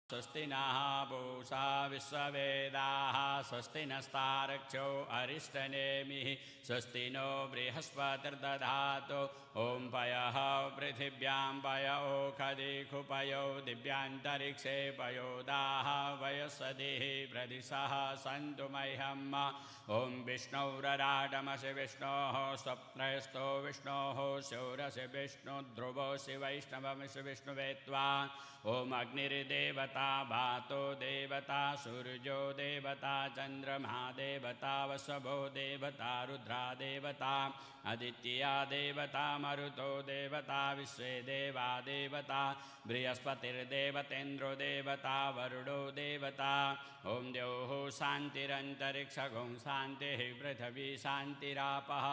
स्वस्ति नः पूषा विश्ववेदाः स्वस्ति नस्तार्क्ष्यो अरिष्टनेमिः स्वस्ति नो बृहस्पतिर्दधातु ॐ पयः पृथिव्यां पय ओखदिखुपयो दिव्यान्तरिक्षे पयोदाः वयस्वदिः प्रदिशः सन्तु मह्यम् ॐ विष्णौरराटमसि विष्णोः स्वप्नयस्तो विष्णोः शौरसि विष्णुध्रुवोऽसि वैष्णवमसि विष्णुवेत्वा ॐ अग्निर्देवता वातो देवता सूर्यो देवता चन्द्रमा देवता वसवो देवता रुद्रा देवता आदित्या देवता मरुतो देवता विश्वे देवा देवता बृहस्पतिर्देवतेन्द्रो देवता वरुणो देवता ॐ द्यौः शान्तिरन्तरिक्षगुं शान्तिः पृथिवी शान्तिरापः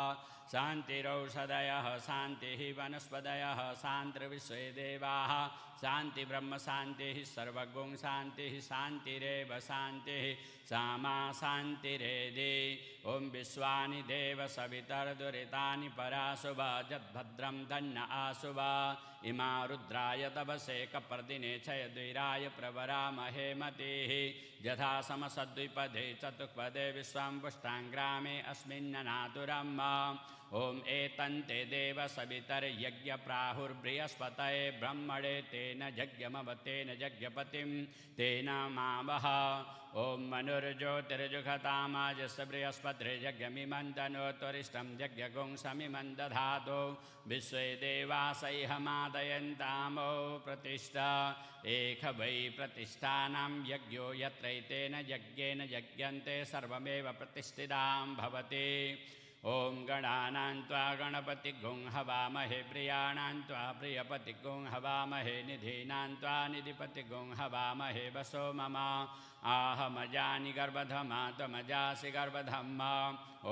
शान्तिरौषधयः शान्तिः वनस्पतयः शान्तिर्विश्वे देवाः शान्ति ब्रह्म शान्तिः सर्वगुं शान्तिः शान्तिरेव शान्तिः सामा शान्तिरेधि ॐ विश्वानि देव सवितर्दुरितानि पराशुभा यद्भद्रं धन्न आशुभा इमा रुद्राय तपसे कपर्दिने क्षयद्वीराय प्रवरामहे मतिः यथा समसद्विपदे चतुष्पदे विश्वं पुष्टाङ्ग्रामे अस्मिन्ननातुरम् ॐ एतन्ते देव सवितर्यज्ञप्राहुर्बृहस्पतये ब्रह्मणे तेन यज्ञमवतेन यज्ञपतिं तेन मावह ॐ मनुर्ज्योतिर्जुषतामाजस्य बृहस्पतिर्यज्ञमिमं तनोत्वरिष्ठं यज्ञगुं समिमं दधातु विश्वे देवासैहमादयन्तामो प्रतिष्ठा एक वै प्रतिष्ठानां यज्ञो यत्रैतेन यज्ञेन यज्ञन्ते सर्वमेव प्रतिष्ठितां भवति ॐ गणानां त्वा गणपतिगुं हवामहे प्रियाणां त्वा प्रियपतिगुं हवामहे निधीनां त्वा निधिपतिगुं हवामहे वसो मम आहमजानि गर्भधमा त्वमजासि गर्भधम्मा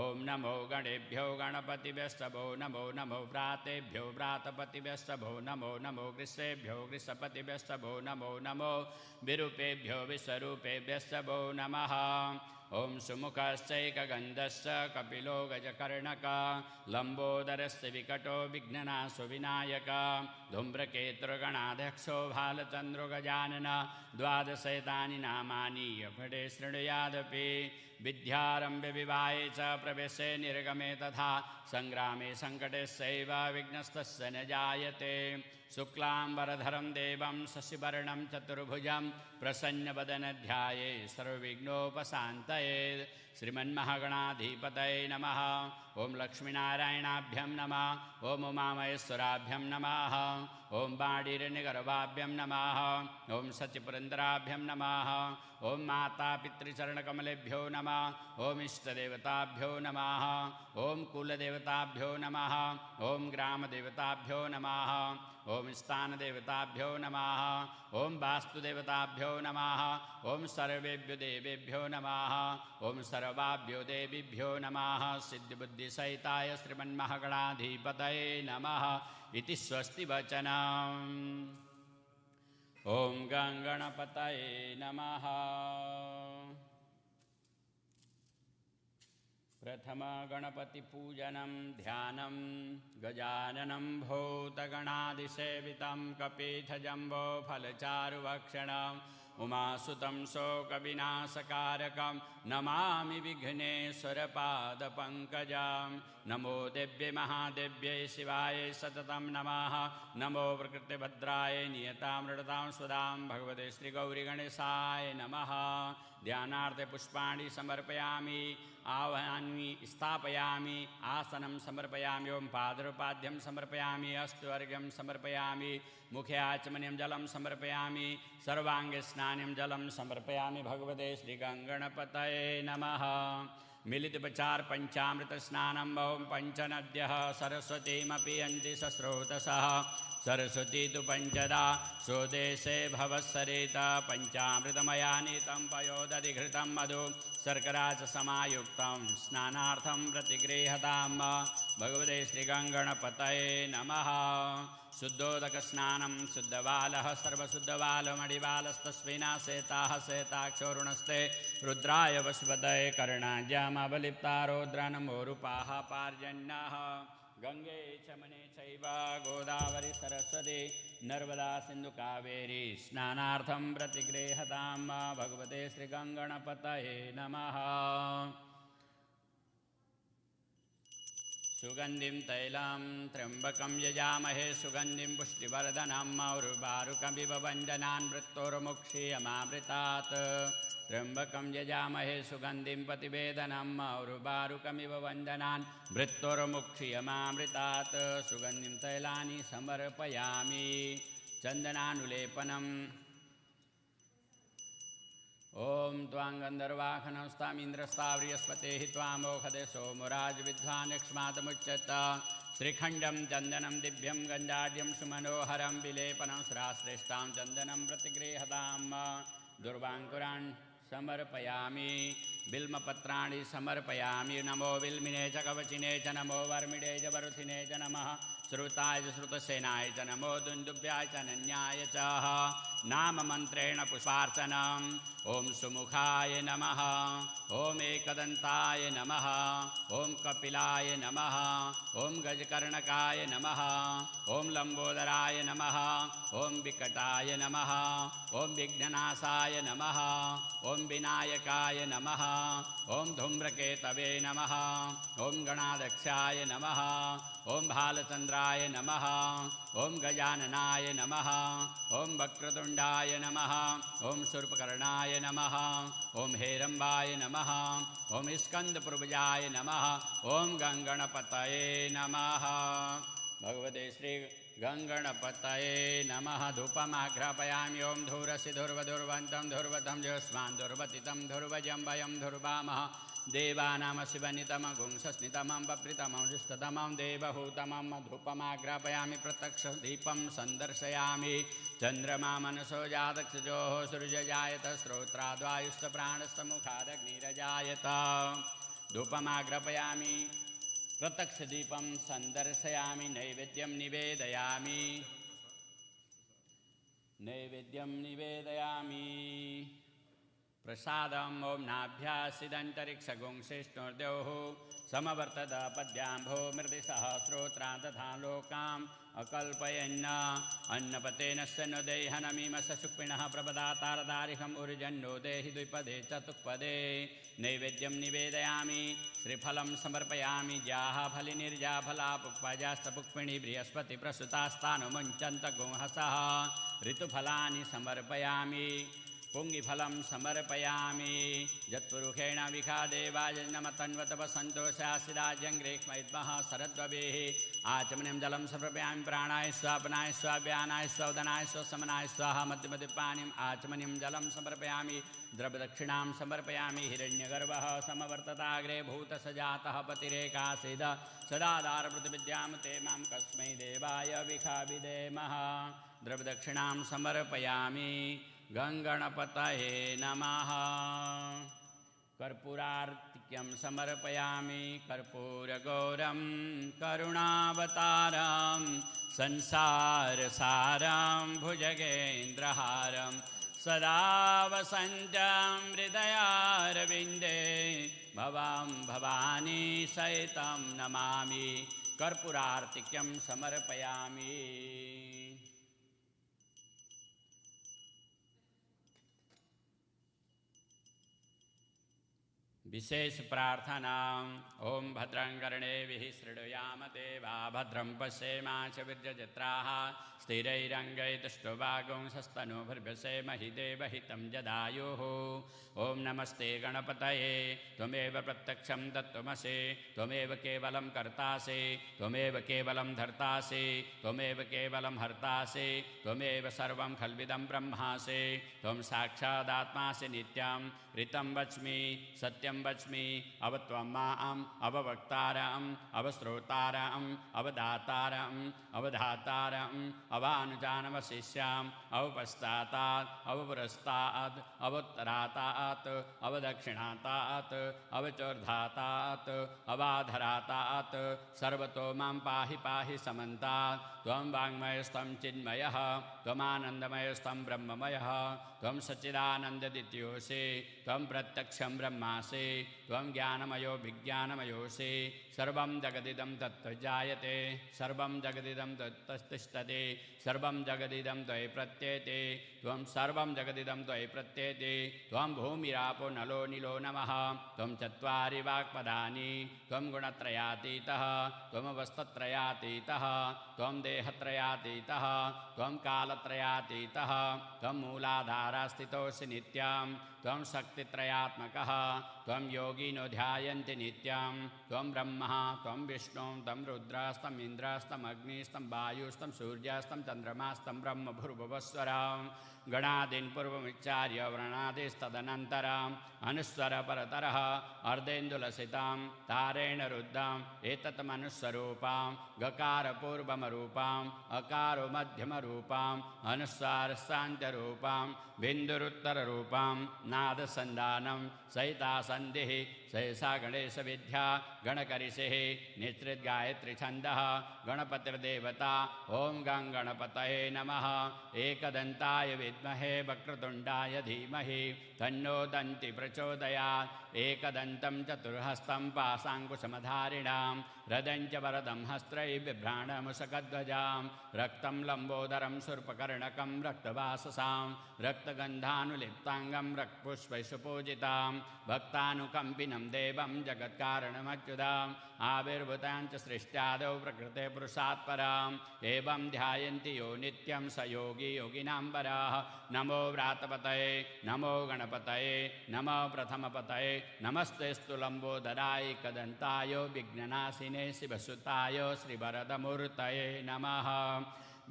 ॐ नमो गणेभ्यो गणपतिभ्यस्तभो नमो नमो व्रातेभ्यो व्रातपतिभ्यस्तभो नमो नमो गृह्सेभ्यो गृह्सपतिभ्यस्तभो नमो नमो विरूपेभ्यो विश्वरूपेभ्यस्तभो नमः ॐ सुमुखश्चैकगन्धश्च कपिलो गजकर्णक लम्बोदरस्य विकटो विघ्ननाशो विनायक धूम्रकेतुर्गणाध्यक्षो भालचन्द्रो गजानन द्वादशैतानि नामानि यभटे शृणुयादपि विद्यारम्भे विवाहे च प्रवेशे निर्गमे तथा सङ्ग्रामे सङ्कटेश्चैव विघ्नस्तस्य न जायते शुक्लाम्बरधरं देवं शशिवर्णं चतुर्भुजं प्रसन्नवदनध्याये सर्वविघ्नोपशान्तये श्रीमन्महागणाधिपतये नमः ॐ लक्ष्मीनारायणाभ्यं नमः ॐ उमामहेश्वराभ्यं नमः ॐ बाणीरनिगर्भाभ्यं नमः ॐ सचिपुरन्दराभ्यं नमः ॐ मातापितृचरणकमलेभ्यो नमः ॐ इष्टदेवताभ्यो नमः ॐ कुलदेवताभ्यो नमः ॐ ग्रामदेवताभ्यो नमः ॐ स्थानदेवताभ्यो नमः ॐ वास्तुदेवताभ्यो नमः ॐ सर्वेभ्यो देवेभ्यो नमः ॐ सर्वाभ्यो देवीभ्यो नमः सिद्धिबुद्धिसहिताय श्रीमन्महागणाधिपतये नमः इति स्वस्ति वचनम् ॐ गणपतये नमः प्रथम गणपतिपूजनं ध्यानं गजाननं भूतगणादिसेवितं कपीठजम्बो फलचारुभक्षणम् उमासुतं शोकविनाशकारकं नमामि विघ्नेश्वरपादपङ्कजं नमो देव्यै महादेव्यै शिवाय सततं नमः नमो प्रकृतिभद्राय नियतामृतां स्वदां भगवते श्रीगौरीगणेशाय नमः ध्यानार्थे पुष्पाणि समर्पयामि आवाहयामि स्थापयामि आसनं समर्पयामि ओं पादरूपाद्यं समर्पयामि अस्तुवर्ग्यं समर्पयामि मुखे आचमनीयं जलं समर्पयामि सर्वाङ्गे स्नानं जलं समर्पयामि भगवते श्रीगणपतये नमः मिलितोपचार पंचामृत स्नानं ॐ पञ्चनद्यः सरस्वतीमपि यन्ति सस्रोतसः सरस्वती तु पञ्चदा स्वदेशे भवत्सरित पञ्चामृतमया नीतं पयोदधिघृतं मधु शर्करा च समायुक्तं स्नानार्थं प्रतिगृह्यतां भगवते श्रीगणपतये नमः शुद्धोदकस्नानं शुद्धबालः सर्वशुद्धबालमणिबालस्तस्मिन् शेताः शेताक्षोरुणस्ते रुद्राय वस्पतये कर्णाज्यामवलिप्ता रौद्रनमोरूपाः पार्जन्यः गंगे चमने चैव गोदावरी सरस्वती नर्मदा सिंधु कावेरी स्नानार्थं प्रतिगृह्यतां भगवते श्रीगंगणपतये नमः। सुगंधिं तैलं त्र्यंबकं यजामहे सुगंधिं पुष्टिवर्धनम् उर्वारुकमिव वन्दनान् मृत्योर्मुक्षीयमामृतात्। त्र्यंबकं यजामहे सुगंधिं प्रतिवेदनम् उर्वारुकमिव वन्दनान् मृत्योर्मुक्षीयमामृतात्। सुगंधिं तैलानि समर्पयामि चन्दनानुलेपनम्। ओम त्वां गन्धर्वाखनस्तामिन्द्रस्ताव्रियस्पतेः त्वामोखदे सोमराज विद्वान्यक्ष्मादमुच्यत। श्रीखण्डं चन्दनं दिव्यं गन्धाढ्यं सुमनोहरं विलेपनं श्राश्रेष्ठां चन्दनं प्रतिगृह्यतां। दुर्वाङ्कुरान् समर्पयामि बिल्मपत्राणि समर्पयामि। नमो बिल्मिने च कवचिने च नमो वर्मिणे च वरुथिने च नमः। श्रुताय च श्रुतसेनाय च नमो दुन्दुभ्याय च नन्याय च। नाममन्त्रेण पुष्पार्चनम्। ओम सुमुखाय नमः। ओम एकदन्ताय नमः। ओम कपिलाय नमः। ओम गजकर्णकाय नमः। ओम लंबोदराय नमः। ओम विकटाय नमः। ओम विघ्ननाशाय नमः। ओम विनायकाय नमः। ओम धूम्रकेतवे नमः। ओम गणाध्यक्षाय नमः। ओम भालचंद्राय नमः। ओम गजाननाय नमः। ओम वक्रतुंडाय नमः। ओम शूर्पकर्णाय नमः। ओम हेरंबाय नमः। ओम स्कंदपूर्वजाय नमः। ओम गंगणपतये नमः। भगवते श्री गंगणपतये नमः। धूपमाघ्रापयामि। ओम धूरसि धुर्वधुर्वन्तं धुर्वतं ज्योत्स्मान् धुर्वतितं धुर्वजं वयं धुर्वामः। देवानाम शिवनितमं गुंसस्नितमं बप्रितमं जुष्टतमं देवहूतमं धूपमाघ्रापयामि। प्रत्यक्षदीपं सन्दर्शयामि। चन्द्रमा मनसो जातक्षजोः सूर्यजायत स्रोत्राद्वायुश्च प्राणस्तमुखादग्निरजायत। धूपमाघ्रापयामि प्रत्यक्षदीपं सन्दर्शयामि। नैवेद्यं निवेदयामि। नैवेद्यं निवेदयामि। प्रसादम् ओम नाभ्यासिदन्तरिक्षगुंसिष्णुर्द्योः समवर्तत पद्याम्भो मृदिसहस्रोत्रा तथा लोकाम् अकल्पयन्न। अन्नपतेन नो देहनमीमस सुक्मिणः प्रपदातारदारिहम् उर्जन्नो देहि द्विपदे चतुष्पदे। नैवेद्यं निवेदयामि। श्रीफलं समर्पयामि। जाहफलिनिर्जाफला पुष्पजास्तपुष्पिणी बृहस्पति प्रसुतास्तानुमुञ्चन्त गुंहसः। ऋतुफलानि समर्पयामि। पुंगिफलं समर्पयामि। यत्पुरुषेण विखादेवाजनमतन्वतपसन्तोषासिराजङ्ग्रेक्मैद्मः शरद्ववेः। आचमनीं जलं समर्पयामि। प्राणाय स्वापनाय स्वाव्यानाय स्वोदनाय स्वसमनाय स्वाहा। मध्यमध्यपानीम् आचमनीं जलं समर्पयामि। द्रव्यदक्षिणां समर्पयामि। हिरण्यगर्भः समवर्तताग्रे भूतसजातः पतिरेकासीद सदाधारप्रतिविद्यां ते मां कस्मै देवाय विखाविदेमः। द्रव्यदक्षिणां समर्पयामि। गंगणपतये नमः। कर्पूरार्तिक्यं समर्पयामि। कर्पूरगौरं करुणावतारं संसारसारं भुजगेन्द्रहारं सदा वसन्तं हृदयारविन्दे भवां भवानी सहितं नमामि। कर्पूरार्तिक्यं समर्पयामि। विशेष प्रार्थना। ओम भद्रं कर्णेभिः शृणुयाम देवा भद्रं पश्येमाशविर्यजत्राः स्थिरैरङ्गैतुष्टुवागुंसस्तनूभिर्भसेमहि देवहितं जदायुः। ओम नमस्ते गणपतये त्वमेव प्रत्यक्षं तत्त्वमसि। त्वमेव केवलं कर्तासि। त्वमेव केवलं धर्तासि। त्वमेव केवलं हर्तासि। त्वमेव सर्वं खल्विदं ब्रह्मासि। त्वं साक्षादात्मासि नित्यं ऋतं वच्मि सत्यं वच्मि। अव त्वं माम् अववक्तारम् अवश्रोतारम् अवदातारम् अवधातारम् अवानुजानवशिष्याम् अवपश्चातात् अवपुरस्तात् अवोत्तरातात् अवदक्षिणातात् अवचोर्धातात् अवाधरातात् सर्वतो मां पाहि पाहि समन्तात्। त्वं वाङ्मयस्त्वं चिन्मयः त्वमानन्दमयस्त्वं ब्रह्ममयः त्वं सच्चिदानन्ददित्योऽसि त्वं प्रत्यक्षं ब्रह्मासि त्वं ज्ञानमयो विज्ञानमयोऽसि सर्वं जगदिदं तत्त्वजायते सर्वं जगदिदं तत्तिष्ठति सर्वं जगदिदं त्वयि प्रत्येते त्वं सर्वं जगदिदं त्वयि प्रत्येते त्वं भूमिरापो नलो निलो नमः त्वं चत्वारि वाक्पदानि त्वं गुणत्रयातीतः त्वमवस्थत्रयातीतः त्वं देहत्रयातीतः त्वं कालत्रयातीतः त्वं मूलाधारस्थितोऽसि नित्यं त्वं शक्तित्रयात्मकः त्वं योगिनो ध्यायन्ति नित्यं त्वं ब्रह्मः त्वं विष्णुं त्वं रुद्रस्तं इन्द्रस्तं अग्निस्तं वायुस्तं सूर्यस्तं चन्द्रमास्तं ब्रह्म भूर्भुवस्वरं गणादीन् पूर्वमुच्चार्य व्रणादिस्तदनन्तरम् अनुस्वरपरतरः अर्धेन्दुलसितं तारेण रुद्धम् एतत्मनुस्वरूपं गकारपूर्वमरूपम् अकारो मध्यमरूपम् अनुस्वारस्सान्त्यरूपं बिन्दुरुत्तररूपं नादसन्धानं सहिता सन्धिः सहसा गणेशविद्या गणकरिषिः निश्रितगायत्री छन्दः गणपतिर्देवता ॐ गं गणपतये नमः एकदन्ताय विद्महे वक्रतुण्डाय धीमहि तन्नो दन्ति प्रचोदयात् एकदन्तं चतुर्हस्तं पाशाङ्कुशमधारिणां रदं च वरदं हस्त्रैः बिभ्राणमुषकध्वजां रक्तं लम्बोदरं शूर्पकर्णकं रक्तवाससां रक्तगन्धानुलिप्ताङ्गं रक्तपुष्पैः सुपूजितां भक्तानुकम्पिनं देवं जगत्कारणमच्युताम् आविर्भूतां च सृष्ट्यादौ प्रकृते पुरुषात् पराम् एवं ध्यायन्ति यो नित्यं स योगी योगिनां वराः नमो व्रातपतये नमो गणपतये नमो प्रथमपतये नमस्तेस्तु लम्बोदराय कदन्ताय विघ्ननाशिने शिवसुताय श्रीवरदमूर्तये नमः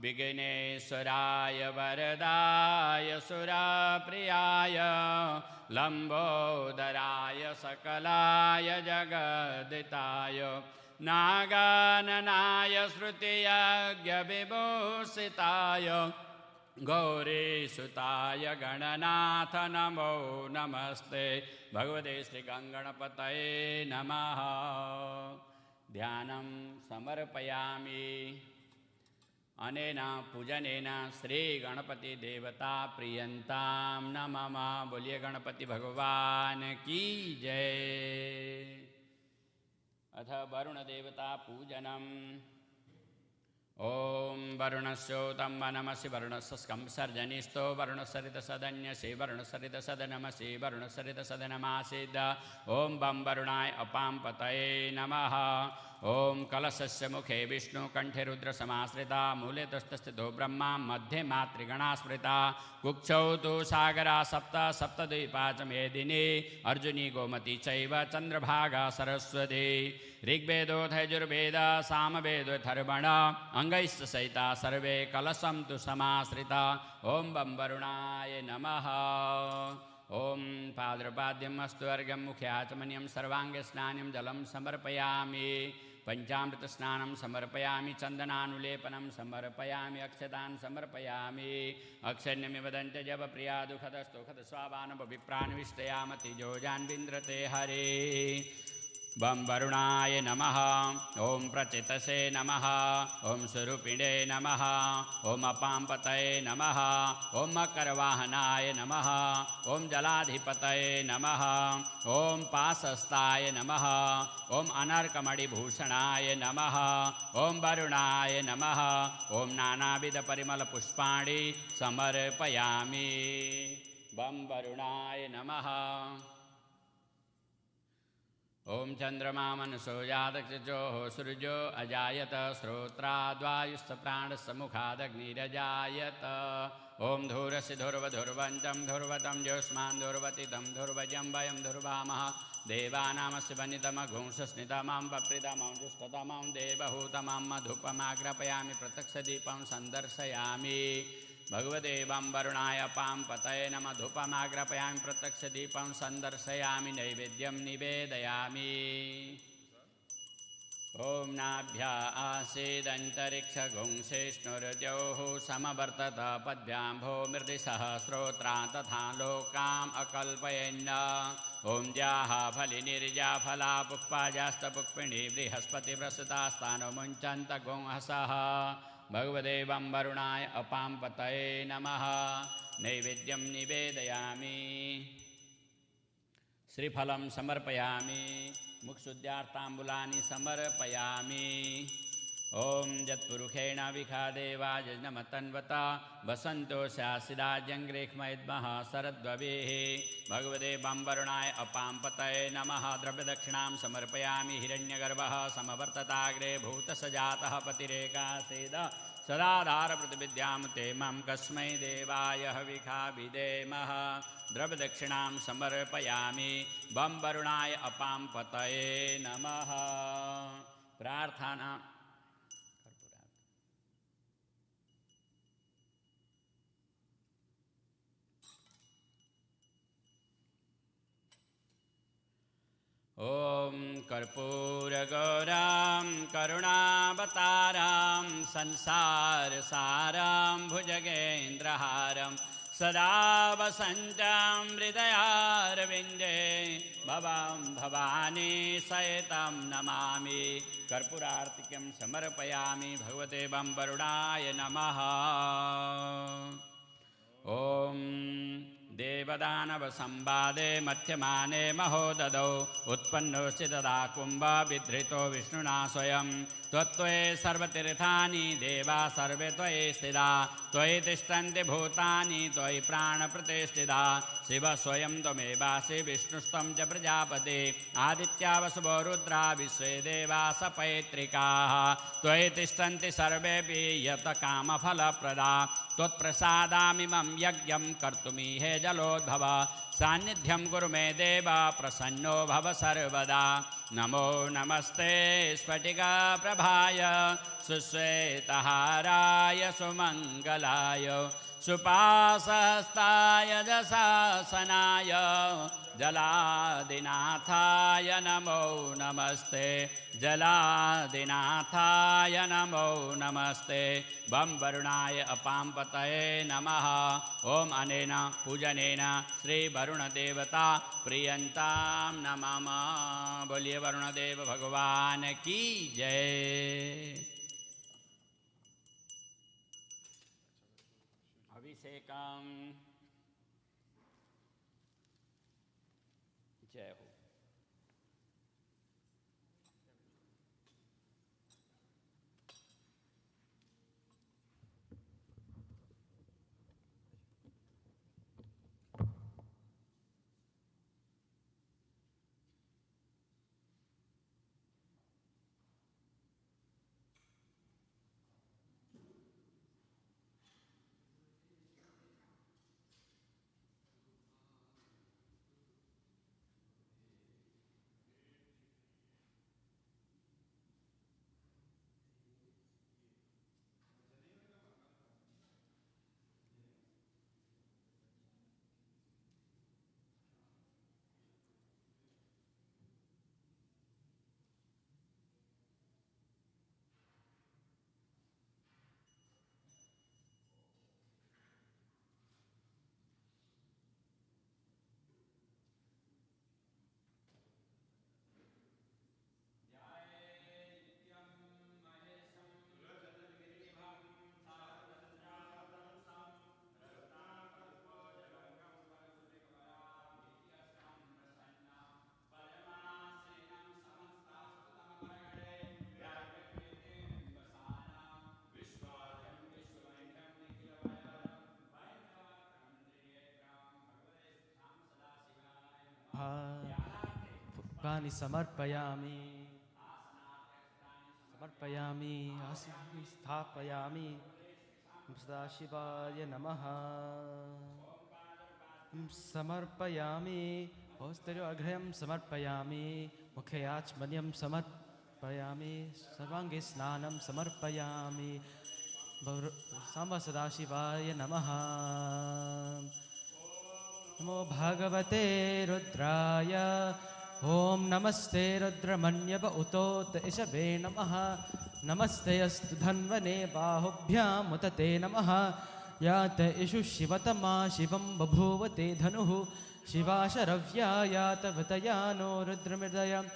विघ्नेश्वराय वरदाय सुरप्रियाय लम्बोदराय सकलाय जगदिताय नागाननाय श्रुतियज्ञविभूषिताय गौरीसुताय गणनाथ नमो नमस्ते भगवते श्रीगणपतये नमः ध्यानं समर्पयामि अनेन पूजनेन श्रीगणपति देवता प्रियंतां नमः बोलिए गणपति भगवान की जय अथ वरुण देवता पूजनम् ओम वरुणस्योतं वनमसि वरुणस्कं सर्जनिस्तो वरुणसरितसदन्यसि वरुणसरितसदनमसि वरुणसरितसदनमासीद ओम बं वरुणाय अपां पतये नमः ओम कलशस्य मुखे विष्णु कंठे रुद्रसमाश्रिता मूले तुष्टस्थितो ब्रह्मा मध्ये मातृगणा स्मृता कुक्षौ तु सागरा सप्त सप्तद्वीपा च मेदिनी अर्जुनी गोमती चैव चंद्रभागा सरस्वती ऋग्वेदोऽथ यजुर्वेद सामवेदोऽथर्वण अंगैश्च सहिता सर्वे कलशं तु समाश्रिता ओम बं वरुणाय नमः ओम पाद्रपाद्यम अस्तु अर्घ्यं मुख्याचमनीयं सर्वांगे स्नानं जलं समर्पयामि पंचामृत स्नानं समर्पयामि चंदनानुलेपनं समर्पयामि अक्षतान् समर्पयामि अक्षण्यमिव दन्त जप प्रिया दुःखदस्तुखद स्वावानव विप्रान्विष्टयामति जोजान्विन्द्रते हरे बं वरुणाय नमः ओम प्रचितसे नमः ओम स्वरूपिणे नमः ओम अपांपतये नमः ओम मकरवाहनाय नमः ओम जलाधिपतये नमः ओम पाशस्ताय नमः ओम अनर्कमणिभूषणाय नमः ओम वरुणाय नमः ओम नानाविधपरिमलपुष्पाणि समर्पयामि बं वरुणाय नमः ओम चंद्रमा मनसो जातचोः सूर्यो अजायत श्रोत्राद्वायुश्च प्राणस्य मुखादग्निरजायत ओम धूरस्य धुर्वधुर्वंचं धुर्वतं ज्योत्स्मान् धुर्वतितं धुर्वजं वयं धुर्वामः देवानामस्य वनितमघुंसस्नितमां पप्रितमां जुष्टतमां देवहूतमां मधुपमाग्रपयामि प्रत्यक्षदीपं सन्दर्शयामि भगवते बं वरुणाय अपां पतये नमः धूपमाग्रपयामि प्रत्यक्षदीपं सन्दर्शयामि नैवेद्यं निवेदयामि ओम नाभ्या आसीदन्तरिक्षगुंसिष्णुर्द्योः समवर्तत पद्भ्याम्भो मृदिशः श्रोत्रा तथा लोकाम् अकल्पयन् ओम ज्याः फलिनिर्जा फला पुष्पाजास्तपुष्पिणी बृहस्पतिप्रसुतास्तानो मुञ्चन्त गुंहसः भगवते बम्बरुणाय अपाम्पतये नमः। नैवेद्यं निवेदयामि। श्रीफलं समर्पयामि। मुक्षुद्यार्ताम्बूलानि समर्पयामि। ॐ यत्पुरुषेण विखादेवा यज्ञमतन्वता वसन्तो स्यासिदाजङ्ग्रेख्मयद्मः शरद्ववेः। भगवते बम्बरुणाय अपाम्पतये नमः। द्रव्यदक्षिणां समर्पयामि। हिरण्यगर्भः समवर्तताग्रे भूतसजातः पतिरेकासेद सदाधारप्रतिविद्यां ते मां कस्मै देवाय हविखा विदेमः। द्रव्यदक्षिणां समर्पयामि। बम्बरुणाय अपाम्पतये नमः। प्रार्थना ॐ कर्पूरगौरां करुणावतारां संसारसारां भुजगेन्द्रहारं सदा वसन्तां हृदयारविन्दे भवां भवानी सहितं नमामि। कर्पूरार्तिकं समर्पयामि। भगवते बम्बरुणाय नमः। ॐ देवदानवसंवादे मध्यमाने महोदधौ उत्पन्नोऽसि तदा कुम्भविधृतो विष्णुना स्वयं। त्वत्त्वये सर्वतीर्थानि देवा सर्वे त्वयि स्थिता। त्वयि तिष्ठन्ति भूतानि त्वयि प्राणप्रतिष्ठिता। शिव स्वयं त्वमेवासि विष्णुस्त्वं च प्रजापति। आदित्या वसवो रुद्रा विश्वे देवा सपैत्रिकाः। त्वयि तिष्ठन्ति सर्वेऽपि यत कामफलप्रदा। त्वत्प्रसादामिमं यज्ञं कर्तुमीहे जलोद्भव। सान्निध्यं कुरु मे देव प्रसन्नो भव सर्वदा। नमो नमस्ते स्फटिकाप्रभाय सुश्वेतहाराय सुमङ्गलाय सुपासहस्ताय जशासनाय जलादिनाथाय नमो नमस्ते। जलादिनाथाय नमो नमस्ते। बम्बरुणाय अपाम्पतये नमः। ॐ अनेन पूजनेन श्रीवरुणदेवता प्रियन्तां नमः। बोलिए वरुणदेव भगवान की जय। अभिषेकम जय हो। पुष्पाणि समर्पयामि। समर्पयामि आसनानि स्थापयामि। सदाशिवाय नमः। समर्पयामि हस्तयोर्घ्यं समर्पयामि। मुखे आचमनीयं समर्पयामि। सर्वाङ्गे स्नानं समर्पयामि। सांब सदाशिवाय नमः। नमो भगवते रुद्राय। ॐ नमस्ते रुद्रमन्यव उतोत इषवे नमः। नमस्ते अस्तु धन्वने बाहुभ्याम् उत ते नमः। या त इषु शिवतमा शिवं बभूव ते धनुः। शिवा शरव्या या तवतया नो रुद्रमृदय।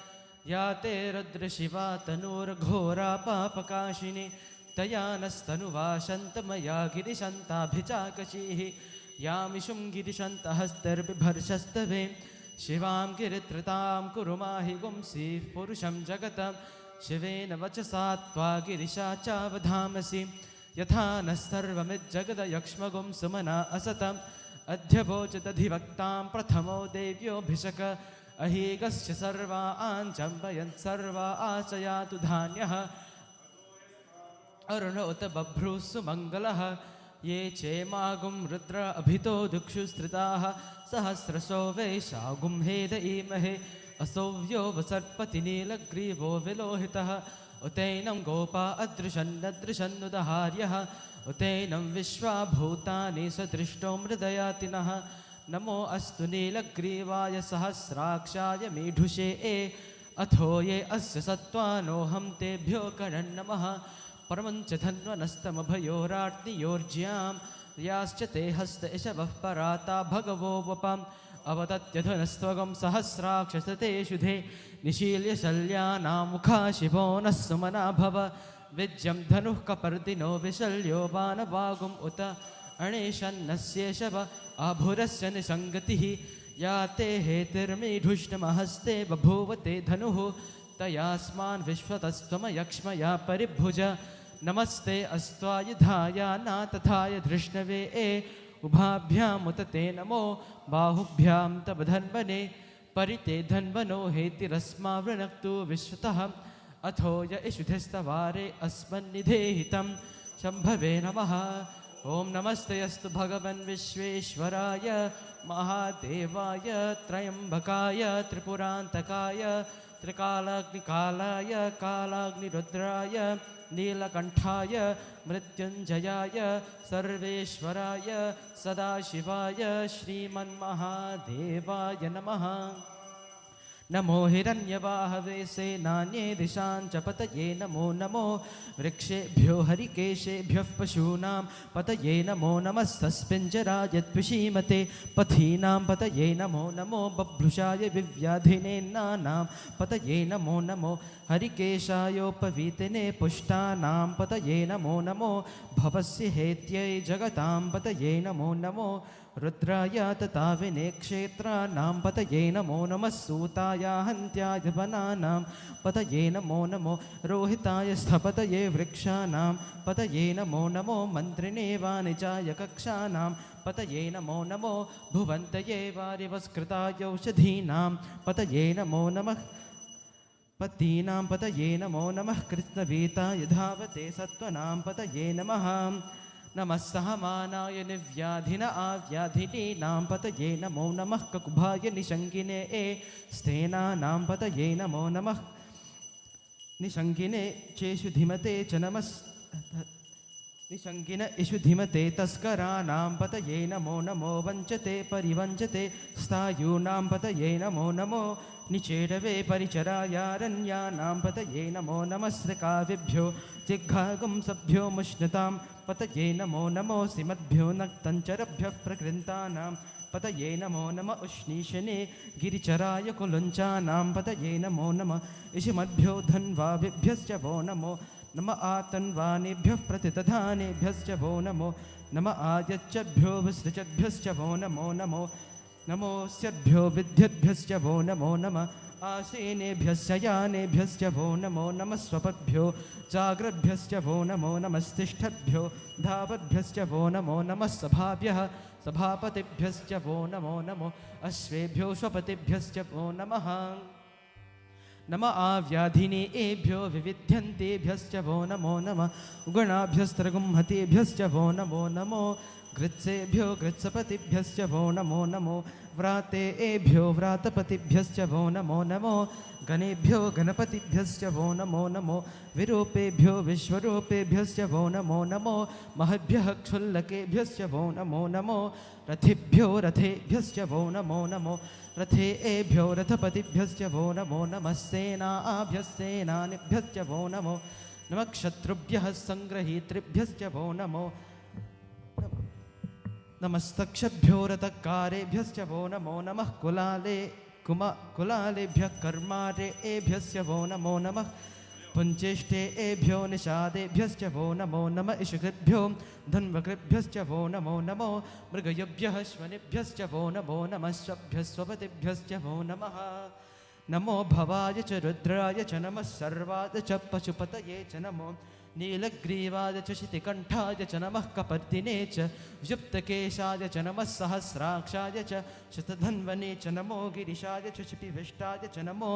या ते रुद्रशिवा तनूर्घोरा पापकाशिनी। तया नस्तनुवाशन्तमया गिरिशन्ताभिचाकशीः यामिषुं गिरिशन्तहस्तैर्बिभर्षस्तवे शिवां गिरित्रतां कुरु माहि गुंसीः पुरुषं जगतं शिवेन वचसा त्वा गिरिशा चावधामसि यथा नः सर्वमिज्जगदयक्ष्मगुं सुमना असतम् अध्यभोजदधिवक्तां प्रथमो देव्योऽभिषक अहीगस्य सर्वा आञ्चम्बयन् सर्वा आचयातु धान्यः अरुण उत बभ्रूसु मङ्गलः ये चेमागुं रुद्र अभितो दुक्षुस्त्रिताः सहस्रशो वैशागुं हेद ईमहे असौव्यो वसर्पति नीलग्रीवो विलोहितः उतैनं गोपा अदृशन्नदृशन्नुदहार्यः उतैनं विश्वाभूतानि सदृष्टो मृदयातिनः नमो अस्तु नीलग्रीवाय सहस्राक्षाय मीढुषे अथो ये अस्य सत्त्वानोऽहं तेभ्यो करणन्नमः परमञ्च धन्वनस्तमभयोराट्नियोर्ज्यां याश्च ते हस्त इषवः पराता भगवो वपाम् अवदत्यधनस्त्वगं सहस्राक्षसतेषुधे निशील्य शल्यानां मुखा शिवो नः सुमना भव विज्यं धनुः कपर्दिनो विशल्यो बाणवागुम् उत अणेशन्नस्येषव आभुरस्य निसङ्गतिः या ते हेतिर्मीढुष्टमहस्ते बभूवते धनुः तयास्मान् विश्वतस्त्वमयक्ष्मया परिभुज नमस्ते अस्त्वायुधाय नातथाय धृष्णवे उभाभ्यामुत ते नमो बाहुभ्यां तव धन्वने परिते धन्वनो हेतिरस्मा वृणक्तु विश्वतः अथो य इषुधिस्तवारे अस्मन्निधेहितं शम्भवे नमः ॐ नमस्ते अस्तु भगवन् विश्वेश्वराय महादेवाय त्रयम्बकाय त्रिपुरान्तकाय त्रिकालाग्निकालाय कालाग्निरुद्राय नीलकण्ठाय मृत्युञ्जयाय सर्वेश्वराय सदाशिवाय श्रीमन्महादेवाय नमः नमो हिरण्यवाहवे सेनान्ये दिशां च पतये नमो नमो वृक्षेभ्यो हरिकेशेभ्यः पशूनां पतये नमो नमस्तस्पिञ्जराय द्विषीमते पथीनां पतये नमो नमो बभ्रुषाय विव्याधिनेन्नानां पतये नमो नमो हरिकेशायोपवीतिने पुष्टानां पतये नमो नमो भवस्य हेत्यै जगतां पतये नमो नमो रुद्राय तथा विनेक्षेत्राणां पतये नमो नमः सूताय हन्त्याय वनानां पतये नमो नमो रोहिताय स्थपतये वृक्षाणां पतये नमो नमो मन्त्रिणे वाणिजाय कक्षाणां पतये नमो नमो भुवन्तये वारिवस्कृताय औषधीनां पतये नमो नमः पतीनां पतये नमो नमः कृष्णवीताय धावते सत्त्वनां पतये नमः नमः सहमानाय निव्याधिन आव्याधिनीनां पतये नमो नमः ककुभाय निशङ्गिने स्थेनानां पतये नमो नमः निशङ्गिने चेषु धीमते च नमस् निशङ्गिन इषु धीमते तस्कराणां पतये नमो नमो वञ्चते परिवञ्चते स्थायूनां पतये नमो नमो निचेडवे परिचरायारण्यानां पतये नमो नमस्त्रकाविभ्यो जिघ्घागुंसभ्यो मुष्णतां पतये नमो नमो सिमद्भ्यो नक्तञ्चरभ्यः प्रकृन्तानां पतये नमो नम उष्णीशने गिरिचराय कुलुञ्चानां पतये नमो नमः इषिमद्भ्यो धन्वाभिभ्यश्च वो नमो नम आतन्वानेभ्यः प्रतिदधानेभ्यश्च वो नमो नम आयच्चभ्यो विसृजभ्यश्च वो नमो नमो नमोऽस्यभ्यो विद्युद्भ्यश्च वो नमो नमः आसीनेभ्यश्च यानेभ्यश्च वो नमो नमः स्वपद्भ्यो जाग्रद्भ्यश्च वो नमो नमस्तिष्ठद्भ्यो धावद्भ्यश्च वो नमो नमः सभाभ्यः सभापतिभ्यश्च वो नमो नमो अश्वेभ्यो स्वपतिभ्यश्च वो नमः नम आव्याधिनेभ्यो विविध्यन्तेभ्यश्च वो नमो नमः गुणाभ्यस्त्रगुंहतेभ्यश्च वो नमो नमो घृत्सेभ्यो घृत्सपतिभ्यश्च वो नमो नमो व्रातेभ्यो व्रातपतिभ्यश्च वो नमो नमो गणेभ्यो गणपतिभ्यश्च वो नमो नमो विरूपेभ्यो विश्वरूपेभ्यश्च वो नमो नमो महद्भ्यः क्षुल्लकेभ्यश्च वो नमो नमो रथिभ्यो रथेभ्यश्च वो नमो नमो रथेभ्यो रथपतिभ्यश्च वो नमो नमः सेनाभ्यस्सेनानिभ्यश्च वो नमो नमः क्षत्रुभ्यः सङ्ग्रहीतृभ्यश्च वो नमो नमस्तक्षभ्यो रथकारेभ्यश्च वो नमो नमः कुलालेभ्यः कर्मारेभ्यश्च वो नमो नमः पुञ्चेष्टेभ्यो निषादेभ्यश्च वो नमो नम इषुकृभ्यो धन्वकृभ्यश्च वो नमो नमो मृगयुभ्यः श्वनेभ्यश्च वो नमो नमः स्वभ्यस्वपतिभ्यश्च वो नमः नमो भवाय च रुद्राय च नमः सर्वाय च पशुपतये च नमो नीलग्रीवाय च शितिकण्ठाय च नमः कपर्दिने च युक्तकेशाय च नमः सहस्राक्षाय च शतधन्वने च नमो गिरिशाय च शिपिविष्टाय च नमो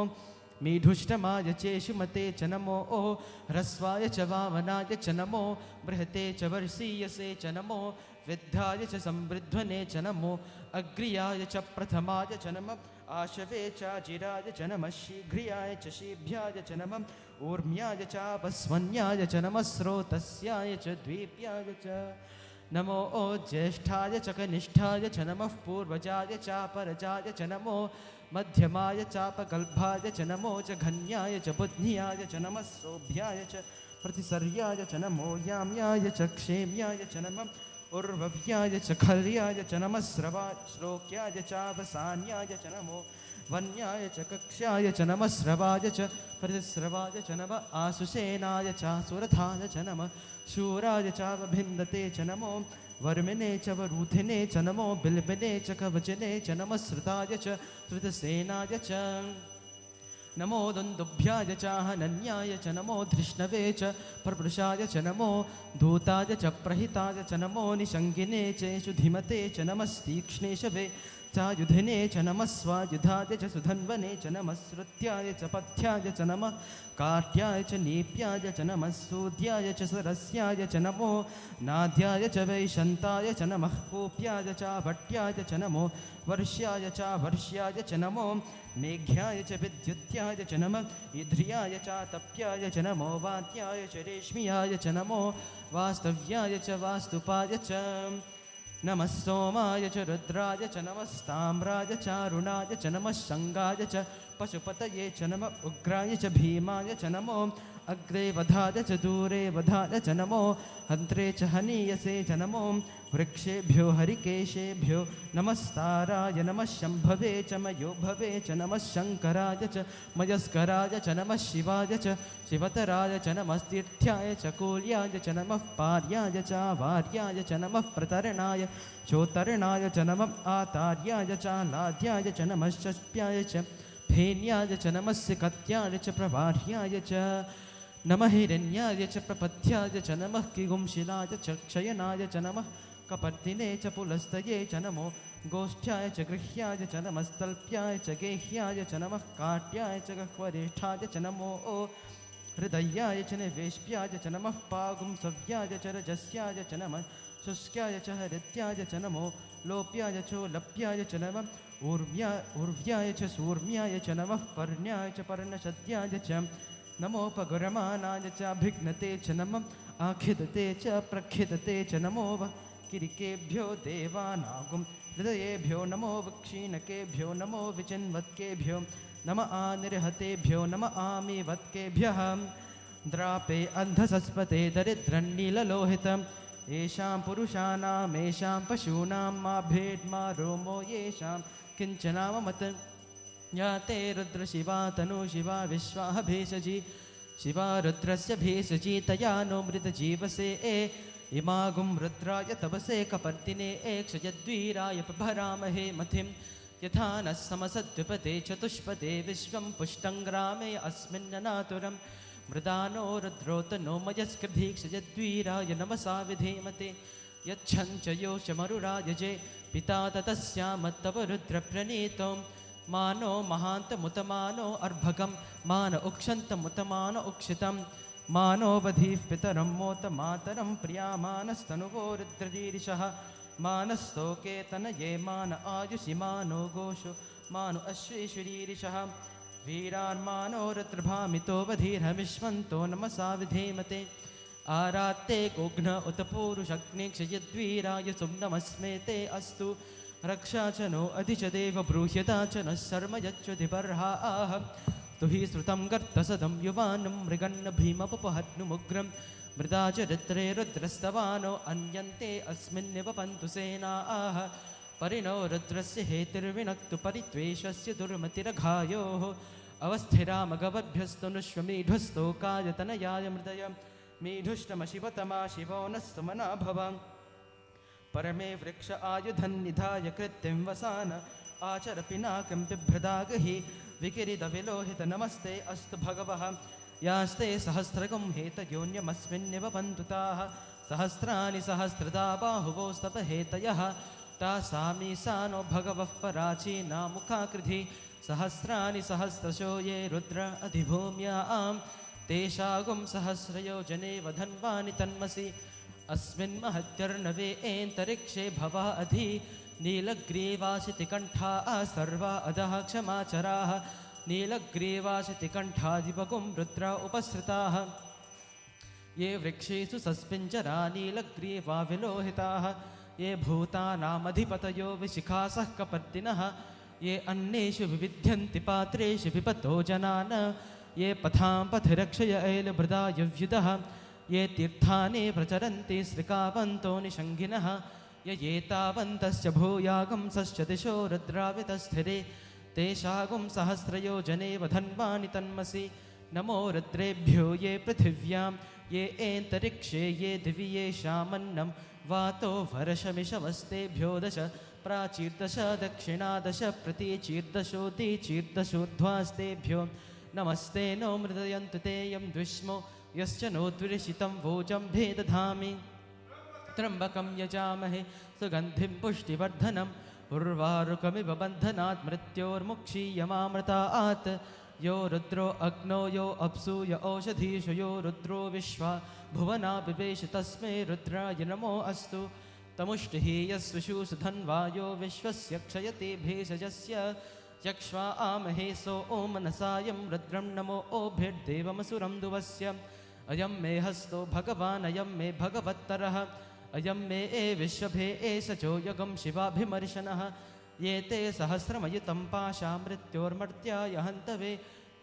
मीढुष्टमाय चेषुमते च नमो ओ ह्रस्वाय च वामनाय च नमो बृहते च वर्षीयसे च नमो विद्धाय च संवृध्वने च नमो अग्र्याय च प्रथमाय च नमः आशवे चाजिराय च नमः शीघ्रियाय च शीभ्याय च नमः ऊर्म्याय चापस्वन्याय च नमः स्रोतस्याय च द्वीप्याय च नमो ओ ज्येष्ठाय च कनिष्ठाय च नमः पूर्वजाय चापरजाय च नमो मध्यमाय चापगल्भाय च नमो च घन्याय च बुद्ध्याय च नमः सौभ्याय च प्रतिसर्याय च नमो याम्याय च क्षेम्याय च नमः उर्वव्याय च खर्याय च नमः श्लोक्याय चावसान्याय च नमो वन्याय च कक्ष्याय च नमः स्रवाय च प्रतिस्रवाय च नमः आशुसेनाय चासुरथाय च नमः शूराय चावभिन्दते च नमो वर्मिने च वरूथिने च नमो बिल्बिने च कवचने च नमः श्रुताय च श्रुतसेनाय च नमो दुन्दुभ्याय च हनन्याय च नमो धृष्णवे च प्रपृषाय च नमो धूताय च प्रहिताय च नमो निषङ्गिने च धीमते च नमस्तीक्ष्णेशवे चायुधिने च नमः स्वायुधाय च सुधन्वने च नमः श्रुत्याय च पथ्याय च नमः कार्त्याय च नीप्याय च नमः सूद्याय च सरस्याय च नमो नाद्याय च वैशन्ताय च नमः कूप्याय च भट्याय च नमो वर्ष्याय च वर्ष्याय च नमो मेघ्याय च विद्युत्याय च नमः इध्रियाय च तप्याय च नमो वात्याय च रेश्म्याय च नमो वास्तव्याय च वास्तुपाय च नमः सोमाय च रुद्राय च नमस्ताम्राय च अरुणाय च नमः शङ्गाय च पशुपतये च नमः उग्राय च भीमाय च नमो अग्रे वधाय च दूरे वधाय च नमो हन्त्रे च हनीयसे च नमो वृक्षेभ्यो हरिकेशेभ्यो नमस्ताराय नमः शम्भवे च मयोभवे च नमः शङ्कराय च मयस्कराय च नमः शिवाय च शिवतराय च नमस्तीर्थ्याय च कूल्याय च नमः पार्याय च वार्याय च नमः प्रतरणाय चोत्तरणाय च नमः आतार्याय च लाद्याय च नमः शस्प्याय च फेन्याय च नमस्य कत्याय च प्रवार्याय च नमः हिरण्याय च प्रपथ्याय च नमः किगुंशिलाय च क्षयनाय च नमः कपर्दिने च पुलस्तये च नमो गोष्ठ्याय च गृह्याय च नमस्तल्प्याय च गेह्याय च नमः काट्याय च गह्वरेष्ठाय च नमो ओ हृदयाय च निवेश्याय च नमः पागुंसव्याय च रजस्याय च नमः शुष्क्याय च हरित्याय च नमो लोप्याय चोलप्याय च नमः ऊर्व्याय च सूर्म्याय च नमः पर्ण्याय च पर्णशद्याय च नमोपगुरमानाय च अभिघ्नते च नमः आखिदते च प्रखिदते च नमो किरिकेभ्यो देवानागुं हृदयेभ्यो नमो वक्षीनकेभ्यो नमो विचिन्वत्केभ्यो नम आनिर्हतेभ्यो नम आमीवत्केभ्यः द्रापे अन्धसस्पते दरिद्रन्नीललोहितम् येषां पुरुषाणामेषां पशूनां मा भेद्मा रोमो येषां किञ्चनाममत् या ते रुद्रशिवा तनु शिवा विश्वाः भेषजी शिवा रुद्रस्य भेषजी तया नो मृतजीवसे इमागुं रुद्राय तपसे कपर्दिने क्षयद्वीराय प्रभरामहे मथिं यथा नः समसद्विपदे चतुष्पदे विश्वं पुष्टं ग्रामे अस्मिन्ननातुरं मृदानो रुद्रोतनो मयस्कृभीक्षयद्वीराय नमसा विधेमते यच्छञ्च योषमरुरायजे पिता ततस्यामत्तव रुद्रप्रणीतो मानो महान्तमुतमानो अर्भकं मान उक्षन्तमुतमान उक्षितं मानो बधीः पितरं मोत मातरं प्रियामानस्तनुवो रुद्रजीरिषः मानस्तोके तनये मान आयुषि मानो गोषो मानो अश्वेश्वरीरिषः वीरान्मानो रुद्रभामितो बधीर्हमिष्मन्तो नमसा विधेमते आरात्ते गोघ्न उत पूरुषग्निक्षयद्वीराय सुम्नमस्मे ते अस्तु रक्षा च नो अधि च देव ब्रूह्यता च नः शर्म यच्युतिबर्हा आह तु हि श्रुतं गर्तसदं युवानं मृगन्न भीमपहत्नुमुग्रं मृदा च रुद्रे रुद्रस्तवानो अन्यन्ते अस्मिन्निव पन्तु सेना आह परिणो रुद्रस्य हेतिर्विनक्तु परित्वेषस्य दुर्मतिरघायोः अवस्थिरामगवभ्यस्तनुष्वमीढ्वस्तोकायतनयाय मृदय मीढुष्टमशिवतमा शिवो न सुमना भव परमे वृक्ष आयुधन्निधाय कृत्तिं वसान आचर पिनाकं बिभ्रदागहि विकिरितविलोहित नमस्ते अस्तु भगवः यास्ते सहस्रगं हेतयोन्यमस्मिन्निव बन्धुताः सहस्राणि सहस्रदा बाहुवोस्तपहेतयः तासामीशानो भगवः पराचीना मुखाकृधि सहस्राणि सहस्रशो ये रुद्र अधिभूम्यां तेषागुं सहस्रयोजने वधन्वानि तन्मसि अस्मिन् महत्यर्णवे एन्तरिक्षे भवा अधि नीलग्रीवाशितिकण्ठाः सर्वा अधः क्षमाचराः नीलग्रीवाशितिकण्ठाधिपगुं रुद्रा उपसृताः ये वृक्षेषु सस्पिञ्जरा नीलग्रीवा विलोहिताः ये भूतानामधिपतयो विशिखासः कपर्दिनः ये अन्येषु विविध्यन्ति पात्रेषु विपतो जनान् ये पथां पथिरक्षय ऐलभृदायुव्युधः ये तीर्थानि प्रचरन्ति श्रिकावन्तो निषङ्गिनः येतावन्तश्च भूयागंसश्च दिशो रुद्रावितस्थिरे तेषागुं सहस्रयोजने वधन्वानि तन्मसि नमो रुद्रेभ्यो ये पृथिव्यां ये एन्तरिक्षे ये दिवि येषामन्नं वातो वर्षमिषवस्तेभ्यो दश प्राचीर्दश दक्षिणादश प्रतीचीर्दशोदीचीर्दशोध्वास्तेभ्यो नमस्ते नो मृदयन्तु ते यं द्विष्मो यश्च नोद्विषितं वोचं भेदधामि त्र्यम्बकं यजामहे सुगन्धिं पुष्टिवर्धनम् उर्वारुकमिव बन्धनात् मृत्योर्मुक्षीयमामृतात् यो रुद्रो अग्नो यो अप्सु य ओषधीषु यो रुद्रो विश्वा भुवना बिभेष तस्मै रुद्राय नमो अस्तु तमुष्टिः यस्विषुषु धन्वा यो विश्वस्य क्षयते भेषजस्य यक्ष्वा आमहे सो ॐ मनसायं रुद्रं नमो ओभिर्देवमसुरं दुवस्य अयं मे हस्तो भगवान् अयं मे भगवत्तरः अयं मे विश्वभे एषजो यगं शिवाभिमर्शनः ये ते सहस्रमयुतं पाशा मृत्योर्मर्त्याय हन्तवे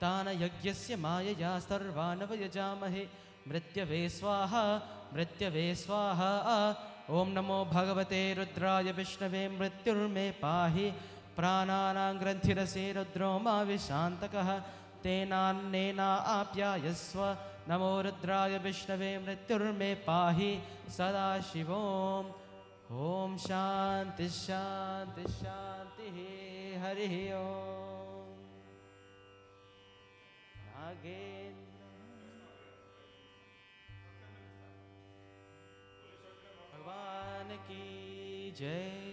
तान् यज्ञस्य मायया सर्वान् वयजामहे मृत्यवे स्वाहा ॐ नमो भगवते रुद्राय विष्णवे मृत्युर्मे पाहि प्राणानां ग्रन्थिरसे रुद्रो मा विशान्तकः तेनान्नेना आप्यायस्व नमो रुद्राय विष्णवे मृत्युर्मे पाहि सदाशिवोम् ॐ शान्ति शान्ति शान्तिः हरिः ॐ नागेन्द्र भगवान की जय।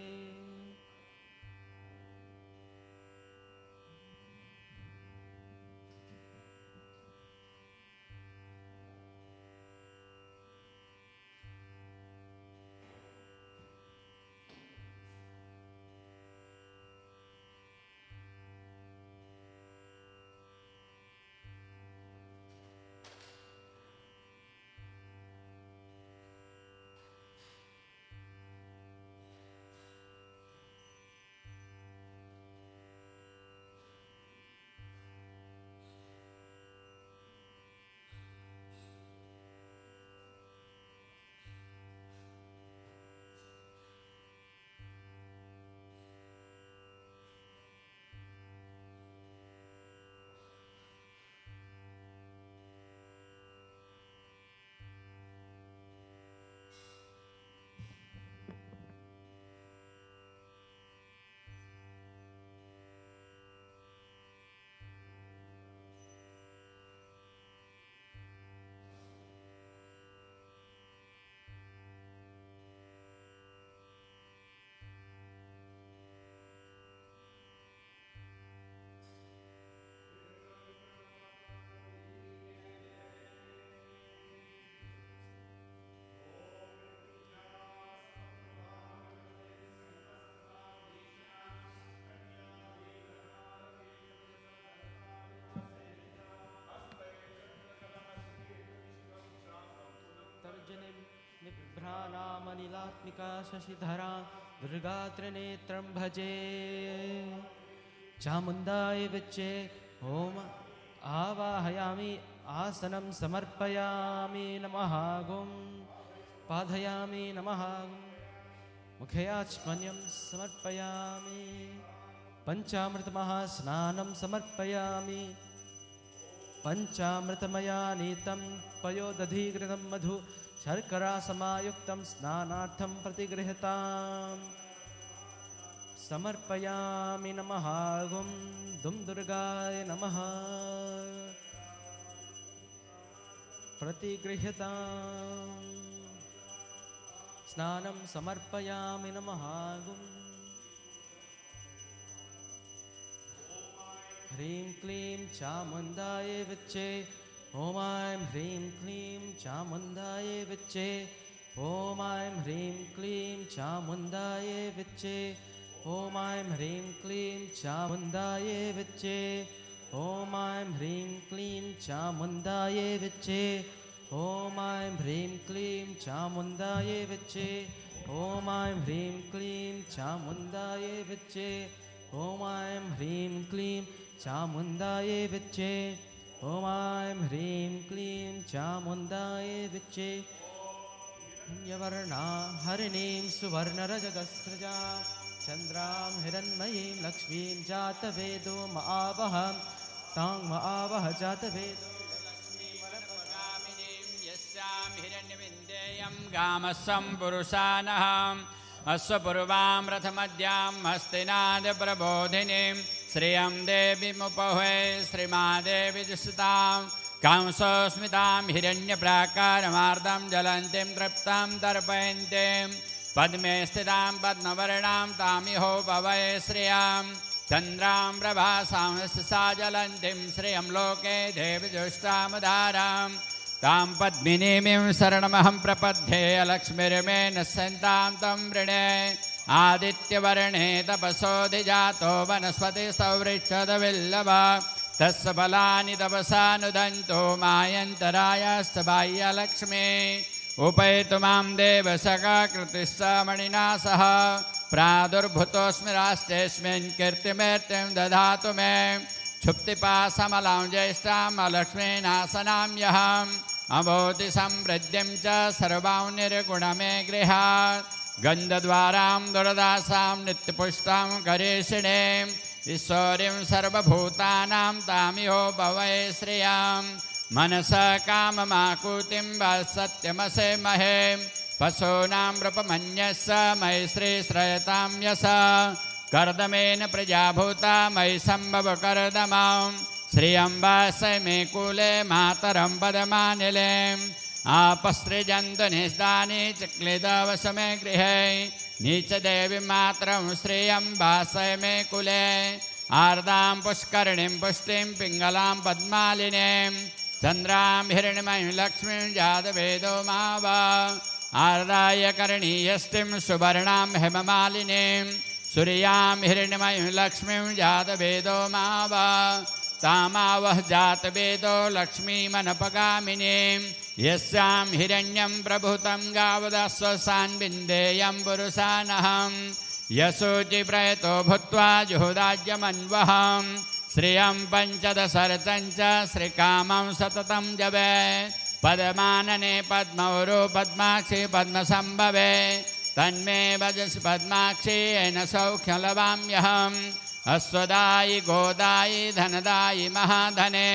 बिभ्राणामनिलात्मिका शशिधरा दुर्गा त्रिनेत्रं भजे चामुण्डाय विच्चे ॐ आवाहयामि आसनं समर्पयामि नमः गुं पादयामि नमः मुखे आचमनीयं समर्पयामि पंचामृतमहास्नानं समर्पयामि पंचामृतमया नीतं पयोदधीकृतं मधु शर्करा समायुक्तं स्नानार्थं प्रतिगृह्यताम् समर्पयामि नमः गुं दुं दुर्गाय नमः प्रतिगृह्यताम् स्नानं समर्पयामि नमः गुं ह्रीं क्लीं चामुण्डाय विच्चे ॐ ऐं ह्रीं क्लीं चामुण्डाय विच्चे ॐ ऐं ह्रीं क्लीं चामुण्डाय विच्चे ॐ ऐं ह्रीं क्लीं चामुण्डाय विच्चे ॐ ऐं ह्रीं क्लीं चामुण्डाय विच्चे ॐ ऐं ह्रीं क्लीं चामुण्डाय विच्चे ॐ ऐं ह्रीं क्लीं चामुण्डाय विच्चे ॐ ऐं ह्रीं क्लीं चामुण्डाय विच्चे ॐ ऐं ह्रीं क्लीं चामुण्डाय विच्चे यवर्णा हरिणीं सुवर्णरजतस्रजा चन्द्रां हिरण्मयीं लक्ष्मीं जातवेदो महावह तां महावह जातवेदो यस्यां हिरण्यविन्देयं गामस्सं पुरुषानहम् अश्वपूर्वां रथमद्यां हस्तिनादप्रबोधिनीं श्रियं देवीमुपहे श्रीमादेवी दुष्टां कांसोस्मितां हिरण्यप्राकारमार्दं ज्वलन्तीं तृप्तां तर्पयन्तीं पद्मे स्थितां पद्मवर्णां तामिहो भवये श्रियां चन्द्रां प्रभासां सा ज्वलन्तीं श्रियं लोके देवी दुष्टामुदारां तां पद्मिनीमिं शरणमहं प्रपद्ये लक्ष्मीर्मे नश्यन्तां तं वृणे आदित्यवर्णे तपसोऽधिजातो वनस्पतिस्तवृक्षदविल्लभ तस्य फलानि तपसानुदन्तो मायन्तरायाश्च बाह्यलक्ष्मी उपैतु मां देवसखाकृतिश्च मणिना सह प्रादुर्भूतोऽस्मि राष्ट्रेऽस्मिन् कीर्तिमेर्तिं ददातु मे क्षुप्तिपाशमलां ज्येष्ठां लक्ष्मीनाशनाम्यहम् अभूति समृद्धिं च सर्वां निर्गुणमे गृहात् गन्धद्वारां दुर्दासां नित्यपुष्टां करेशिणीं ईश्वरीं सर्वभूतानां तामिहो भवये श्रियां मनसा काममाकुतिं सत्यमसे महे पशूनां नृपमन्यस्य मयि श्रीश्रयतां यसा कर्दमेन प्रजाभूता मयि सम्भव कर्दमां श्रियम्बासै मे कुले मातरं पदमानिलेम् आपस्त्रिजन्तु निस्दानि चक्लिदवसमे गृहे नीचदेवी मातरं श्रियम्बासै मे कुले आर्दां पुष्करिणीं पुष्टिं पिङ्गलां पद्मालिनीं चन्द्रां हिरण्मयीं लक्ष्मीं जातवेदो माव आर्दाय करणीयष्टिं सुवर्णां हेममालिनीं सूर्यां हिरण्मयीं लक्ष्मीं जातवेदो माव तामावह जातवेदो लक्ष्मीमनपगामिनीं यस्यां हिरण्यं प्रभुतं गावदस्वसान्विन्देयं पुरुषानहं यशोचिप्रयतो भूत्वा जुहुदाज्यमन्वहं श्रियं पञ्चदशरथं च श्रीकामं सततं जवे पद्मानने पद्मौरो पद्माक्षि पद्मसम्भवे तन्मे भजसि पद्माक्षि येन सौख्यं लभाम्यहम् अश्वदायि गोदायि धनदायि महाधने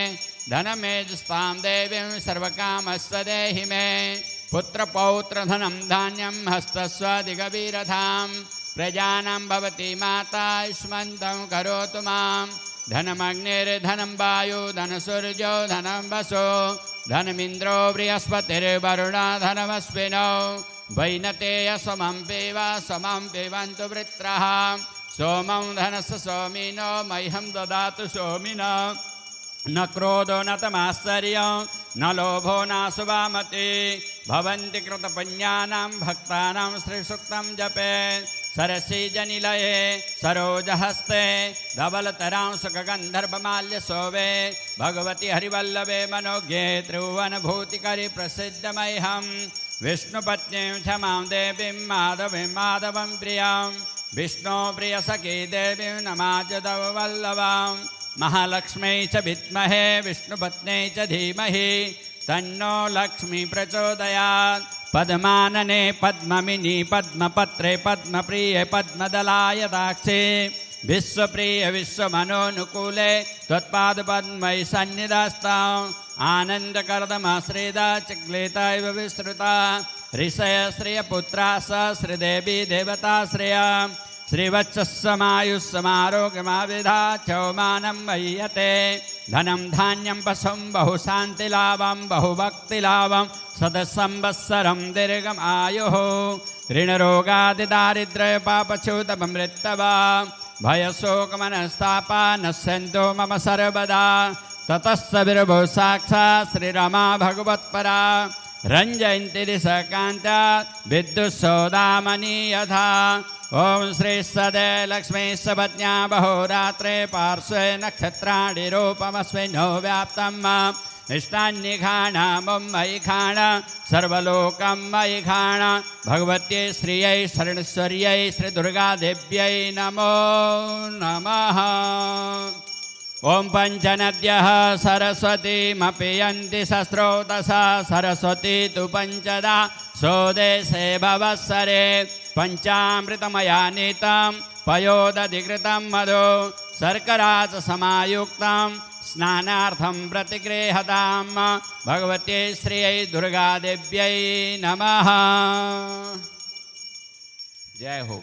धनमेजुस्तां देवीं सर्वकामस्य देहि मे पुत्रपौत्रधनं धान्यं हस्तस्वदिगवीरथां प्रजानां भवति माता युष्मन्तं करोतु मां धनमग्निर्धनं वायु धनसूर्यो धनं वसो धनमिन्द्रो बृहस्पतिर्वरुणा धनमस्विनौ वैनतेय समं पेव समं पिबन्तु वृत्रः सोमं धनस्य सोमिनो मह्यं ददातु सोमिनो न क्रोधो न तमाश्चर्यं न लोभो नाशुभामति भवन्ति कृतपुण्यानां भक्तानां श्रीसूक्तं जपे सरसीजनिलये सरोजहस्ते धवलतरां सुखगन्धर्वमाल्यशोभे भगवति हरिवल्लभे मनोज्ञे त्रिभुवनभूतिकरि प्रसिद्धमह्यं विष्णुपत्नीं क्षमां देवीं माधवीं माधवं प्रियां विष्णुप्रियसखी देवीं नमाजदव वल्लभां महालक्ष्मी च विद्महे विष्णुपत्न्यै च धीमहि तन्नो लक्ष्मी प्रचोदयात् पद्मानने पद्ममिनी पद्मपत्रे पद्मप्रिये पद्मदलायताक्षे विश्वप्रिय विश्वमनोनुकूले त्वत्पादपद्मयि सन्निधास्ताम् आनन्दकर्दमाश्रिता चिक्लिता इव विस्तृता ऋषय श्रियपुत्रा स श्रीदेवी देवता श्रिया श्रीवत्समायुष्यमारोग्यमाविधा चौमानं मह्यते धनं धान्यं पशुं बहुशान्तिलाभं बहुभक्तिलाभं सदसंवत्सरं दीर्घमायुः ऋणरोगादिदारिद्र्यपापच्युतमृत्तवा भयशोकमनस्तापा नश्यन्तो मम सर्वदा ततस्स विर्भो साक्षात् श्रीरमा भगवत्परा रञ्जयन्ति दिशकान्ता विद्युत्सौदामनी यथा ॐ श्री सदे लक्ष्मी सपत्न्या बहुरात्रे पार्श्वे नक्षत्राणि रूपमस्मिन्नो व्याप्तम् इष्टान्यखाण मयि खाण सर्वलोकं मयि खाण भगवत्यै श्रियै शरणेश्वर्यै श्रीदुर्गादेव्यै नमो नमः ॐ पञ्चनद्यः सरस्वतीमपि यन्ति सस्रोतसा सरस्वती तु पञ्चदा सोदेशे भवत्सरे पञ्चामृतमयानीतं पयोदधिकृतं मधु शर्करा च समायुक्तं स्नानार्थं प्रतिगृह्यतां भगवत्यै श्रियै दुर्गादेव्यै नमः। जय हो।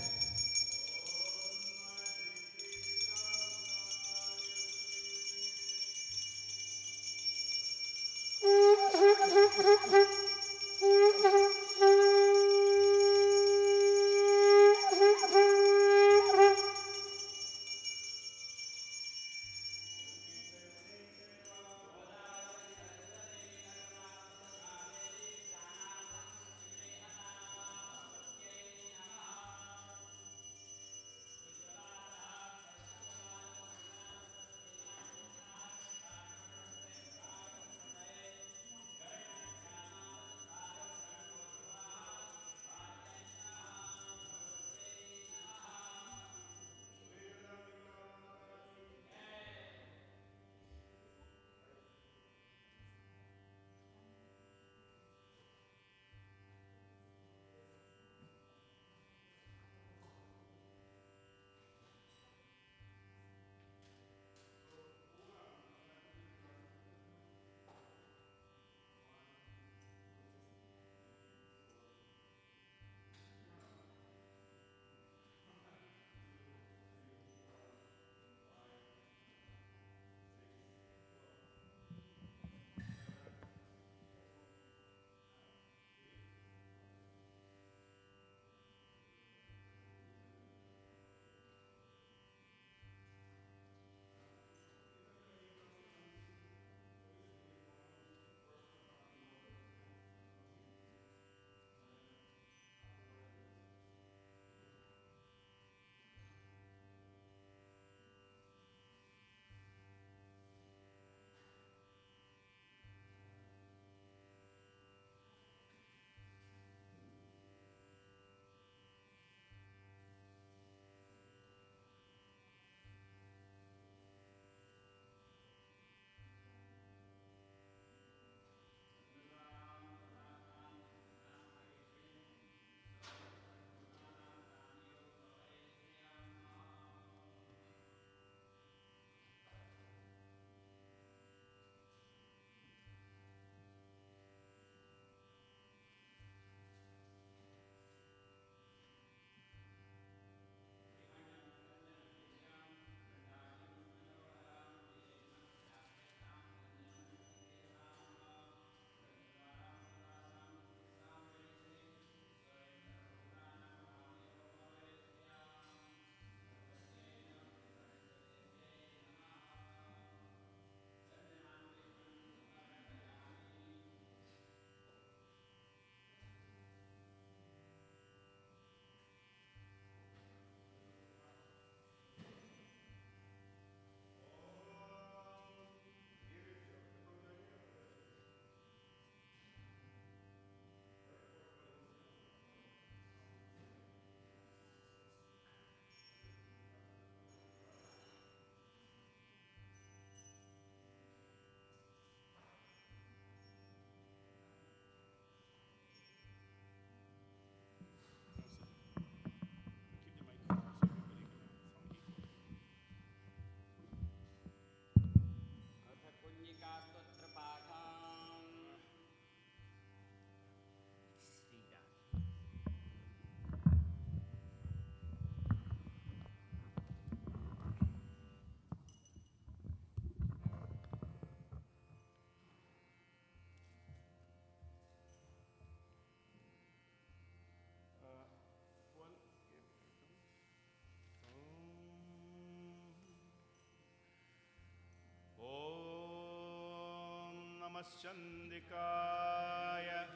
Namaschandikaya.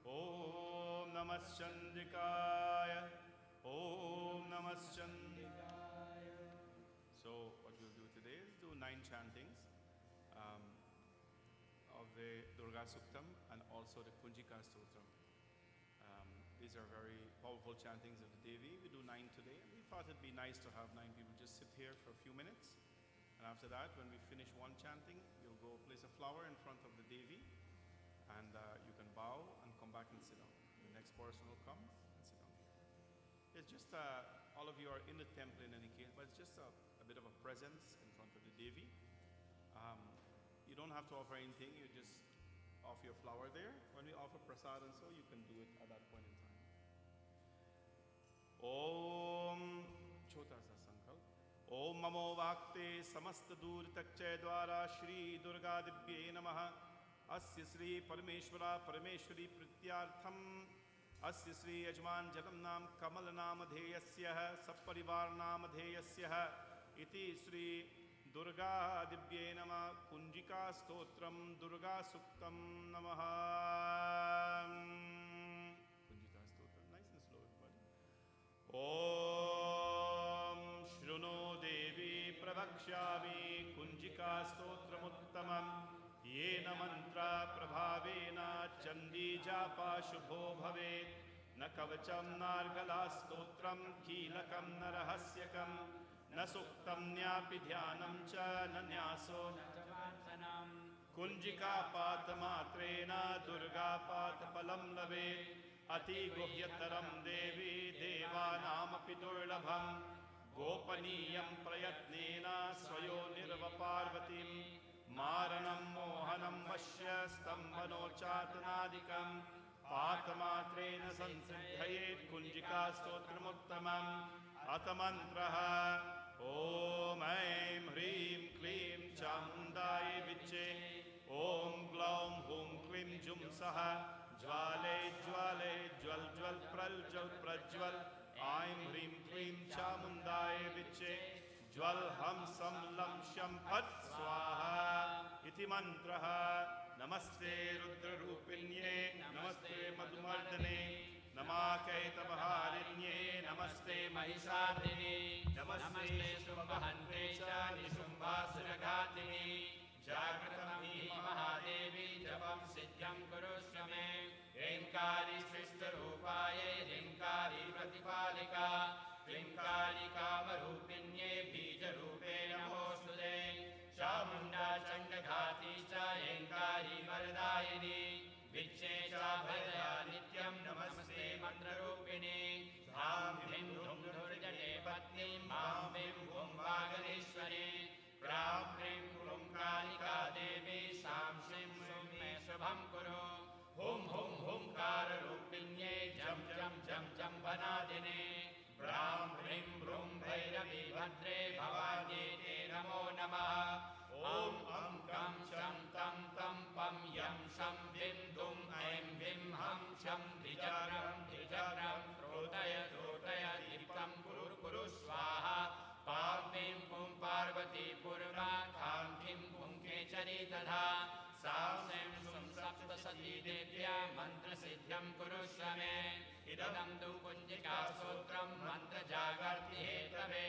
Om Namaschandikaya. Om Namaschandikaya. So what we'll do today is do 9 chantings of the Durga Suktam and also the Kunjika Stotram. These are very powerful chantings of the Devi. We do 9 today, and we thought it'd be nice to have 9 people just sit here for a few minutes. And after that, when we finish one chanting, you'll go place a flower in front of the Devi, and you can bow and come back and sit down. The next person will come and sit down here. It's just, all of you are in the temple in any case, but it's just a bit of a presence in front of the Devi. You don't have to offer anything, you just offer your flower there. When we offer prasad and so, you can do it at that point in time. Om Chota sa sankalp. Om Mamo Vakte Samasta Dur Takchay Dwara Shri Durga Dibye Namaha. Asya Sri Parameshwara Parameshwari Prityartham. Asya Sri Ajman Jatam Nam Kamal Nam Dheyasya Sapparivar Nam Dheyasya Iti Sri Durga Dibye Nama Kunjika Stotram Durga Suktam Namaha. Kunjika Stotram, nice and slow everybody. Om Shruno Devi Prabhakshami Kunjika Stotram Uttamam Yena Mantra Prabhavena Chandi Japa Shubho Bhavet Na Kavacham Nargala Stotram Kilakam Narahasyakam न सुक्तम न्यापि ध्यानं च न न्यासो न च प्रार्थनाम् कुंजिका पात मात्रेण दुर्गा पात फलं लभेत् अति गुह्यतरं देवी देवानामपि दुर्लभम् गोपनीयं प्रयत्नेन स्वयो निर्वपार्वतीं मारणं मोहनं वश्य स्तम्भनोच्चाटनादिकं पातमात्रेण संसिद्धयेत् कुंजिका स्तोत्रमुत्तमम् अथ मन्त्रः ॐ ऐं ह्रीं क्लीं चामुण्डायै विच्चे ॐ ग्लौं हूं क्लीं जुं सः ज्वाले ज्वाले ज्वल ज्वल प्रज्वल प्रज्वल ऐं ह्रीं क्लीं चामुण्डायै विच्चे ज्वल हम सम लं शं फट् स्वाहा इति मन्त्रः नमस्ते रुद्ररूपिण्ये नमस्ते मधुमर्दने नमाकैतमहारिण्ये नमस्ते महिषार्दिने नमस्ते शुम्भहन्त्रे च निशुम्भासुरघातिने जागृतं हि महादेवी जपं सिद्ध्यं कुरुष्व मे ह्रीङ्कारी सृष्टरूपायै ह्रीङ्कारी प्रतिपालिका ह्रीङ्कारी कामरूपिण्ये बीजरूपे नमोऽस्तुते चामुण्डा चण्डघाती च ह्रीङ्कारी वरदायिनी विच्चे चाभया नित्यं नमस्ते मन्त्ररूपिणी ह्रां ह्रीं धुं धुर्जटे पत्नीं मां वीं भूं वागधीश्वरी प्रां ह्रीं क्लूं कालिका देवी सां श्रीं श्रूं मे शुभं कुरु हुं हुं हुंकाररूपिण्ये जं जं जं जं वनादिने ब्रां ह्रीं भ्रूं भैरवी भद्रे भवान्ये ते नमो नमः ॐ अं कं शं तं तं पं यं शं विं दुं ऐं विं हं शं द्विजग्रं द्विजग्रं त्रोटय त्रोटय दीप्तं कुरु कुरु स्वाहा पां वीं पुं पार्वती पूर्वा खां खीं पुं केचरी तथा सां सीं सुं सप्तसती देव्या मन्त्रसिद्ध्यं कुरुष्व मे इदं तु कुञ्जिका स्तोत्रं मन्त्रजागर्ति हेतवे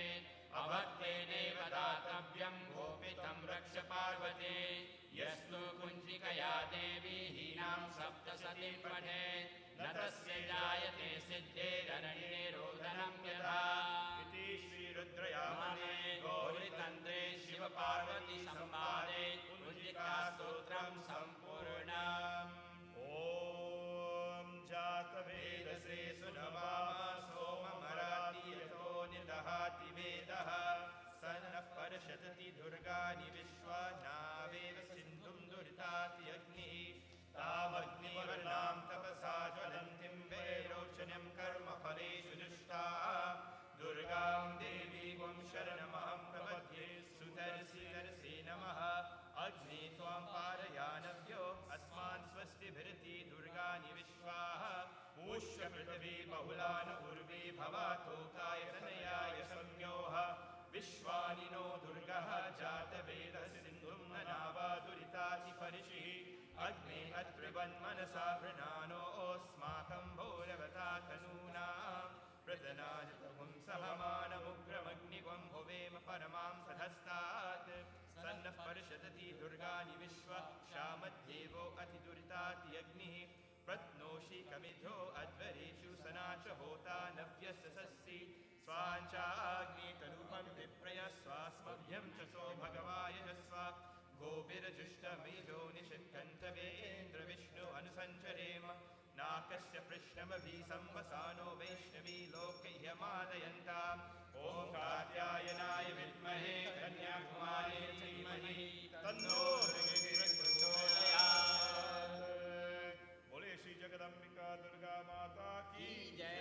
अभक्तेनैव दातव्यं गोपितं रक्ष पार्वती यस्तु कुञ्जिकया देवी हीनां सप्तसतीं पठेत् न तस्य जायते सिद्धेररण्ये रोदनं यथा इति श्रीरुद्रयामने गौरीतन्त्रे शिवपार्वती संवादे कुञ्जिका स्तोत्रं सम्पूर्णम् ॐ जातवेदसे सुनवामा सोममराति यतो निदहाति वेदः स नः पर्षदति दुर्गानि विश्वा नावेव सिन्धुं दुरिताति अग्निः तामग्निवर्णां तपसा ज्वलन्तीं वैरोचन्यं कर्मफलेषु जुष्टाः दुर्गां देवीं शरणमहं प्रपद्ये सुदर्शि दर्शि नमः अग्नि त्वां पारयानव्यो अस्मान् स्वस्तिभिरति दुर्गानि विश्वाः पूष्य पृथिवी बहुलान उर्वी भवातोकायतनयाय संज्ञोः विश्वानि नो दुर्गः जातवेदः सिन्धुं न नावा दुरिताति परिषिः अग्ने अत्रिवन्मनसा वृणानो अस्माकं भोरवता तनूनां प्रदनाजतहुं सहमानमुग्रमग्निवं भुवेम परमां सधस्तात् सन्नः परिषदति दुर्गानि विश्व क्षामद्देवो अतिदुरिताति अग्निः प्रत्नोषि कमिध्यो अध्वरेषु सनाच होता नव्यस्य सस्सि स्वाञ्चाग्निकरूपं विप्रय स्वास्मभ्यं च सो भगवाय जस्व गोभिर्जुष्टमेधो निषित्कन्तवेन्द्र विष्णु अनुसञ्चरेम नाकस्य पृष्ठमभि संवसानो वैष्णवी लोकह्यमादयन्ता ॐ कात्यायनाय विद्महे कन्याकुमारी धीमहि तन्नो प्रचोदयात्। बोले श्री जगदम्बिका दुर्गा माता की जय।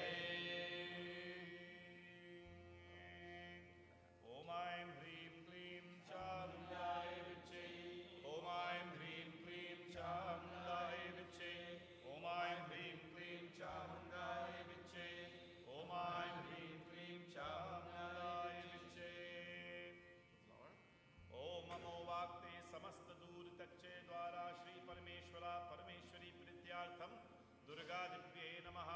ॐ ऐं ह्रीं क्लीं चामुण्डाय विच्चे ॐ ऐं ह्रीं क्लीं चामुण्डाय विच्चे ॐ ऐं ह्रीं क्लीं चामुण्डाय विच्चे ॐ ऐं ह्रीं क्लीं चामुण्डाय विच्चे। ॐ नमो वाक्ते समस्त दूर तच्चे द्वारा श्री परमेश्वरा परमेश्वरी प्रीत्यार्थं दुर्गा दिव्ये नमः।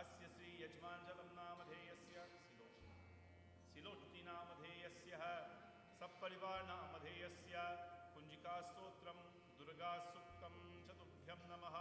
अस्य श्री यजमानजलं नामधेयस्य सिलोट्टि नामधेयस्य सपरिवार नामधेयस्य कुञ्जिका स्तोत्रं दुर्गा सूक्तं चतुभ्यं नमः।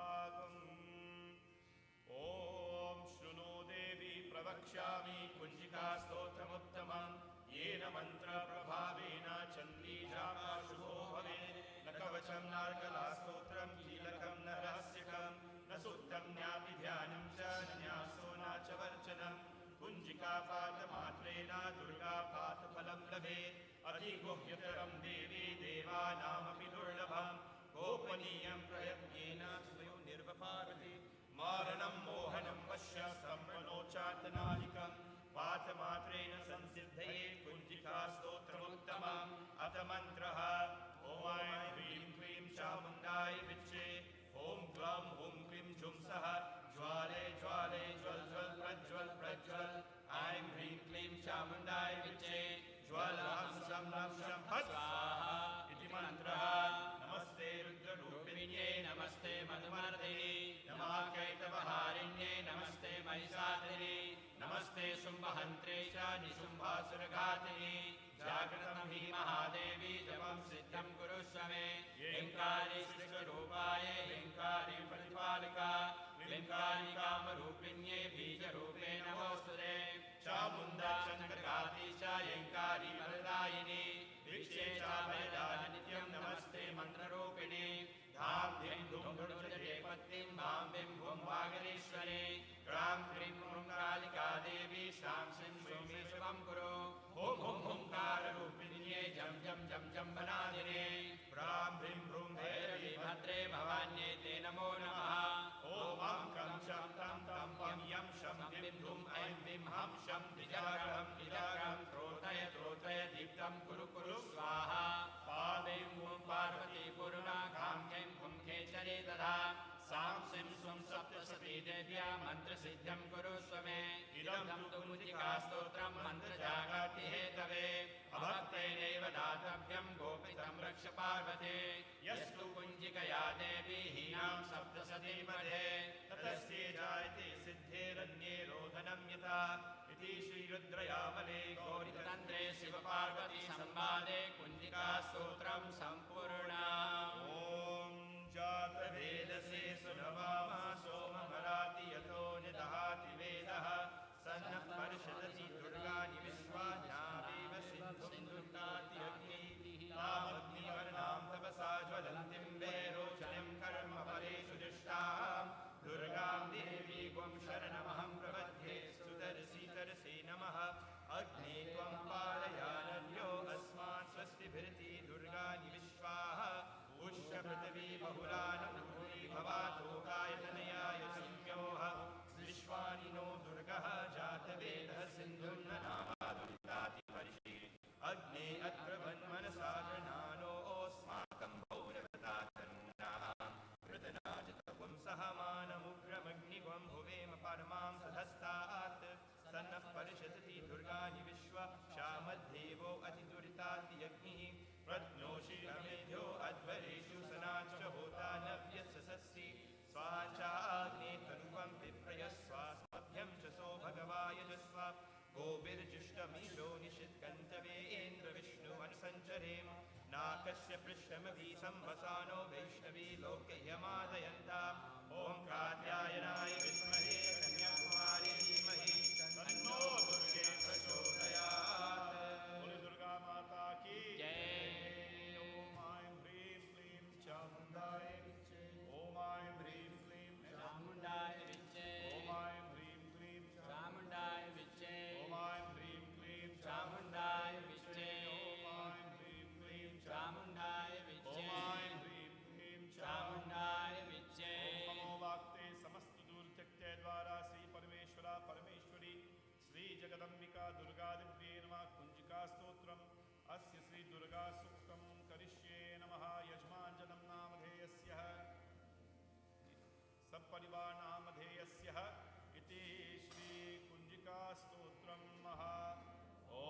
ॐ शृणु देवी प्रवक्ष्यामि कुञ्जिका स्तोत्रमुत्तमं येन मन्त्रप्रभावेन चन्द्री जापा शुभो भवेत्। न कवचं नार्गला स्तोत्रं कीलकं न रहस्यकं न सूक्तं ज्ञापि ध्यानं च न न्यासो न च वर्चनं कुञ्जिका पादमात्रेण दुर्गा पादफलं लभेत्। अधिगुह्यतरं देवी देवानामपि दुर्लभं गोपनीयं प्रयत्नेन स्वयो निर्वपारति मारणं मोहनं वश्य सम्मनोचातनादिकं पादमात्रेण संसिद्धये कुञ्जिका स्तोत्रमुत्तमम् अथ मन्त्रः ॐ ऐं ह्रीं क्लीं चामुण्डाय विच्चे ॐ ग्लं हुं क्लीं जुंसः ज्वाले ज्वाले ज्वल ज्वल प्रज्वल प्रज्वल ऐं ह्रीं क्लीं चामुण्डाय विच्चे ज्वलं शं फट् स्वाहा इति मन्त्रः। नमस्ते रुद्ररूपिण्ये नमस्ते मधुमर्दिने नमः कैटवहारिण्ये नमस्ते महिषादिने नमस्ते शुम्भहन्त्रे च निशुम्भासुरघातिने जागृतं हि महादेवी जपं सिद्धं कुरुष्व मे। ह्रीङ्कारी सृष्टिरूपाय ह्रीङ्कारी प्रतिपालिका ह्रीङ्कारी कामरूपिण्ये बीजरूपे नमोऽस्तुते। चामुण्डा चन्द्रघाती च ह्रीङ्कारी वरदायिनी भिक्षे च वरदा नित्यं नमस्ते मन्त्ररूपिणे। धाम धिं धुं धुडुजये पत्नीं भां बिं भुं वागीश्वरे क्रां क्रीं क्रूं कालिका देवी श्रां श्रीं श्रीं शुभं कुरु। ॐ हुं हुंकाररूपिण्ये जं जं जं जं वनादिने प्रां ह्रीं भ्रूं भैरवी भद्रे भवान्ये ते नमो नमः। ॐ अं कं शं तं तं पं यं शं बिं भ्रूं ऐं बिं हं शं द्विजागरं द्विजागरं त्रोटय त्रोटय दीप्तं कुरु कुरु स्वाहा। पादें हुं पार्वती पूर्णा कां कैं हुं खेचरे दधा सां सिं सुं सप्तशती देव्या मन्त्रसिद्ध्यं कुरुष्व मे। इदं तु कुञ्जिका स्तोत्रं मन्त्रजागर्ति हेतवे अभक्तेनैव दातव्यं गोपितं रक्ष पार्वते। यस्तु कुञ्जिकया देवी हीनां सप्तशती पदे ततस्ये जायते सिद्धेरन्ये रोदनं यथा इति श्रीरुद्रयामले गौरीतन्त्रे शिवपार्वती संवादे कुञ्जिका स्तोत्रं सम्पूर्णम्। ॐ जातवेदसे सुनवामा सोममराति यतो निदहाति वेदः सन्नः परिषदति दुर्गानि विश्वाज्ञावेव सिन्धुन्नाति अग्निः तामग्निवर्णां तपसा ज्वलन्तीं वैरोचनीं कर्म फलेषु जुष्टां दुर्गां देवी त्वं शरणमहं प्रपद्ये सुदर्शि तरसे नमः। अग्ने त्वं पालयानन्यो अस्मान् स्वस्तिभिरिति दुर्गानि विश्वाः उष्णपृथिवी बहुलानुभूरि भवातोकायतनयाय संज्ञोः विश्वानि नो दुर्गः जातवेदः सिन्धुन्ननामादुरिताति परिषे अग्ने अत्र वन्मनसा गृह्णानो अस्माकं भौरवता तनूनाः कृतनाजतवं सहमानमुग्रमग्निवं भुवेम परमां सधस्तात् सन्नः परिषदति दुर्गानि विश्व क्षामद्देवो अतिदुरिताति अग्निः प्रत्नोषि रमेभ्यो अध्वरेषु सनाच होता नव्यस्य गोभिर्जुष्टमीशो निषित्कन्तवेन्द्र विष्णु अनुसञ्चरेम नाकस्य पृष्ठमभि संवसानो वैष्णवी लोकयमादयन्ता ॐ कात्यायनाय विद्महे कन्याकुमारी धीमहि तन्नो दुर्गे प्रचोदयात्। बोलो दुर्गा माता की जय। ॐ ऐं ह्रीं क्लीं चामुण्डाय विच्चे ॐ ऐं ह्रीं क्लीं चामुण्डाय विच्चे ॐ ऐं ह्रीं क्लीं चामुण्डाय विच्चे ॐ ऐं ह्रीं क्लीं चामुण्डाय विच्चे ॐ ऐं ह्रीं क्लीं चामुण्डाय ॐ विच्चे ऐं ह्रीं क्लीं चामुण्डाय विच्चे नमो वाक्ते समस्त दूरत्यक्त्य द्वारा श्री परमेश्वरा परमेश्वरी श्री जगदम्बिका दुर्गा दिव्ये नमः कुञ्जिका स्तोत्रम् अस्य श्री दुर्गा सूक्तं करिष्ये नमः यजमानजनं नामधेयस्य सपरिवार नामधेयस्य इति श्री कुञ्जिका स्तोत्रं महा ॐ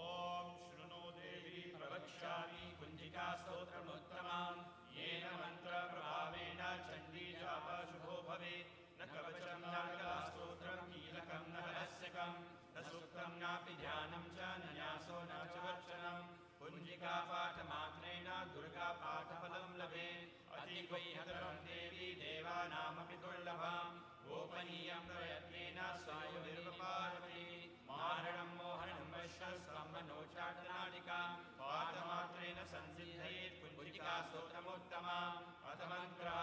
शृणो देवी प्रवक्ष्यामि कुञ्जिका स्तोत्रमुत्तमम् येन मन्त्रप्रभावेन चण्डी जाप शुभो भवेत् न कवचं न कलास्तोत्रं कीलकं न रहस्यकं न सूक्तं नापि ध्यानं च न न्यासो न च वर्चनं कुञ्जिका पाठमात्रेण दुर्गा पाठफलं लभेत् अतिगुह्यतरं देवी देवानामपि दुर्लभं गोपनीयं प्रयत्नेन स्वायुर्विर्वपारति मारणं मोहनं वश्यस्तम्भनोच्चाटनादिका पाठमात्रेण संसिद्धयेत् कुञ्जिका स्तोत्रमुत्तमम् अथ मन्त्रः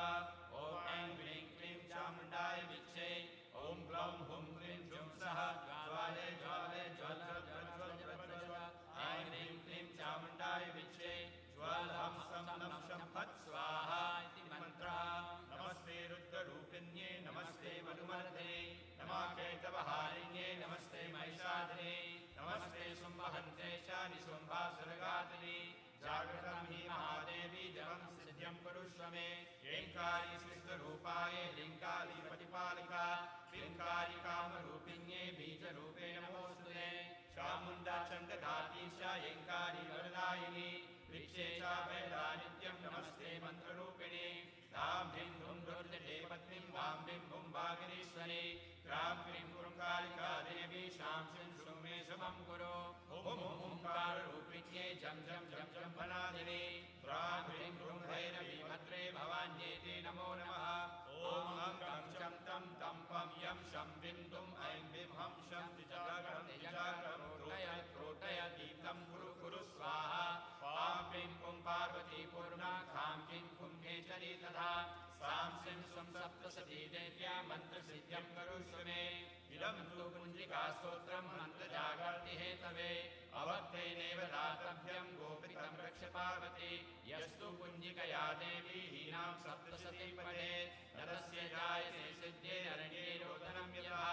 ॐ ऐं ह्रीं क्लीं चामुण्डाय विच्चे ॐ ग्लौं हुं क्लीं जुं सः ज्वाले ज्वाले ज्वल ज्वल ज्वल ज्वल ऐं ह्रीं क्लीं चामुण्डाय विच्चे ज्वल हं सं नं शं फट् स्वाहा इति मन्त्रः नमस्ते रुद्ररूपिण्ये नमस्ते मनुमर्दिने नमः केतवहारिण्ये नमस्ते महिषाधिने नमस्ते शुम्भहन्त्रे च निशुम्भासुरघातिने जागृतं हि महादेवी जपं सिद्ध्यं कुरुष्व मे ऐङ्कारी सिद्धरूपाय ह्रीङ्कारी प्रतिपालिका क्लीङ्कारी कामरूपिण्ये बीजरूपे नमोऽस्तुते चामुण्डा चण्डघाती च ऐङ्कारी वरदायिनी वृक्षे च वैदानित्यं नमस्ते मन्त्ररूपिणे तां ह्रीं धुं दुर्जटे पत्नीं वां ह्रीं भुं वागिनीश्वरी क्रां क्लीं कुरुङ्कालिका देवी शां शिं शुं मे शुभं कुरु हुं हुंकाररूपिण्ये झं झं झं झं फलादिने ह्रां ह्रीं ह्रूं भैरवी भद्रे भवान्येते नमो नमः ॐ हं कं चं तं तं पं यं शं विं दुं ऐं विं हं शं त्रिजागरं त्रोटय दीप्तं कुरु कुरु स्वाहा पां क्लीं कुं पार्वती पूर्णा खां क्लीं कुं खेचरी तथा सां सिं सुं सप्तशती देव्या मन्त्रसिद्ध्यं करुष्व मे इदं तु कुञ्जिका स्तोत्रं मन्त्रजागर्ति हेतवे अवक्तेनेव दातव्यं गोपितं रक्ष पार्वती यस्तु कुञ्जिकया देवी हीनां सप्तशतीं पठेत् न तस्य जायते सिद्धेरण्ये रोदनं यतः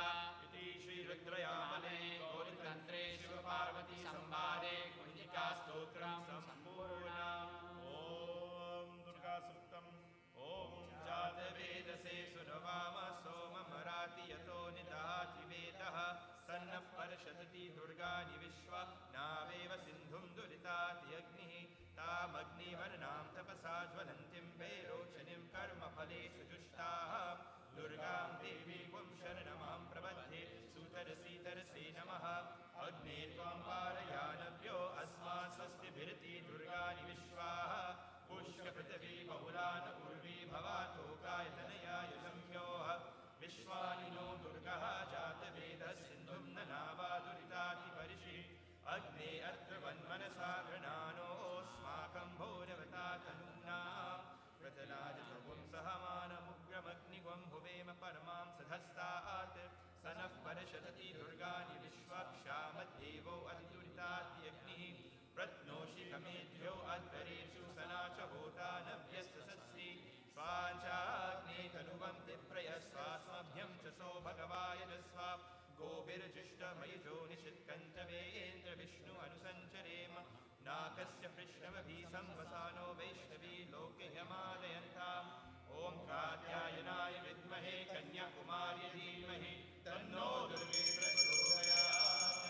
इति श्रीरुद्रयामले गौरीतन्त्रे शिवपार्वती संवादे कुञ्जिका स्तोत्रं सम्पूर्णम् ॐ दुर्गा सूक्तम् ॐ जातवेदसे सुरवाम सोममराति यतो निदहाति वेदः सन्नः पर्षदति दुर्गानि विश्वा नावेव सिन्धुं दुरिताति अग्निः तामग्निवर्णां तपसा ज्वलन्तीं वैरोचनीं कर्मफलेषु जुष्टाः दुर्गां देवी त्वं शरणमहं प्रपद्ये सुतरसी नमः अग्ने त्वं पारयानव्यो अस्मान् स्वस्तिभिरिति दुर्गानि विश्वाः पुष्यपृथिवी बहुलान उर्वी भवातोकायतनया यजम्योः विश्वानि नो दुर्गः जातवेदः सिन्धुं न नावादुरिताति परिषिः अग्ने अत्रवन्मनसा गृणानोऽस्माकं भोरवता तनूनाम् प्रतलाजपुं सहमानमुग्रमग्निगं भुवेम परमां सधस्तात् स नः परशदति दुर्गानि विश्वक्षामद्देवो अतिदुरितात्यग्निः प्रत्नोषिकमेभ्यो अध्वरेषु सना च होता नभ्यस्तसस्ति स्वाचाग्ने तनुवं तिप्रयस्वास्मभ्यं च सो भगवायजस्वा गोभिर्जुष्टमयुजो निषित्कञ्चवेन्द्र विष्णु अनुसञ्चरेम नाकस्य पृष्ठमभि संवसानो वैष्णवी लोकयमादयन्ताम् ॐ कात्यायनाय विद्महे कन्याकुमार्यै धीमहि तन्नो दुर्गे प्रचोदयात्।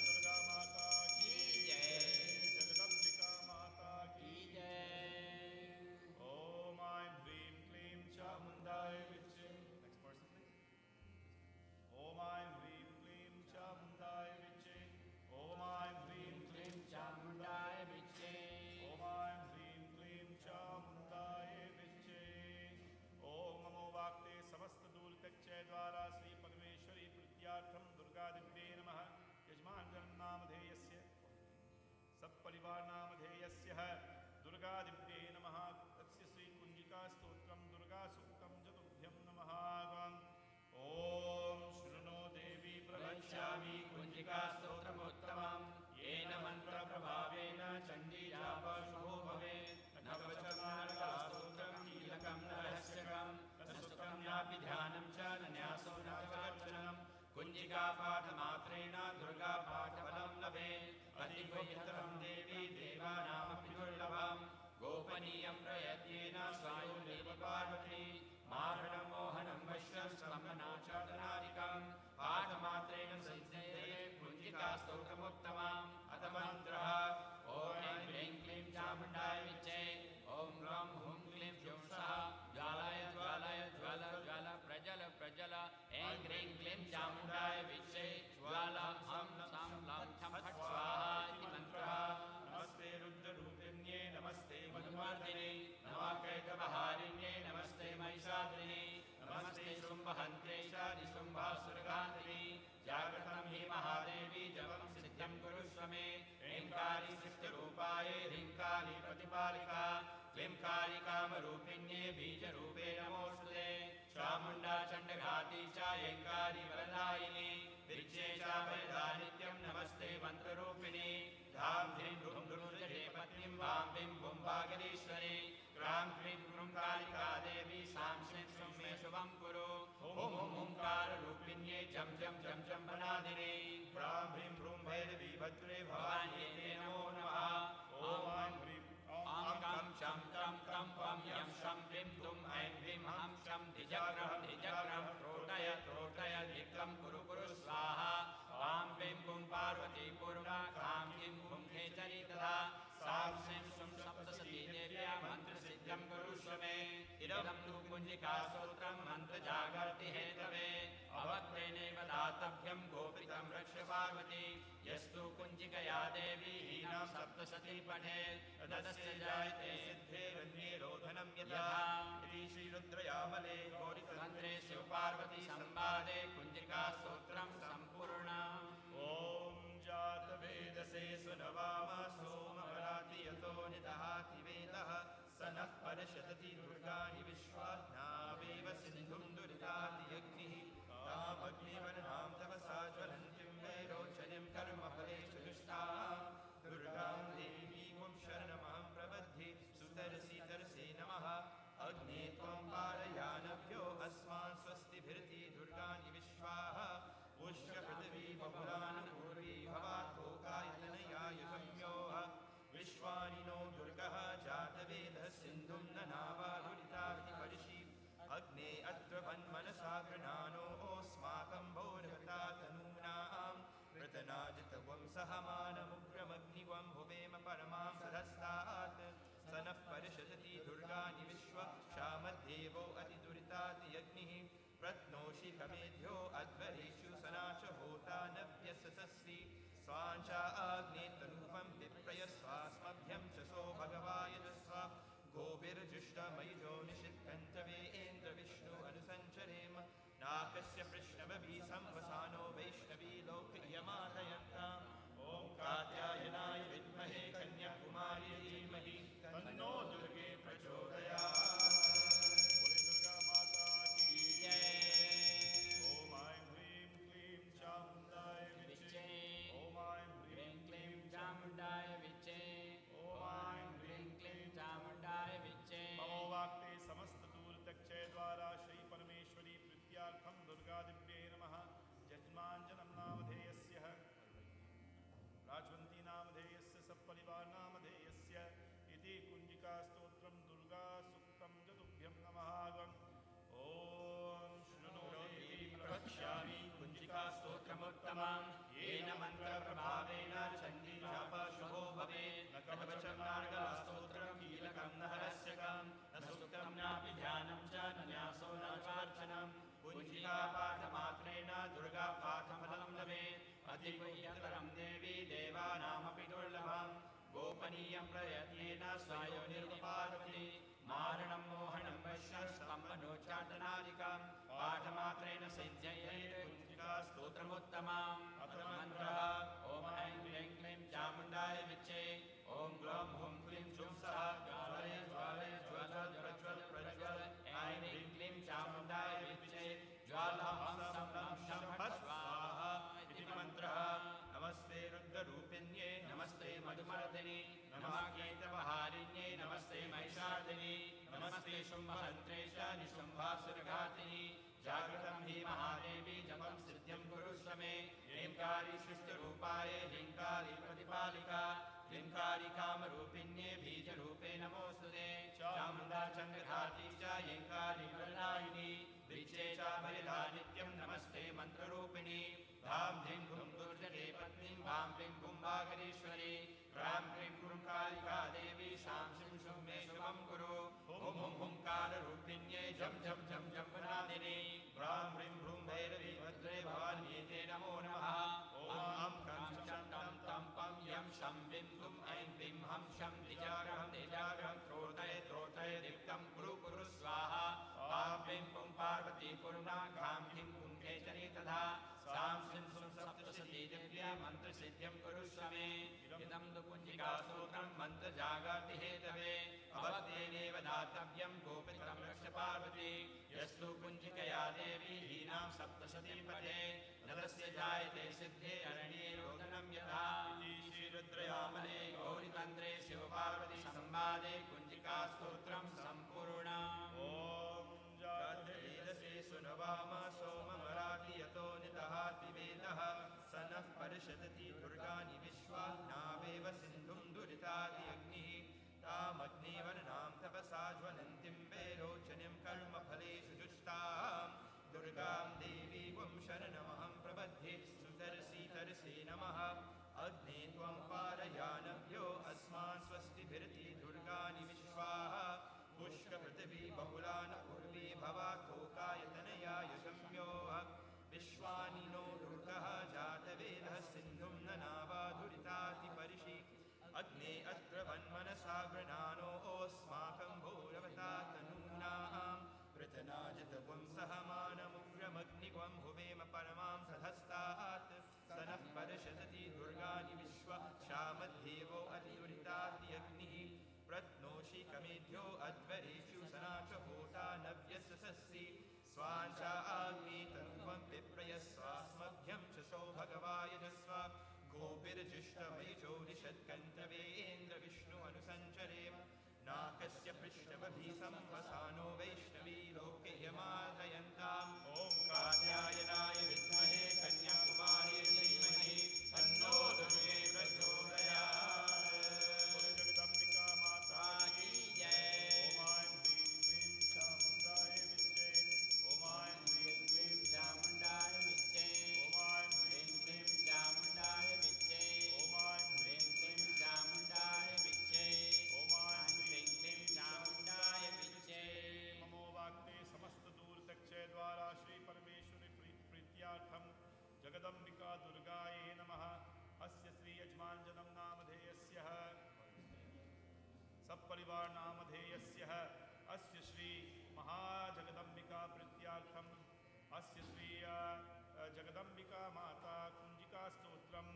दुर्गा माता की जय, जगदम्बिका माता की जय। ॐ ऐं ह्रीं क्लीं चामुण्डाय विच्चे नेक्स्ट पर्सन प्लीज ॐ ऐं ह्रीं क्लीं चामुण्डाय विच्चे सपरिवारनामधेयस्य दुर्गादिव्ये नमः तस्य श्रीकुञ्जिकास्तोत्रं दुर्गासूक्तं च तुभ्यं नमः ॐ शृणो देवी प्रवक्ष्यामि कुञ्जिकास्तोत्रमुत्तमं येन मन्त्रप्रभावेन चण्डी जापशुभो भवेत् न वचनार्गास्तोत्रं कीलकं न रहस्यकं न सुखं नापि ध्यानं च न न्यासो न चार्चनं कुञ्जिकापाठमात्रेण दुर्गापाठफलं लभेत् अतिगुह्यतरं देवी देवानामपि दुर्लभं गोपनीयं प्रयत्नेन स्वायुर्देव पार्वती मारणं मोहनं वश्यं स्तम्भनाचाटनादिकं पाठमात्रेण सिद्धये कुञ्जिकास्तोत्रमुत्तमम् अथ मन्त्रः ॐ ऐं ह्रीं क्लीं चामुण्डाय विच्चे ॐ ग्लौं हुं क्लीं जुं सः ज्वालाय ज्वालाय ज्वाल ज्वाल प्रजल प्रजल ऐं ह्रीं क्लीं चामुण्डाय विच्चे ज्वाला हं सं लं छं फट् स्वाहा इति मन्त्रः नमस्ते रुद्ररूपिण्ये नमस्ते मधुमर्दिने नमः नमस्ते महिषाद्रिणे नमस्ते शुम्भहन्त्रे शादिशुम्भासुरगात्रिणे जागृतं हि महादेवी जपं सिद्ध्यं कुरुष्व मे ह्रींकारि सिद्धरूपाय ह्रींकारि प्रतिपालिका क्लींकारिकामरूपिण्ये बीजरूपे नमोऽस्तुते चामुण्डा चण्डघाती च ऐङ्कारी वरदायिनी विच्चे च वरदा नित्यं नमस्ते मन्त्ररूपिणी धां ध्रीं ध्रुं ध्रुजटे पत्नीं वां बिं बुं वागदीश्वरी क्रां क्रीं क्रूं कालिका देवी सां श्रीं श्रूं मे शुभं कुरु ॐ ओंकाररूपिण्ये जं जं जं जं वनादिने क्रां ह्रीं ह्रूं भैरवी भद्रे भवान्ये ते नमो नमः ॐ ऐं ह्रीं ॐ कं शं तं तं पं यं शं ह्रीं तुं ऐं ह्रीं हं शं धिजग्रं धिजग्रं त्रोटय त्रोटय धिक्लं कुरु कुरु स्वाहा वां ह्रीं पुं पार्वती पूर्वा कां ह्रीं पुं खेचरी तथा सां श्रीं शुं सप्तसती देव्या मन्त्रसिद्ध्यं कुरुष्व मे इदं तु कुञ्जिकास्तोत्रं मन्त्रजागर्ति हेतवे अवक्तेनैव दातव्यं गोपितं रक्ष पार्वती यस्तु कुञ्जिकया देवी हीनं सप्तसती पठेत् तदस्य जायते सिद्धेरन्येरोधनं यथा इति श्रीरुद्रयामले गौरीतन्त्रे शिवपार्वती संवादे कुञ्जिकास्तोत्रं सम्पूर्णम् ॐ जातवेदसे सुनवामा सोमवराति यतो निदहाति वेदः स नः परशतति दुर्गाणि विश्वाज्ञावेव सिन्धुं दुरिताति अग्निः तामग्निवर्णां तपसा ज्वलन्तीं वैरोचनीं कर्मफलेषु दुष्टां दुर्गां देवीं शरणमहं प्रपद्ये सुतरसि तरसे नमः अग्ने त्वं पारयानभ्यो अस्मान् स्वस्तिभिर्ति दुर्गाणि विश्वाः उष्य पृथिवी बहुलानुपूर्वी भवातोकायतनयाय संयोः विश्वानि नो दुर्गः जातवेदः सिन्धुं ननावारुदिताभिः परिषि अग्ने अत्र वन्मनसा गृणानोऽस्माकं भोर्भता तनूनां वृतनाजितवं सहमानमुग्रमग्निवं भुवेम परमां सदस्तात् स नः परिषदति दुर्गाणि विश्व श्यामद्देवो अतिदुरिताति अग्निः प्रत्नोषि कमेभ्यो अध्वरेषु सनाच होता नव्यससस्ति स्वाञ्चा आग्ने तनूपं विप्रयस्वास्मभ्यं च सो भगवायजस्व गोभिर्जुष्टमयुजो निषिद्धन्तवे इन्द्रविष्णु अनुसञ्चरेम नाकस्य पृष्णवभि संवसानो वैष्णवी लोकयमादयन्ताम् ॐ कात्यायनाय विद्महे कन्याकुमारी धीमहि तन्नो दुर्गे प्रचोदयात् बोले दुर्गा माता की जय ॐ ऐं ह्रीं क्लीं चामुण्डाय विच्चे ॐ ऐं ह्रीं ह्रीं क्लीं चामुण्डाय विच्चे ॐ ऐं ह्रीं क्लीं चामुण्डाय विच्चे ममो वाक्ते समस्तदूरतक्षय द्वारा श्री परमेश्वरी प्रीत्यार्थं दुर्गादिव्ये नमः यजमाञ्जनं नामधेयस्य राजवन्ती नामधेयस्य सपरिवारनामधेयस्य इति कुञ्जिकास्तोत्रं दुर्गासूक्तं च तुभ्यं नमः ॐ शृणो देवी प्रवक्ष्यामि कुञ्जिकास्तोत्रमुत्तमं येन मन्त्रप्रभावेन चण्डी जापशुभो भवेत् न कवचमार्गस्तोत्रं कीलकं न रहस्यकं न सुक्तं नापि ध्यानं च न न्यासो न चार्चनं कुञ्जिकापाठमात्रेण दुर्गापाठफलं लभेत् अतिगुह्यतरं देवी देवानामपि दुर्लभं गोपनीयं प्रयत्नेन स्वायोनिर्व पार्वती मारणं मोहनं वश्यं स्तम्भनोच्चाटनादिकं पाठमात्रेण सिद्ध्यये कुञ्जिकास्तोत्रमुत्तमम् अथ मन्त्रः ॐ ऐं ह्रीं क्लीं चामुण्डाय विच्चे ॐ ग्लौं हुं क्लीं जुं सः ज्वालय ज्वालय ज्वल प्रज्वल प्रज्वल ऐं ह्रीं क्लीं चामुण्डाय विद्महे ज्वालां सं लं शं फट् स्वाहा इति मन्त्रः। नमस्ते रुद्ररूपिण्ये नमस्ते मधुमर्दिनि नमः केतवहारिण्ये नमस्ते महिषार्दिनि नमस्ते शुम्भहन्त्रेश निशुम्भासुरघातिनि जागृतं हि महादेवी जपं सिद्ध्यं कुरुष्व मे ह्रींकारी सृष्टिरूपाय ह्रींकारी प्रतिपालिका ह्रींकारी कामरूपिण्ये बीजरूपे नमोऽस्तुते चामुण्डा चन्द्रघाती च ह्रींकारी प्रदायिनी वृक्षे च भयदा नित्यं नमस्ते मन्त्ररूपिणी धां धिं धुं दुर्जटे पत्नीं भां क्लीं कुम्भाकरेश्वरी क्रां क्लीं कुरुं कालिका देवी शां शिं शुं मे शुभं कुरु हुं हुं हुंकाररूपिण्ये झं झं झं झं वनादिनी ह्रां ह्रीं भ्रूं भैरवी भद्रे भवान्येते नमो नमः ॐ खं चं तं तं पं यं शं विं दुं ऐं क्लीं हं शं दिजाग्रहं दिजाग्रहं त्रोटय त्रोटय दीप्तं कुरु कुरु स्वाहा पां क्लीं पुं पार्वती पुरुणा घां ह्रीं कुं केचरी तथा सां शिं सुं सप्तशती दिव्या मन्त्रसिद्ध्यं कुरुष्व मे इदं तु कुञ्जिकासूत्रं मन्त्रजागर्ति हेतवे भवद्देनेव दातव्यं गोपितं रक्ष पार्वती यस्तु कुञ्जिकया देवी हीनां सप्तशतीं पठे न तस्य जायते सिद्धे अरण्ये रोदनं यथा इति श्रीरुद्रयामले गौरीतन्त्रे शिवपार्वती संवादे कुञ्जिकास्तोत्रं सम्पूर्णम्। ॐ जातवेदसे सुनवाम सोमवराति यतो निदहाति वेदः स नः परिषदति दुर्गानि विश्वा नावेव सिन्धुं दुरिताति अग्निः तामग्निवर्णां तपसा ज्वलन्तीं वैरोचनीं कर्मफलेषु जुष्टां दुर्गां देवीं शरणमहं प्रपद्ये सुतर्षि नमः अग्ने त्वं पारयानभ्यो अस्मान् स्वस्तिभिरति दुर्गानि विश्वाः पुष्कपृथिवी बहुलान उर्वी भवातोकायतनया यशम्योः विश्वानि नो दुर्गः जातवेदः सिन्धुं ननावाधुरिताति परिषि अग्ने अत्र वन्मनसा गृणानो ओस्माकं भूरवता तनूनां पृतनाजितपुं सहमानमुग्रमग्निग्वं हुवेम परमां सधस्तात् स नः परिषदति दुर्गानि विश्वा श्यामद्देवो अतिदुरिताति अग्निः प्रत्नोषि कमेभ्यो अध्वरेषु सनाचहोता नव्यससि स्वाञ्चा आग्ने तनुवं विप्रयस्वास्मभ्यं च सौ भगवायजस्व गोपिर्जिष्टमयिजो निषत्कन्तवेन्द्र विष्णु अनुसञ्चरेम नाकस्य पृष्ठवभि संवसानो वैष्णवी लोके यमादयन्ताम् ॐ कात्यायनाय विद्महे कन्याकुमारी धीमहि तन्नो दुर्गे प्रचोदयात्। जगदम्बिका माता की जय। ॐ ऐं ह्रीं क्लीं चामुण्डाय विद्ये ॐ ऐं ह्रीं क्लीं चामुण्डाय विच्चे ॐ ऐं ह्रीं क्लीं चामुण्डाय विच्चे ॐ ऐं ह्रीं क्लीं चामुण्डाय विच्चे ॐ ऐं ह्रीं क्लीं चामुण्डाय विच्चे। नमो वाक्ते समस्त दूर तक्षय द्वारा श्री परमेश्वरी प्रीत्यार्थम जगदम्बिका दुर्गाये नमः। अस्य श्री यजमानजनं नामधेयस्य सपरिवार नामधेयस्य अस्य श्री महाजगदम्बिका प्रीत्यार्थम अस्य श्री जगदम्बिका माता कुञ्जिका स्तोत्रम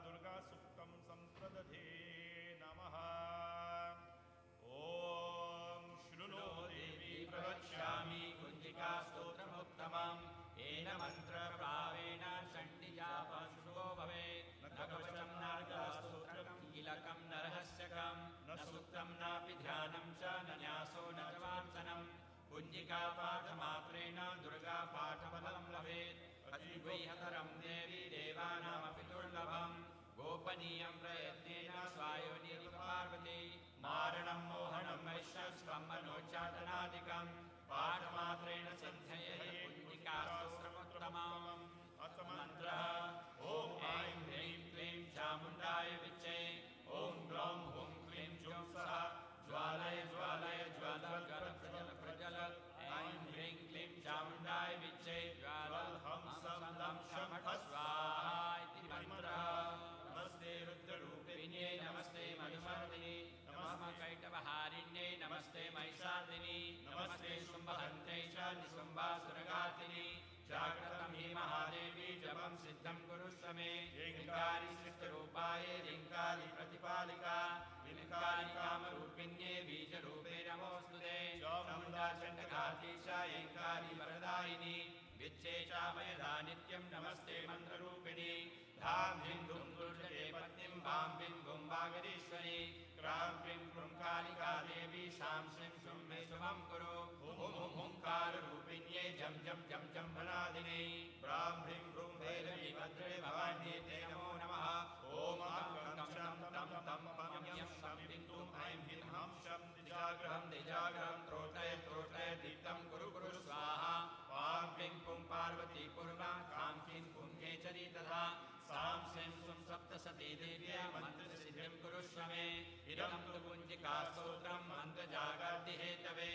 दुर्गा सूक्तं संप्रदधे नमः। ॐ शृणु देवी प्रवक्ष्यामि कुञ्जिकास्तोत्रमुत्तमम् येन मन्त्रप्रभावेण चण्डीजापशुभो भवेत् न कवचं नार्गस्तोत्रं कीलकं न रहस्यकं न सूक्तं नापि ध्यानं च न न्यासो न च वाञ्छनं कुञ्जिकापाठमात्रेण दुर्गापाठफलं लभेत् अतिगुह्यतरं देवी देवानामपि दुर्लभम् गोपनीयं प्रयत्नेन स्वायोनिरिव पार्वती मारणं मोहनं वैश्यस्वं मनोच्चाटनादिकं पाठमात्रेण सिद्धये कुञ्जिकास्तोत्रमुत्तमम्। अथ मन्त्रः ॐ ऐं ह्रीं क्लीं चामुण्डाय विच्चे ॐ ग्लौं हुं क्लीं जुं सः ज्वालय ज्वालय ज्वल प्रजल प्रजल ऐं ह्रीं क्लीं चामुण्डाय विच्चे ज्वाल हं सं लं शं फट् स्वाहा इति मन्त्रः। नमस्ते रुद्ररूपिण्ये नमस्ते मधुमर्दिनि नमः कैटवहारिण्ये नमस्ते महिषार्दिनि नमस्ते शुम्भहन्त्रे च निशुम्भासुरघातिनि जागृतं हि महादेवी जपं सिद्धं कुरुष्व मे ह्रींकारी सृष्टिरूपाय ह्रींकारी प्रतिपालिका कामरूपिण्ये बीजरूपे नमोऽस्तुते चामुण्डा चण्डघातीशायङ्कारी वरदायिनी विच्चे चाभयदा नित्यं नमस्ते मन्त्ररूपिणी धाम धिं धुं दुर्जये पत्नीं भां भिं भुं वागरीश्वरी क्रां क्रीं क्रूं कालिका देवी शां श्रीं शुं मे शुभं कुरु हुं हुं हुंकाररूपिण्ये जं जं जं जं भनादिने ब्रां ह्रीं भ्रूं भैरवी भद्रे भवान्ये ते नमो नमः ॐ कं शं तं तं पं यं शं ह्रीं क्रूं ऐं ह्रीं हं शं दिजाग्रहं त्रोटय त्रोटय दीप्तं कुरु कुरु स्वाहा वां क्लीं कुं पार्वती पूर्वा कां क्लीं कुं केचरी तथा सां श्रीं सुं सप्तसती देव्या मन्त्रसिद्धिं कुरुष्व मे इदं तु कुञ्जिकास्तोत्रं मन्त्रजागर्तिहेतवे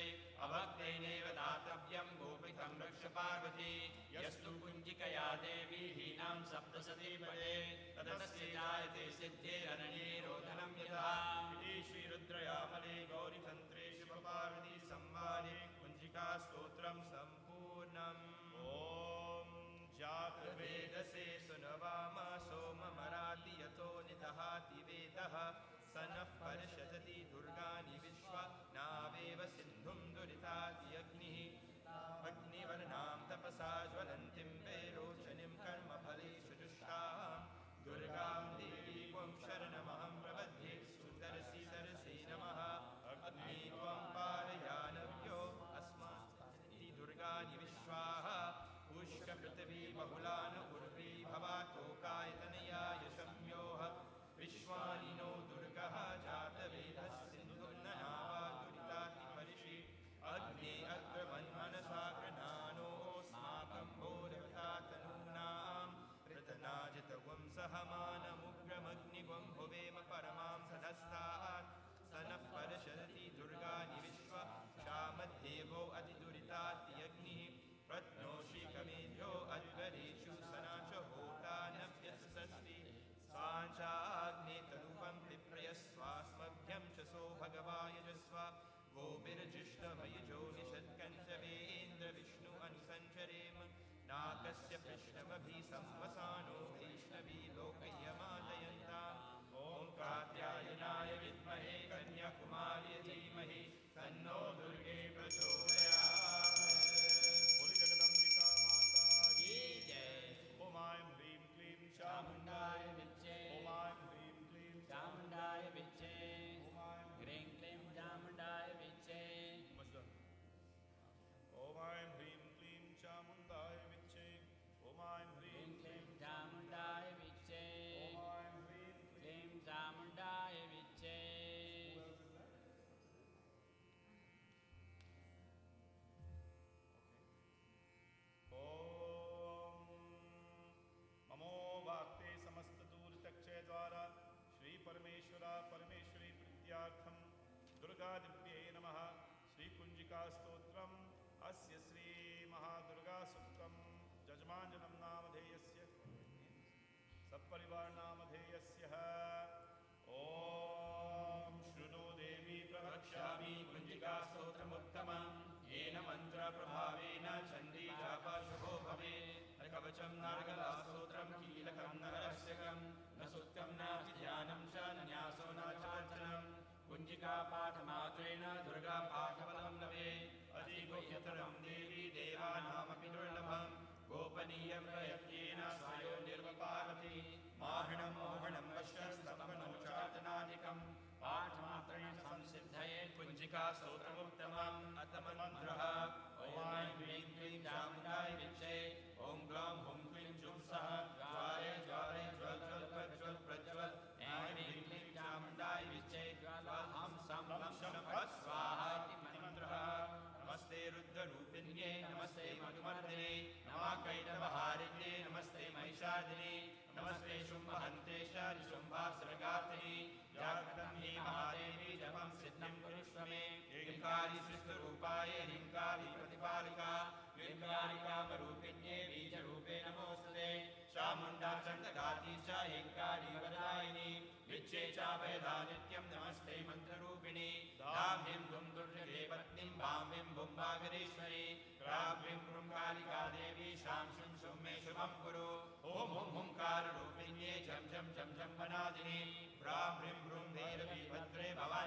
अभक्तेनैव दातव्यं गोपितं रक्ष पार्वती यस्तु कुञ्जिकया देवी हीनां सप्तसती पदे तदस्य जायते सिद्धेरनये रोदनं यथा इति श्रीरुद्रयामले गौरीतन्त्रे शिवपार्वती संवादे कुञ्जिकास्तोत्रं सम्पूर्णम् ॐ जातवेदसे सुनवाम सोममराति यतो निदहाति वेदः स नः परिषदति दुर्गानि विश्वा नावेव सिन्धुं दुरिताति अग्निवर्णां तपसा ज्वलन्तीं वैरोचनीं कर्मफलेषु जुष्टां दुर्गां देवीं शरणमहं प्रपद्ये सुदर्शि सरसे नमः अग्नि त्वं पारयानव्यो अस्माकं दुर्गानि विश्वाः पुष्कपृथिवी बहुलान उर्वी भवातोकायतनया यशम्योः विश्वानि नो दुर्गः जातवेदः सिन्धुर्ननावा दुरिताति परिषि अग्ने अग्रवन्मनसा गृह्णानोऽस्माकं भोरवता तनूनां पृतनाजितवं सहमानमुग्रमग्निवं भुवेम परमां सदस्तात् स नः परिषदति दुर्गानि विश्वा शामद्देवो अतिदुरिताति अग्निः प्रत्नोषि कमेभ्यो अध्वरेषु सना च होता नभ्यसस्ति स्वाञ्चाग्ने तरूपं पिप्रयस्वास्मभ्यं च सो भगवायजस्व गोभिर्जिष्टमयजो निषत्कञ्चवेन्द्र विष्णु अनुसञ्चरेम नाकस्य पृष्ठमभि संवसानो वैष्णवी लोकयमादयन्ताम् ॐ कात्यायनाय विद्महे कन्याकुमार्य धीमहि तन्नो दुर्गे प्रचोदयात् जगदम्बिका माता की जय ॐ ऐं ह्रीं क्लीं चामुण्डाय विच्चे ॐ ऐं ह्रीं क्लीं चामुण्डाय विच्चे ॐ ऐं ह्रीं क्लीं चामुण्डाय विच्चे ॐ ऐं ह्रीं क्लीं चामुण्डाय विच्चे ॐ ऐं ह्रीं ह्रीं क्लीं चामुण्डाय विच्चे ॐ ऐं ह्रीं क्लीं चामुण्डाय विच्चे ममो वाक्ते समस्तदूरतक्षय द्वारा श्री परमेश्वरा परमेश्वरी प्रीत्यार्थं दुर्गादिव्यै नमः श्रीकुञ्जिकास्तोत्रम् अस्य श्री महादुर्गासूक्तं जजमाञ्जनं नामधेयस्य सपरिवार नामधेयस्य ॐ शृणु देवी प्रवक्ष्यामि कुञ्जिकास्तोत्रमुत्तमं येन मन्त्रप्रभावेन चण्डी जापशुभो भवेत् न कवचं नार्गलास्तोत्रं कीलकं न रहस्यकं न सूक्तं न ध्यानं च न न्यासो न चार्चनं कुञ्जिकापाठमात्रेण दुर्गापाठफलं लभेत् अधिगुह्यतरं देवी देवानामपि दुर्लभं गोपनीयं प्रयत्नेन स्वयो निर्वपारति माहणं मोहनं वश्यस्तम्भनं चातनादिकं पाठमात्रेण संसिद्धये कुञ्जिकास्तोत्रमुत्तमम् अतमन्त्रः ॐ ऐं ह्रीं क्लीं चामुण्डाय विच्चे ॐ ग्लौं हुं क्लीं जुं सः ज्वालय ज्वालय ज्वल ज्वल प्रज्वल प्रज्वल ऐं ह्रीं क्लीं चामुण्डाय विच्चे ज्वालाहं सं लं शं फट् स्वाहा इति मन्त्रः नमस्ते रुद्ररूपिण्ये नमस्ते मधुमर्दिने नमः कैटभहारिण्ये नमस्ते महिषादिने नमस्ते शुम्भहन्ते शुम्भासुरगात्रिणे जागृतं हि महादेवी जपं सिद्धं कुरुष्व मे ह्रीङ्कारी सृष्टरूपाय ह्रीङ्कारी प्रतिपालिका ह्रीङ्कारी कामरूपिण्ये बीजरूपे नमोऽस्तुते चामुण्डा चण्डघाती च ह्रीङ्कारी वरदायिनी विच्चे चाभयदा नित्यं नमस्ते मन्त्ररूपिणी दां ह्रीं धुं दुर्जये पत्नीं भां ह्रीं भुं वागरीश्वरी क्रां ह्रीं क्रूं कालिका देवी शां शुं शुं मे शुभं कुरु ॐ हुं हुंकाररूपिण्ये झं झं झं झं वनादिनी ब्रां ह्रीं भ्रूं भैरवी भद्रे भवान्ये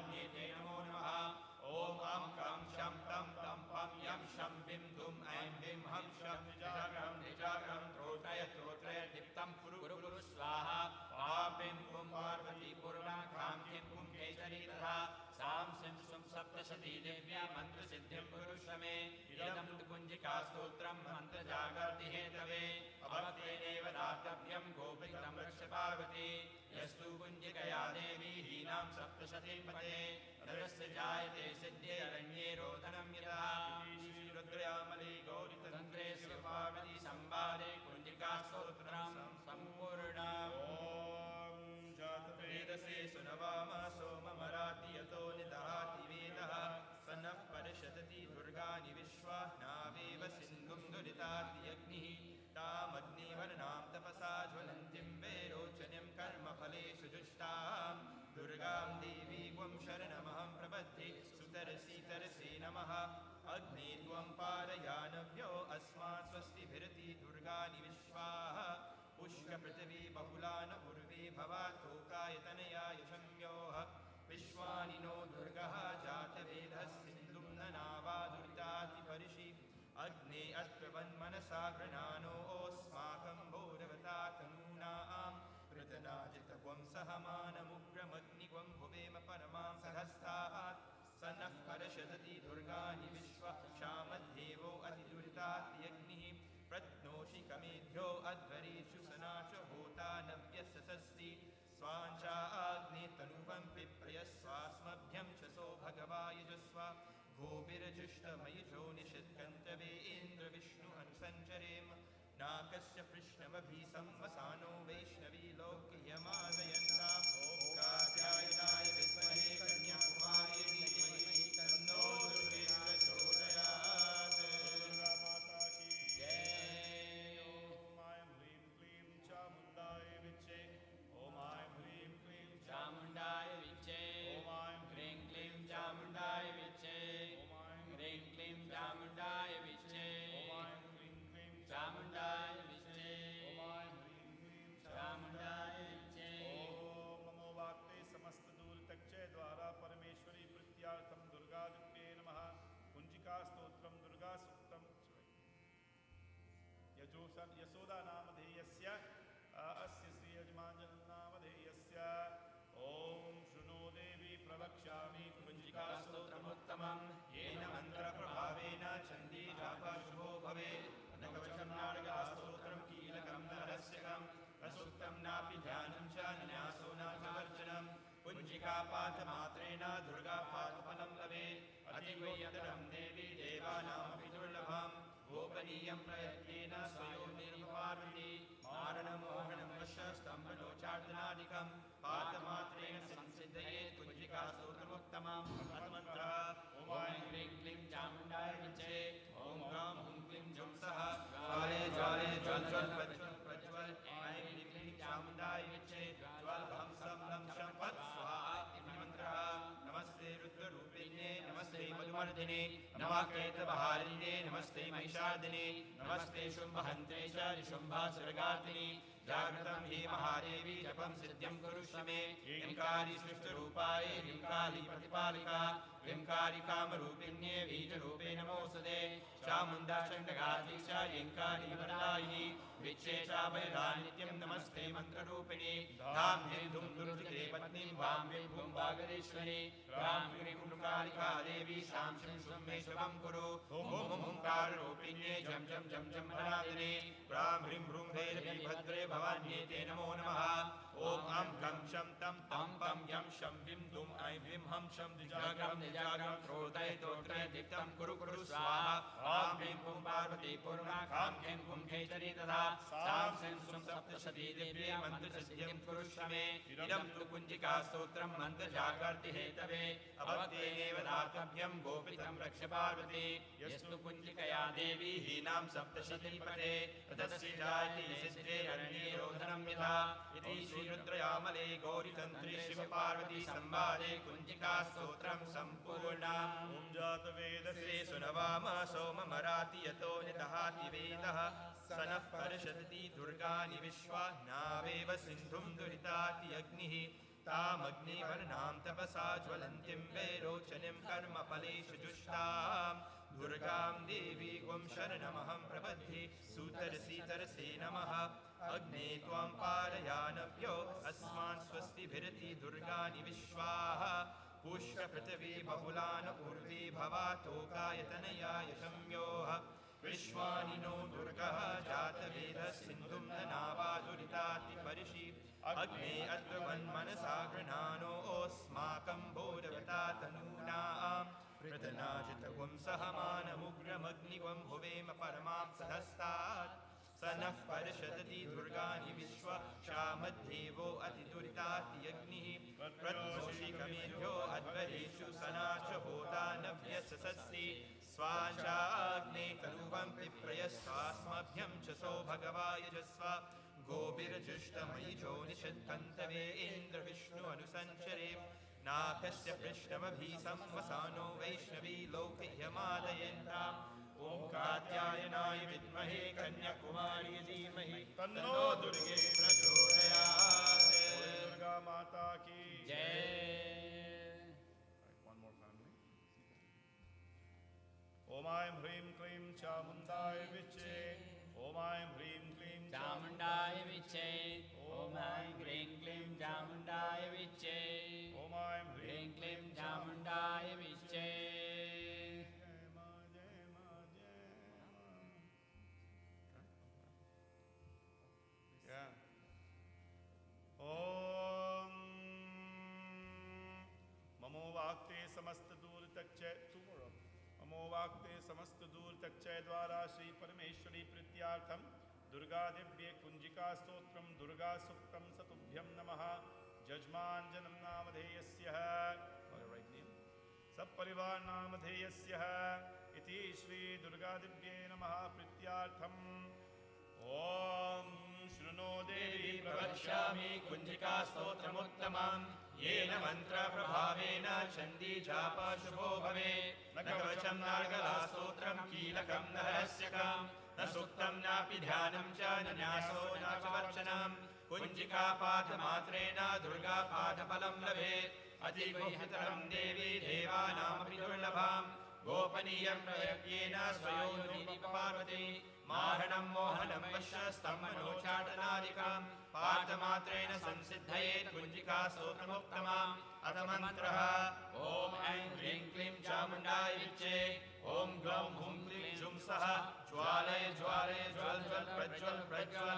सप्तशती दिव्या मन्त्रसिद्धिं कुरुष्व मे इदं तु कुञ्जिकास्तोत्रं मन्त्रजागर्ति हेतवे अभक्तेनेव दातव्यं गोपितं रक्ष पार्वती यस्तु कुञ्जिकया देवी हीनां सप्तशतीं पते रजस्य जायते सिद्धे अरण्ये रोदनं यथा श्रीरुद्रयामले गौरीतन्त्रे शिवपार्वती संवादे कुञ्जिकास्तोत्रं सम्पूर्णम् वेदसे सुनवामा सोममराति यतो निदहाति वेदः स नः परिषदति दुर्गानि विश्वा नावेव सिन्धुं दुरिताति अग्निः तामग्निवर्णां तपसा ज्वलन्तीं वैरोचनीं कर्मफलेषु जुष्टां दुर्गां देवी त्वं शरणमहं प्रपद्ये सुतरसी नमः अग्ने त्वं पारयानव्यो अस्मात् स्वस्तिभिरति दुर्गानि विश्वाः पुष्कपृथिवी बहुलान उर्वी भवातोकायतनया यशम्योः विश्वानि नो दुर्गः जातवेदः सिन्धुं ननावादुरिताति परिषि अग्ने अत्वन्मनसा गृणानोऽस्माकं भोरवता तनूनां पृतनाजितवं सहमानमुग्रमग्निवं भुवेम परमां सहस्तात् स नः परषदति दुर्गानि विश्वा क्षामद्देवो अतिदुरिताति अग्निः प्रत्नोषि कमेभ्यो अध्वरेषु सनाच होता नव्यसस्ति स्वाञ्चाग्ने तनुवं पिप्रयस्वास्मभ्यं च सो भगवायुजस्व गोभिर्जुष्टमयुजो निषिद्गन्तवे इन्द्रविष्णु अनुसञ्चरेम नाकस्य पृष्णवभि संवसानो वैष्णवी लोक्यमादयन्तां कात्यायनाय विद्महे कन्याकुमारी धीमहि तन्नो दुर्गे प्रचोदयात्। दुर्गा माता की जय। ओम ऐं ह्रीं क्लीं चामुण्डाय विच्चे ओम ऐं ह्रीं क्लीं चामुण्डाय विच्चे ओम ऐं ह्रीं क्लीं चामुण्डाय विच्चे ओम ऐं ह्रीं क्लीं चामुण्डाय विच्चे ओम ऐं ह्रीं क्लीं चामुण्डाय विच्चे ओम ऐं ह्रीं क्लीं चामुण्डाय विच्चे। ओम नमो वाक्ते समस्त दूरितक्षय द्वारा परमेश्वरी प्रीत्यार्थं दुर्गादित्ये नमः। कुञ्जिका स्तोत्रं दुर्गा सूक्तं यशोदा नामधेयस्य अस्य श्री यजमानजन नामधेयस्य ओम शृणो देवी प्रवक्ष्यामि कुञ्जिका स्तोत्रमुत्तमं येन मन्त्रप्रभावेन चण्डी जापः शुभो भवेत् न कवचं नारगास्तोत्रं कीलकं न रहस्यकं न सूक्तं नापि ध्यानं च न न्यासो न च वर्जनं कुञ्जिकापाठमात्रेण दुर्गापाठफलं लभेत् अतिगुह्यतरं देवी देवानामपि दुर्लभं गोपनीयं प्रयत्नेन स्वयोनिर्पार्वती मारणमोहनं वशस्तम्भनोचार्दनादिकं पाठमात्रेण संसिद्धयेत् कुञ्जिकास्तोत्रमुत्तमं प्रथममन्त्रः ॐ ऐं ह्रीं क्लीं चामुण्डाय विच्चे ॐ ग्रां हुं क्लीं जुं सः ज्वाले ज्वाले ज्वल ज्वल प्रज्वल प्रज्वल ऐं ह्रीं क्लीं चामुण्डाय विच्चे ज्वल हं सं लं शं फट् स्वाहा इति मन्त्रः। नमस्ते रुद्ररूपिण्ये नमस्ते मधुमर्दिने नमः केतवहारिण्ये नमस्ते महिषार्दिने नमस्ते शुम्भहन्त्रे च निशुम्भासुरघातिनि जागृतं हि महादेवी जपं सिद्धिं कुरुष्व मे ह्रींकारी सृष्टरूपाय ह्रींकारी प्रतिपालिका ह्रींकारी कामरूपिण्ये बीजरूपे नमोऽस्तुते चामुण्डा चण्डघाती च ह्रींकारी वरदायिनी विच्चे चाभयदा नित्यं नमस्ते मन्त्ररूपिणी धां ह्रीं धुं दुर्जगे पत्नीं वां ह्रीं भूं वागरेश्वरी रां ह्रीं हुंकारिका देवी शां शिं शुं मे शुभं कुरु हुं हुंकाररूपिण्ये झं झं झं झं मनादिने रां ह्रीं भ्रूं भैरवी भद्रे भवान्येते नमो नमः। ओम अं गं शं तं पं पं यं शं विं दुं ऐं विं हं शं द्विजाग्रं निजाग्रं क्रोधय तोत्रय दीप्तं कुरु कुरु स्वाहा आं ह्रीं हुं पार्वती पूर्णाखां ह्रीं हुं खेचरी तथा सां सिं सुं सप्तशती दिव्ये मन्त्रसिद्धिं कुरुष्व मे इदं तु कुञ्जिका स्तोत्रं मन्त्रजागर्ति हेतवे अभक्तेनेव दातव्यं गोपितं रक्ष पार्वती यस्तु कुञ्जिकया देवी हीनां सप्तशती पठे तस्य जायते सिद्धे रण्ये रोदनं यथा इति श्रीरुद्रयामले गौरीतन्त्रे शिवपार्वती संवादे कुञ्जिका स्तोत्रं सम्पूर्णम्। ॐ जातवेदसे सुनवामा सोममराति यतो निदहाति वेदः स नः परिषदति दुर्गानि विश्वा नावेव सिन्धुं दुरिताति अग्निः तामग्निवर्णां तपसा ज्वलन्तीं वैरोचनीं कर्मफलेषु जुष्टां दुर्गां देवी त्वं शरणमहं प्रपद्ये सुतरसी नमः। अग्ने त्वां पारयानव्यो अस्मान् स्वस्तिभिरति दुर्गानि विश्वाः पुष्यपृथिवी बहुलान उर्वी भवातोकायतनया यशम्योः विश्वानि नो दुर्गः जातवेदः सिन्धुं न नावादुरिताति परिषि अग्ने अद्रवन्मनसा गृह्णानो ओस्माकं भोजवता तनूनाम् पृतनाजितगुं सहमानमुग्रमग्निगुं भुवेम परमां सधस्तात् स नः परिषदति दुर्गानि विश्व क्षामद्देवो अतिदुरिताति अग्निः प्रद्योषिकमेभ्यो अध्वरेषु सनाच होता नव्यससस्ति स्वाचाग्ने तरुवं पिप्रयस्वास्मभ्यं च सो भगवायजस्व गोभिर्जुष्टमयिजो निषद्कन्तवे इन्द्रविष्णु अनुसञ्चरे नाकस्य पृष्ठमभिसंवसानो वैष्णवी लोकह्यमादयन्ताम् ॐ कात्यायनाय विद्महे कन्याकुमारी धीमहि तन्नो दुर्गे प्रचोदयात्। दुर्गा माता की जय। One more family. Om Aim Hrim Klim Chamundai Viche. Om Aim Hrim Klim चामुण्डाय विच्चे ॐ ऐं ह्रीं क्लीं चामुण्डाय विच्चे Om Aim ह्रीं क्लीं चामुण्डाय विच्चे Yeah. Om Mamo Vakte Samast Dur Takche tomorrow. Mamo Vakte Samast Dur Takche Dwara Shri Parameshwari Prityartham Durga Divye Kunjika Stotram Durga Suktam Satubhyam Namaha Jajman Janam Namadheyasya what a right name Sapparivar Namadheyasya Iti Shri Durga Divye Namaha Prityartham Om Shruno Devi प्रवक्ष्यामि कुञ्जिका स्तोत्रमुत्तमम् येन मन्त्रप्रभावेन चण्डी जापशुभो भवेत् न कवचं नार्गला स्तोत्रं कीलकं न रहस्यकं न सूक्तं नापि ध्यानं च न न्यासो न च वर्चनं कुञ्जिकापाठमात्रेण दुर्गापाठफलं लभेत् अतिगुह्यतरं देवी देवानामपि दुर्लभं गोपनीयं प्रयज्ञेन स्वयोनिधि पार्वती मारणं मोहनं वश्यस्तम्भनोच्चाटनादिकं पाठमात्रेण संसिद्धयेत् कुञ्जिका स्तोत्रमुत्तमम् अथ मन्त्रः ॐ ऐं ह्रीं क्लीं चामुण्डाय विच्चे ॐ ग्लौं हुं क्लीं जुं सः ज्वालय ज्वालय ज्वल ज्वल प्रज्वल प्रज्वल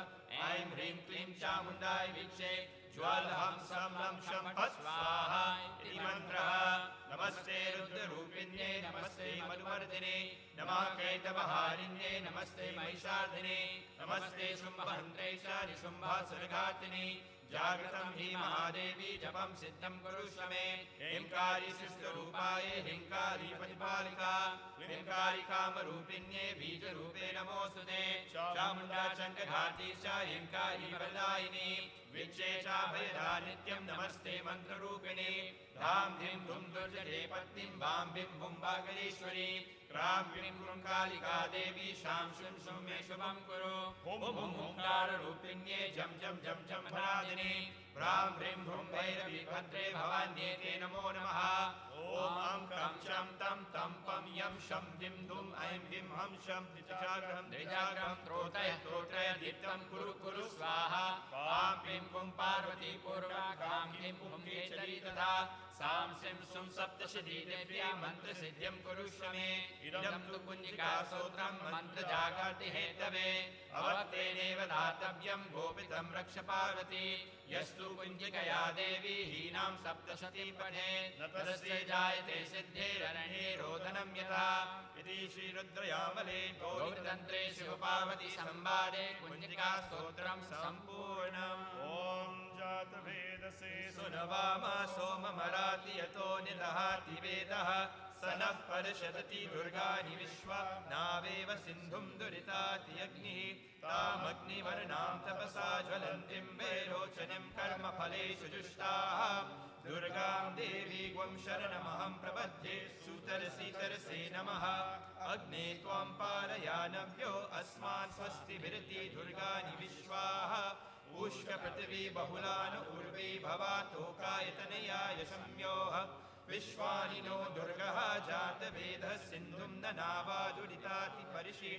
ऐं ह्रीं क्लीं चामुण्डाय विच्चे ज्वल हं सं लं शं फट् स्वाहा इति मन्त्रः नमस्ते रुद्ररूपिण्ये नमस्ते मधुवर्धिने नमः कैटभहारिण्ये नमस्ते महिषार्धिने नमस्ते शुम्भहन्त्रे च निशुम्भसुरघातिने जागृतं हि महादेवी जपं सिद्धं कुरुष्व मे ह्रींकारी सृष्टरूपाय ह्रींकारी प्रतिपालिका ह्रींकारी कामरूपिण्ये बीजरूपे नमोऽस्तु ते चामुण्डा चण्डघाती च ह्रींकारी वरदायिनी विच्चे चाभयदा नित्यं नमस्ते मन्त्ररूपिणे धां धिं धुं दुर्जटे पत्नीं वां भिं भुं वागलेश्वरी क्रां क्लीं क्रूं कालिका देवी शां शुं शुं मे शुभं कुरु हुं हुं हुंकाररूपिण्ये जं जं जं जं भरादिने ह्रां ह्रीं भ्रूं भैरवी भद्रे भवान्येते नमो नमः ॐ क्रां चं तं तं पं यं शं धिं धुं ऐं ह्रीं हं शं द्विजाग्रहं त्रोटय त्रोटय दीप्तं कुरु कुरु स्वाहा वां क्लीं कुं पार्वती पूर्वा गां क्लीं कुं केचरी तथा सां सिं सुं सप्तशती देव्या मन्त्रसिद्धिं कुरुष्व मे इदं तु कुञ्जिका स्तोत्रं मन्त्रजागर्ति हेतवे अवक्तेनेव दातव्यं गोपितं रक्ष पार्वती यस्तु कुञ्जिकया देवी हीनां सप्तशती पठेत् न तस्य जायते सिद्धेररणे रोदनं यथा इति श्रीरुद्रयामले गौरीतन्त्रे शिवपार्वती संवादे कुञ्जिका स्तोत्रं सम्पूर्णम् ॐ जातवेदसे सुनवाम सोममराति यतो निदहाति वेदः स नः परिषदति दुर्गानि विश्वा नावेव सिन्धुं दुरिताति अग्निः तामग्निवर्णां तपसा ज्वलन्तीं वैरोचनीं कर्मफलेषु जुष्टाः दुर्गां देवी त्वं शरणमहं प्रपद्ये सुतरसि नमः अग्ने त्वां पारयानव्यो अस्मान् स्वस्तिभिरिति दुर्गानि विश्वाः पुष्पपृथिवी बहुलान उर्वी भवातोकायतनया यशम्योः विश्वानि नो दुर्गः जातवेदः सिन्धुं न नावादुरिताति परिषि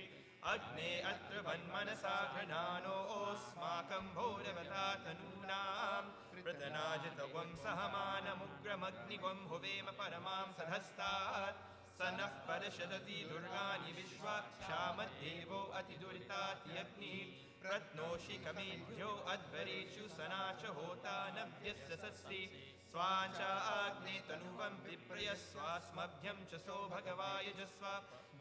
अग्ने अत्र वन्मनसा गृह्णानोऽस्माकं भोरवता तनूनां पृतनाजितवं सहमानमुग्रमग्निवं हुवेम परमां सधस्तात् स नः परशदति दुर्गानि विश्वा क्षामद्देवो अतिदुरितात्यग्निः रत्नोषि कमेभ्यो अध्वरेषु सनाच होता नव्यस्य सस्ति स्वाचाग्ने तनुवं विप्रयस्वास्मभ्यं च सो भगवायजस्व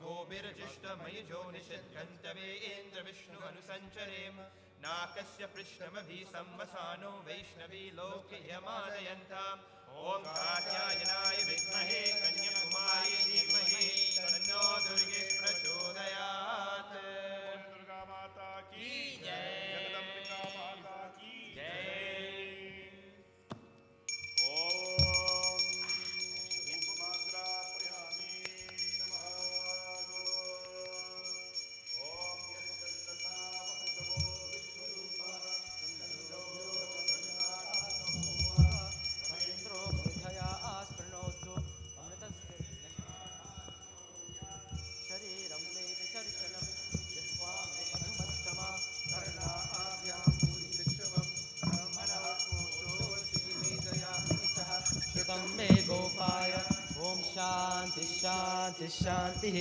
गोभिर्जिष्टमयुजो निषद्गन्तवे इन्द्रविष्णु अनुसञ्चरेम नाकस्य पृष्ठमभि संवसानो वैष्णवी लोके यमादयन्ताम् ॐ कात्यायनाय विद्महे कन्याकुमारी धीमहि तन्नो दुर्गे प्रचोदयात्। दुर्गा माता की जय। जगदम्बिका माता की जय। ओम धूपमाग्रापयामि नमः ओम यस्तस्सा वसतवो विश्वरूपः इन्द्रो बुद्धया आस्पृणोतु अमृतस्य शरीरं मे विचर्षणं जिह्वा मे मधुमत्तमा कर्णाभ्यां भूरिवृक्षवं ब्रह्मणात्मोऽसि मेधया इतः श्रुतं मे गोपाय ॐ शान्ति शान्ति शान्तिः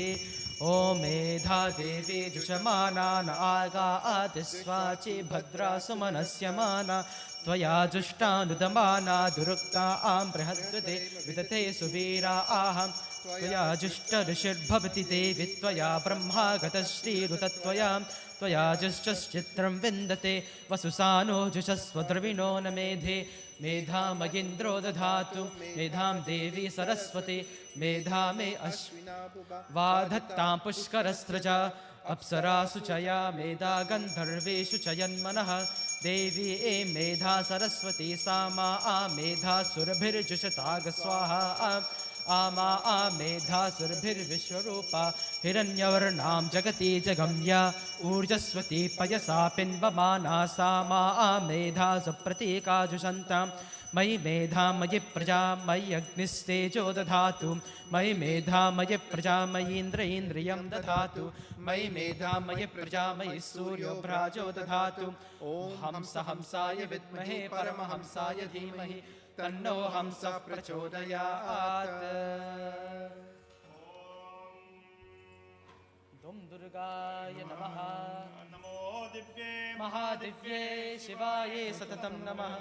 ॐ मेधा देवी जुषमानान आगातिस्वाचि भद्रा सुमनस्य माना त्वया जुष्टानुदमाना दुरुक्ता आं बृहद्वते विदते सुवीरा आहं त्वया जुष्टऋषिर्भवति देवि त्वया ब्रह्मागतश्रीरुतत्वयां त्वया जुष्टश्चित्रं विन्दते वसुसानो जुषस्व द्रविणो न मेधे मेधामयीन्द्रो दधातु मेधां देवी सरस्वती मेधा मे वाधत्तां पुष्करस्रजा अप्सरासु च या मेधा गन्धर्वेषु च यन्मनः देवी ए मेधा सरस्वती सा मा आ मेधा सुरभिर्जुषताग स्वाहा आमा आ मेधा सुरभिर्विश्वरूपा हिरण्यवर्णां जगति जगम्या ऊर्जस्वती पयसा पिन्वमाना सा मा आ मेधा सुप्रतीकाजुषन्तां मयि मेधा मयि प्रजा मयि अग्निस्तेजो दधातु मयि मेधा मयि प्रजा मयीन्द्र इन्द्रियं दधातु मयि मेधा मयि प्रजा मयि सूर्यो भ्राजो दधातु ॐ हंस हंसाय विद्महे परमहंसाय धीमहि तन्नो हंसः प्रचोदयात्। ॐ दुर्गाय नमः। नमो दिव्ये महादिव्ये शिवाये सततं नमः।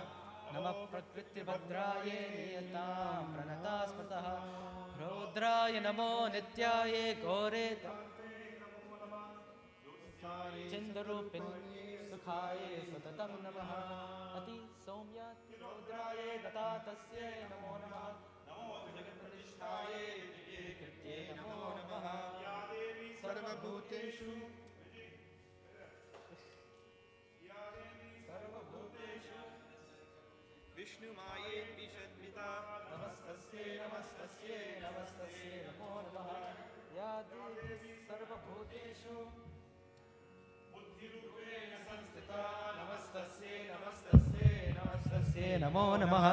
नमः प्रकृतिभद्राय नियतां प्रणता स्मृतः रौद्राय नमो नित्याय गौरे चिन्दरूपिणे सुखाय सततं नमः। अति सौम्याति रौद्राय दत्तातस्यै नमो नमः। नमो जगत्प्रतिष्ठाय कृत्ये नमो नमः। सर्वभूतेषु विष्णुमाये विषद्विता नमस्तस्यै नमस्तस्यै नमस्तस्यै नमो नमः। या देवी सर्वभूतेषु बुद्धिरूपेण संस्थिता नमस्तस्यै नमस्तस्यै नमस्तस्यै नमो नमः।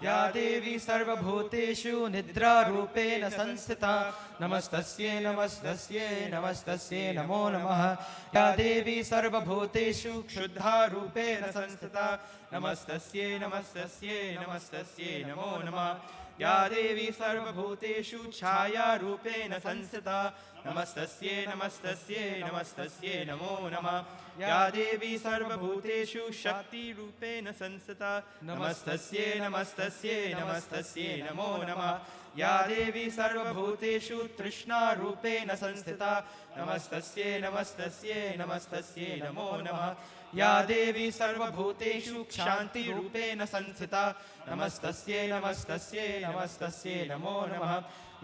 या देवी सर्वभूतेषु निद्रारूपेण संस्थिता नमस्तस्यै नमस्तस्यै नमस्तस्यै नमो नमः। या देवी सर्वभूतेषु क्षुद्धारूपेण संस्थिता नमस्तस्यै नमस्तस्यै नमस्तस्यै नमो नमः। या देवी सर्वभूतेषु छायारूपेण संस्थिता नमस्तस्यै नमस्तस्यै नमस्तस्यै नमो नमः। या देवी सर्वभूतेषु शक्तिरूपेण संस्थिता नमस्तस्यै नमस्तस्यै नमस्तस्यै नमो नमः। या देवी सर्वभूतेषु तृष्णारूपेण संस्थिता नमस्तस्यै नमस्तस्यै नमस्तस्यै नमो नमः। या देवी सर्वभूतेषु क्षान्तिरूपेण संस्थिता नमस्तस्यै नमस्तस्यै नमस्तस्यै नमो नमः।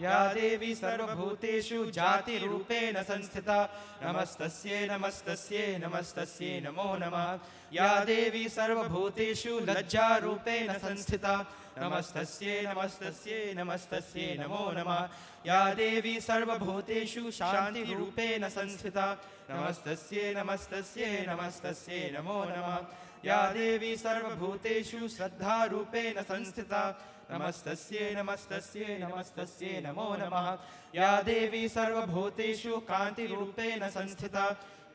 या देवी सर्वभूतेषु जातिरूपेण संस्थिता नमस्तस्यै नमस्तस्यै नमस्तस्यै नमो नमः। या देवी सर्वभूतेषु लज्जारूपेण संस्थिता नमस्तस्यै नमस्तस्यै नमस्तस्यै नमो नमः। या देवी सर्वभूतेषु शान्तिरूपेण संस्थिता नमस्तस्यै नमस्तस्यै नमस्तस्यै नमो नमः। या देवी सर्वभूतेषु श्रद्धारूपेण संस्थिता नमस्तस्यै नमस्तस्यै नमस्तस्यै नमो नमः। या देवी सर्वभूतेषु कान्तिरूपेण संस्थिता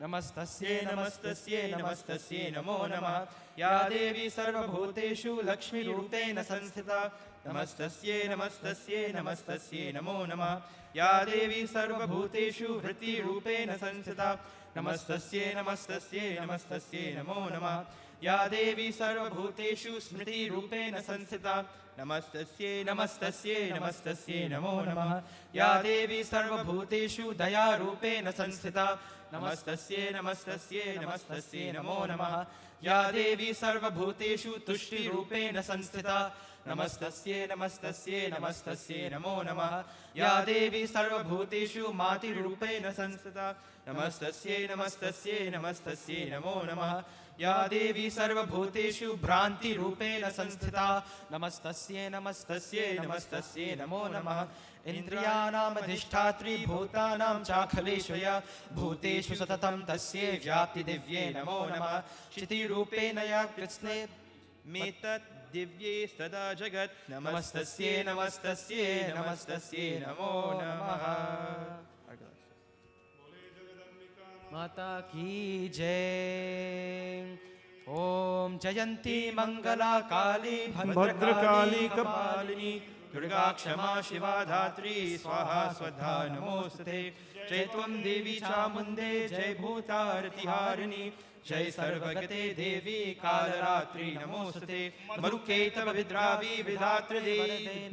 नमस्तस्यै नमस्तस्यै नमस्तस्यै नमो नमः या देवी सर्वभूतेषु लक्ष्मीरूपेण संस्थिता नमस्तस्यै नमस्तस्यै नमस्तस्यै नमो नमः या देवी सर्वभूतेषु वृत्तिरूपेण संस्थिता नमस्तस्यै नमस्तस्यै नमस्तस्यै नमो नमः या देवी सर्वभूतेषु स्मृतिरूपेण संस्थिता नमस्तस्यै नमस्तस्यै नमस्तस्यै नमो नमः या देवी सर्वभूतेषु दयारूपेण संस्थिता नमस्तस्यै नमस्तस्यै नमस्तस्यै नमो नमः या देवी सर्वभूतेषु तुष्टिरूपेण संस्थिता नमस्तस्यै नमस्तस्यै नमस्तस्यै नमो नमः या देवी सर्वभूतेषु मातृरूपेण संस्थिता नमस्तस्यै नमस्तस्यै नमस्तस्यै नमो नमः या देवी सर्वभूतेषु भ्रान्तिरूपेण संस्थिता नमस्तस्यै नमस्तस्यै नमस्तस्यै नमो नमः इन्द्रियाणाम् अधिष्ठात्री भूतानां चाखलेश्वया भूतेषु सततं तस्यै व्याप्तिदिव्ये नमो नमः क्षितिरूपेण या कृत्स्ने मेतत् दिव्ये सदा जगत् नमस्तस्यै नमस्तस्यै नमस्तस्यै नमो नमः माता की जय। ओम जयंती मंगला काली भद्रकाली कपालिनी दुर्गा क्षमा शिवा धात्री स्वाहा स्वधा नमोस्तुते जय त्वं देवी चामुण्डे जय भूतारतिहारिणी जय सर्वगते देवी कालरात्रि नमोस्तुते मरुके तव विद्रावी विधात्र देहि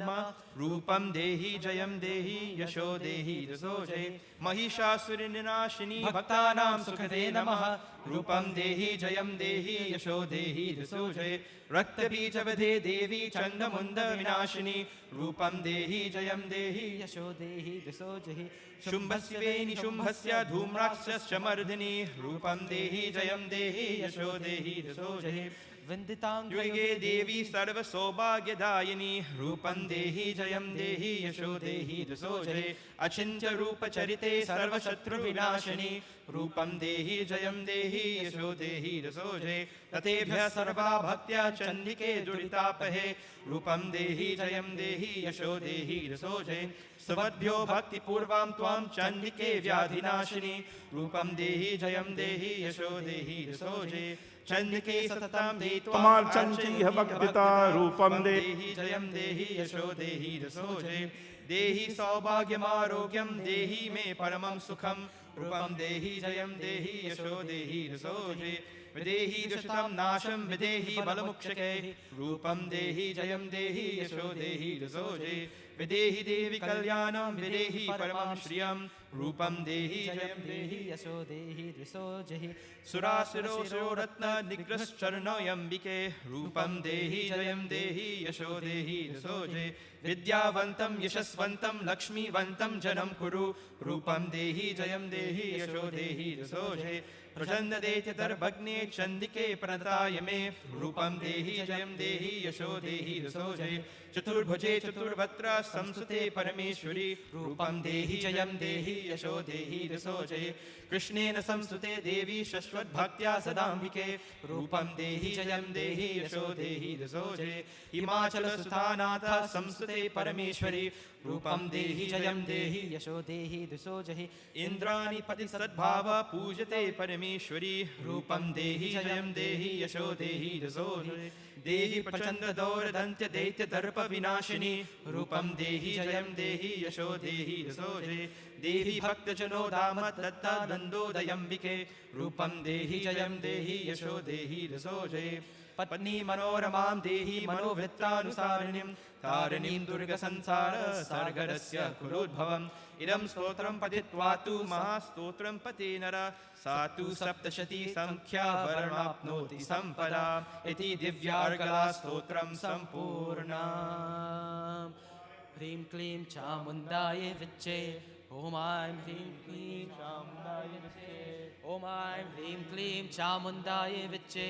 रूपं देहि जयं देहि यशो देहि रसो जय महिषासुरनिनाशिनी भक्तानां सुखदे नमः रूपं देहि जयं देहि यशो देहि रसो जय रक्तबीजवधे देवी चण्डमुण्ड विनाशिनी रूपं देहि जयं देहि यशो देहि रसो जय शुम्भस्य निशुम्भस्य धूम्राक्षस्य मर्दिनी रूपं देहि जयं देहि यशो देहि रसो जय वन्दिताङ्गे देवी सर्वसौभाग्यदायिनी रूपं देहि जयं देहि यशो देहि रसो जय अचिन्त्य रूपचरिते सर्वशत्रुविनाशिनी रूपं देहि जयं देहि यशो देहि रसो जय ततेभ्यः सर्वा भक्त्या चण्डिके दुरितापहे रूपं देहि जयं देहि यशो देहि रसो जय सुवद्भ्यो भक्तिपूर्वां त्वां चण्डिके व्याधिनाशिनी रूपं देहि जयं देहि यशो देहि रसो जय चण्डिके सततं देत्वां चण्डिह भक्तिता रूपं देहि जयं देहि यशो देहि रसो जय देहि सौभाग्यमारोग्यं देहि मे परमं सुखं रूपं देहि जयं देहि यशो देहि रसो जय विदेहि दुष्टं नाशं विदेहि बलमुक्षके रूपं देहि जयं देहि यशो देहि रसो जय विदेहि देवी कल्याणं विदेहि परमं श्रियं रूपं देहि जयं देहि यशो देहि रसो जय सुरासुरो रत्न निग्रश्चरणोऽयम्बिके रूपं देहि जयं देहि यशो देहि रसो जय विद्यावन्तं यशस्वन्तं लक्ष्मीवन्तं जनं कुरु रूपं देहि जयं देहि यशो देहि रसो जय प्रचण्ड देत्यतर्भग्ने चण्डिके प्रणताय मे रूपं देहि जयं देहि यशो देहि रसो जय चतुर्भुजे चतुर्वक्त्र संसुते परमेश्वरी रूपं देहि जयं देहि यशो देहि रसो जय कृष्णेन संसुते देवी शश्वद्भक्त्या सदाम्बिके रूपं देहि जयं देहि यशो देहि रसो जय हिमाचलसुतानाथ संसुते परमेश्वरी रूपं देहि जयं देहि यशो देहि रसो जय इन्द्राणिपति सद्भाव पूजते परमेश्वरी रूपं देहि जयं देहि यशो देहि रसो जय देहि प्रचण्ड दौर्दन्त्य दैत्य दर्प विनाशिनी रूपं देहि जयं देहि यशो देहि रसो जय देहि भक्तजनो धाम दत्ता नन्दोदयम्बिके रूपं देहि जयं देहि यशो देहि रसो जय पत्नी मनोरमां देहि मनोवृत्तानुसारिणीं तारिणीं दुर्गसंसार सागरस्य कुलोद्भवम् इदं स्तोत्रं पठित्वा तु महास्तोत्रं पते नर सा तु सप्तशती संख्या वर्णाप्नोति सम्पदा इति दिव्यार्गला स्तोत्रं सम्पूर्णम् ह्रीं क्लीं चामुण्डाय विच्चे ॐ ऐं ह्रीं क्लीं चामुण्डाय विच्चे ॐ ऐं ह्रीं क्लीं चामुण्डाय विच्चे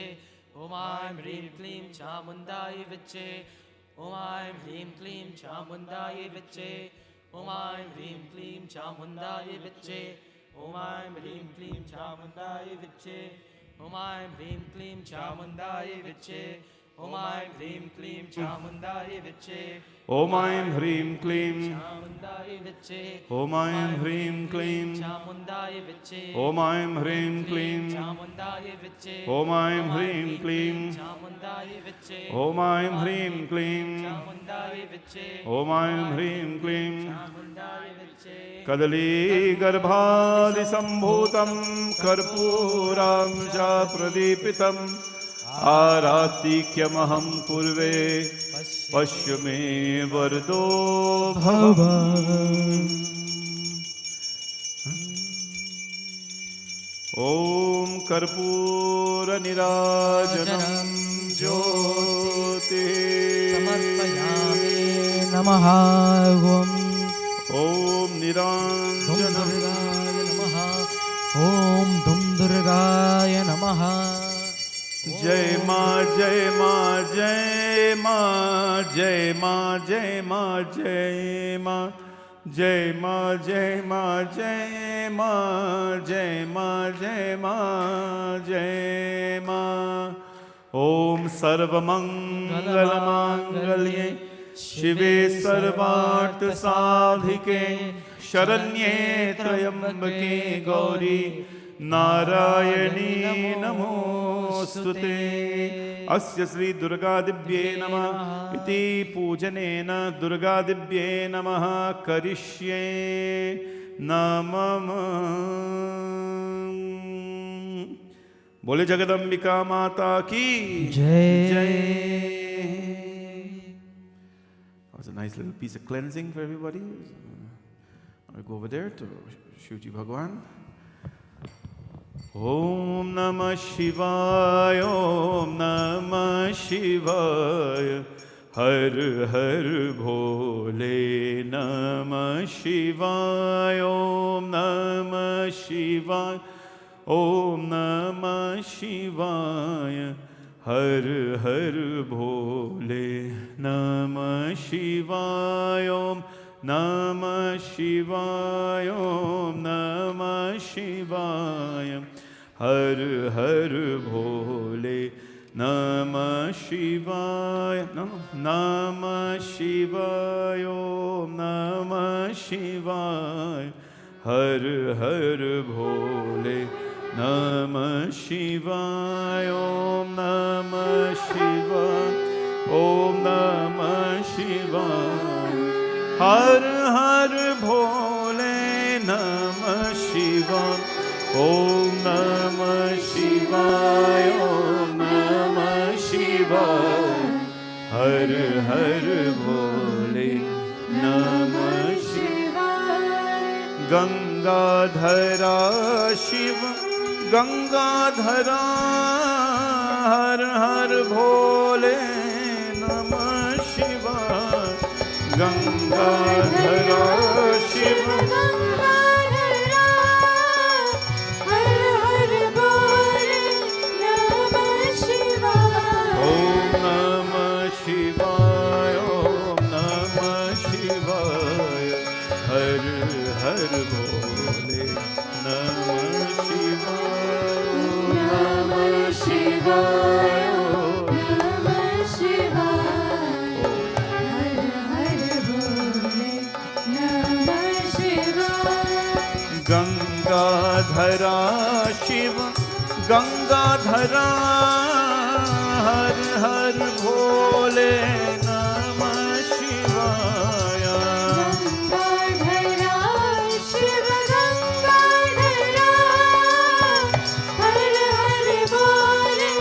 ॐ ऐं ह्रीं क्लीं चामुण्डाय विच्चे ॐ ऐं ह्रीं क्लीं चामुण्डाय विच्चे ॐ ऐं ह्रीं क्लीं चामुण्डाय विच्चे ॐ ऐं ह्रीं क्लीं चामुण्डाय विच्चे ॐ ऐं ह्रीं क्लीं चामुण्डाय विच्चे ॐ ॐ ऐं ह्रीं क्लीं चामुण्डायै विच्चे ॐ ऐं ह्रीं क्लीं चामुण्डायै विच्चे ॐ ऐं ह्रीं क्लीं चामुण्डायै विच्चे ॐ ऐं ह्रीं क्लीं चामुण्डायै विच्चे ॐ ऐं ह्रीं क्लीं चामुण्डायै विच्चे ॐ ऐं ह्रीं क्लीं चामुण्डायै विच्चे ॐ ऐं ह्रीं क्लीं चामुण्डायै विच्चे कदलीगर्भादिसम्भूतं कर्पूरं च प्रदीपितम् आरातिक्यमहं कुर्वे पश्य मे वरदो भव। ॐ कर्पूरनिराजनं ज्योतिः समर्पयामि नमः। ॐ निराञ्जनं नमः। ॐ धुं दुर्गाय नमः। जय माँ जय माँ जय माँ जय माँ जय माँ जय माँ जय माँ जय माँ जय माँ जय माँ जय माँ जय माँ। ॐ सर्वमङ्गलमाङ्गल्ये शिवे सर्वार्थसाधिके शरण्ये त्र्यम्बके गौरी नारायणी नमोस्तुते। अस्य श्री दुर्गादिव्ये नमः इति पूजनेन दुर्गादिव्ये नमः करिष्ये नमः। बोले जगदम्बिका माता की जय। That was a nice little piece of cleansing for everybody. I'll go over there to Shivji Bhagwan. Om Namah Shivaya, Om Namah Shivaya, Har Har Bhole Namah Shivaya, Om Namah Shivaya, Om Namah Shivaya, Har Har Bhole Namah Shivaya, Om Namah Shivaya, Om Namah Shivaya, Har Har Bhole Namah Shivaya, Namah Shivaya, Om Namah Shivaya, Har Har Bhole Namah Shivaya, Om Namah Shivaya, Om Namah Shivaya, Har Har Bhole Namah Shivaya, Om Namah Shivaya, Om Namah Shivaya, Har Har Bhole Namah Shivaya. Gangadhara Shiva Gangadhara, Har Har Bhole Namah Shivaya. Gangadhara Shiva Gangadhara, Har Har Bhole Namah Shivaya. Om Namah Shivaya, Om Namah Shivaya, Har Har Bhole Namah Shivaya. Namah Shivaya, Namah Shivaya, Har Har Bhole Namah Shivaya. Gangadhara Shiva Gangadhara, Har Har Bhole Namah Shivaya. Gangadhara Shiva Gangadhara, Har Har Bhole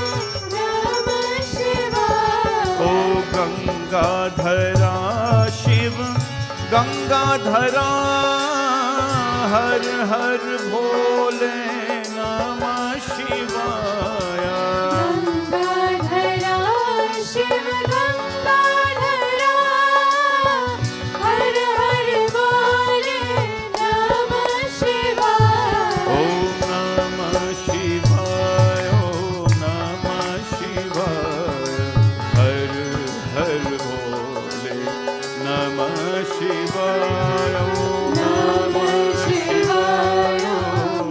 Namah Shivaya. O Gangadhara Shiva Gangadhara, Har Har Bhole Namah Shivaya. Gangadhara Shiva Gangadhara, Har Har Bhole Namah Shivaya. Om Namah Shivaya, Om Namah Shivaya, Har Har Bhole Namah Shivaya. Om Namah Shivaya, Om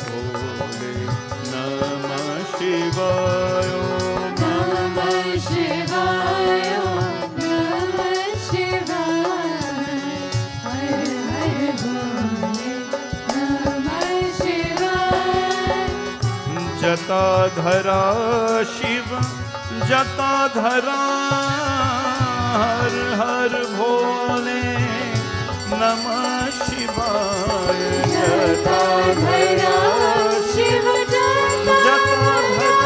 भोले नमः शिवाय नमः शिवाय नमः शिवाय हर हर भोले नमः शिवाय जटाधरा शिव जटाधरा हर हर भोले नमः शिवाय जटाधरा शिव जटाधरा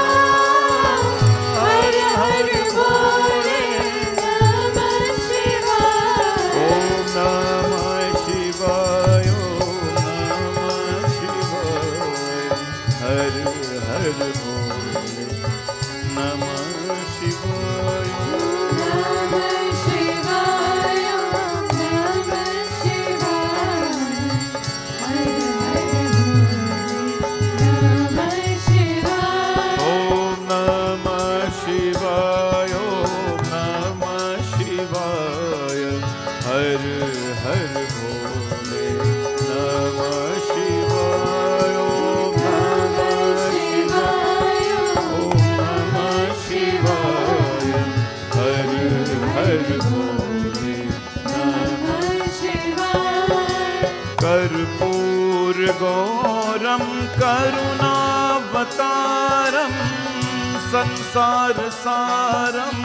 हर हर भोले नमः शिवाय ओम नमः शिवाय ओम नमः शिवाय हर हर भोले नमः शिवाय नमः शिवाय नमः शिवाय हर हर भोले नमः शिवाय ओम नमः शिवाय ओम नमः शिवाय हर हर भोले नमः शिवाय ओम नमः शिवाय ओम नमः शिवाय हर हर भोले नमः शिवाय कर्पूर गौरम करुणावतारम संसार सारम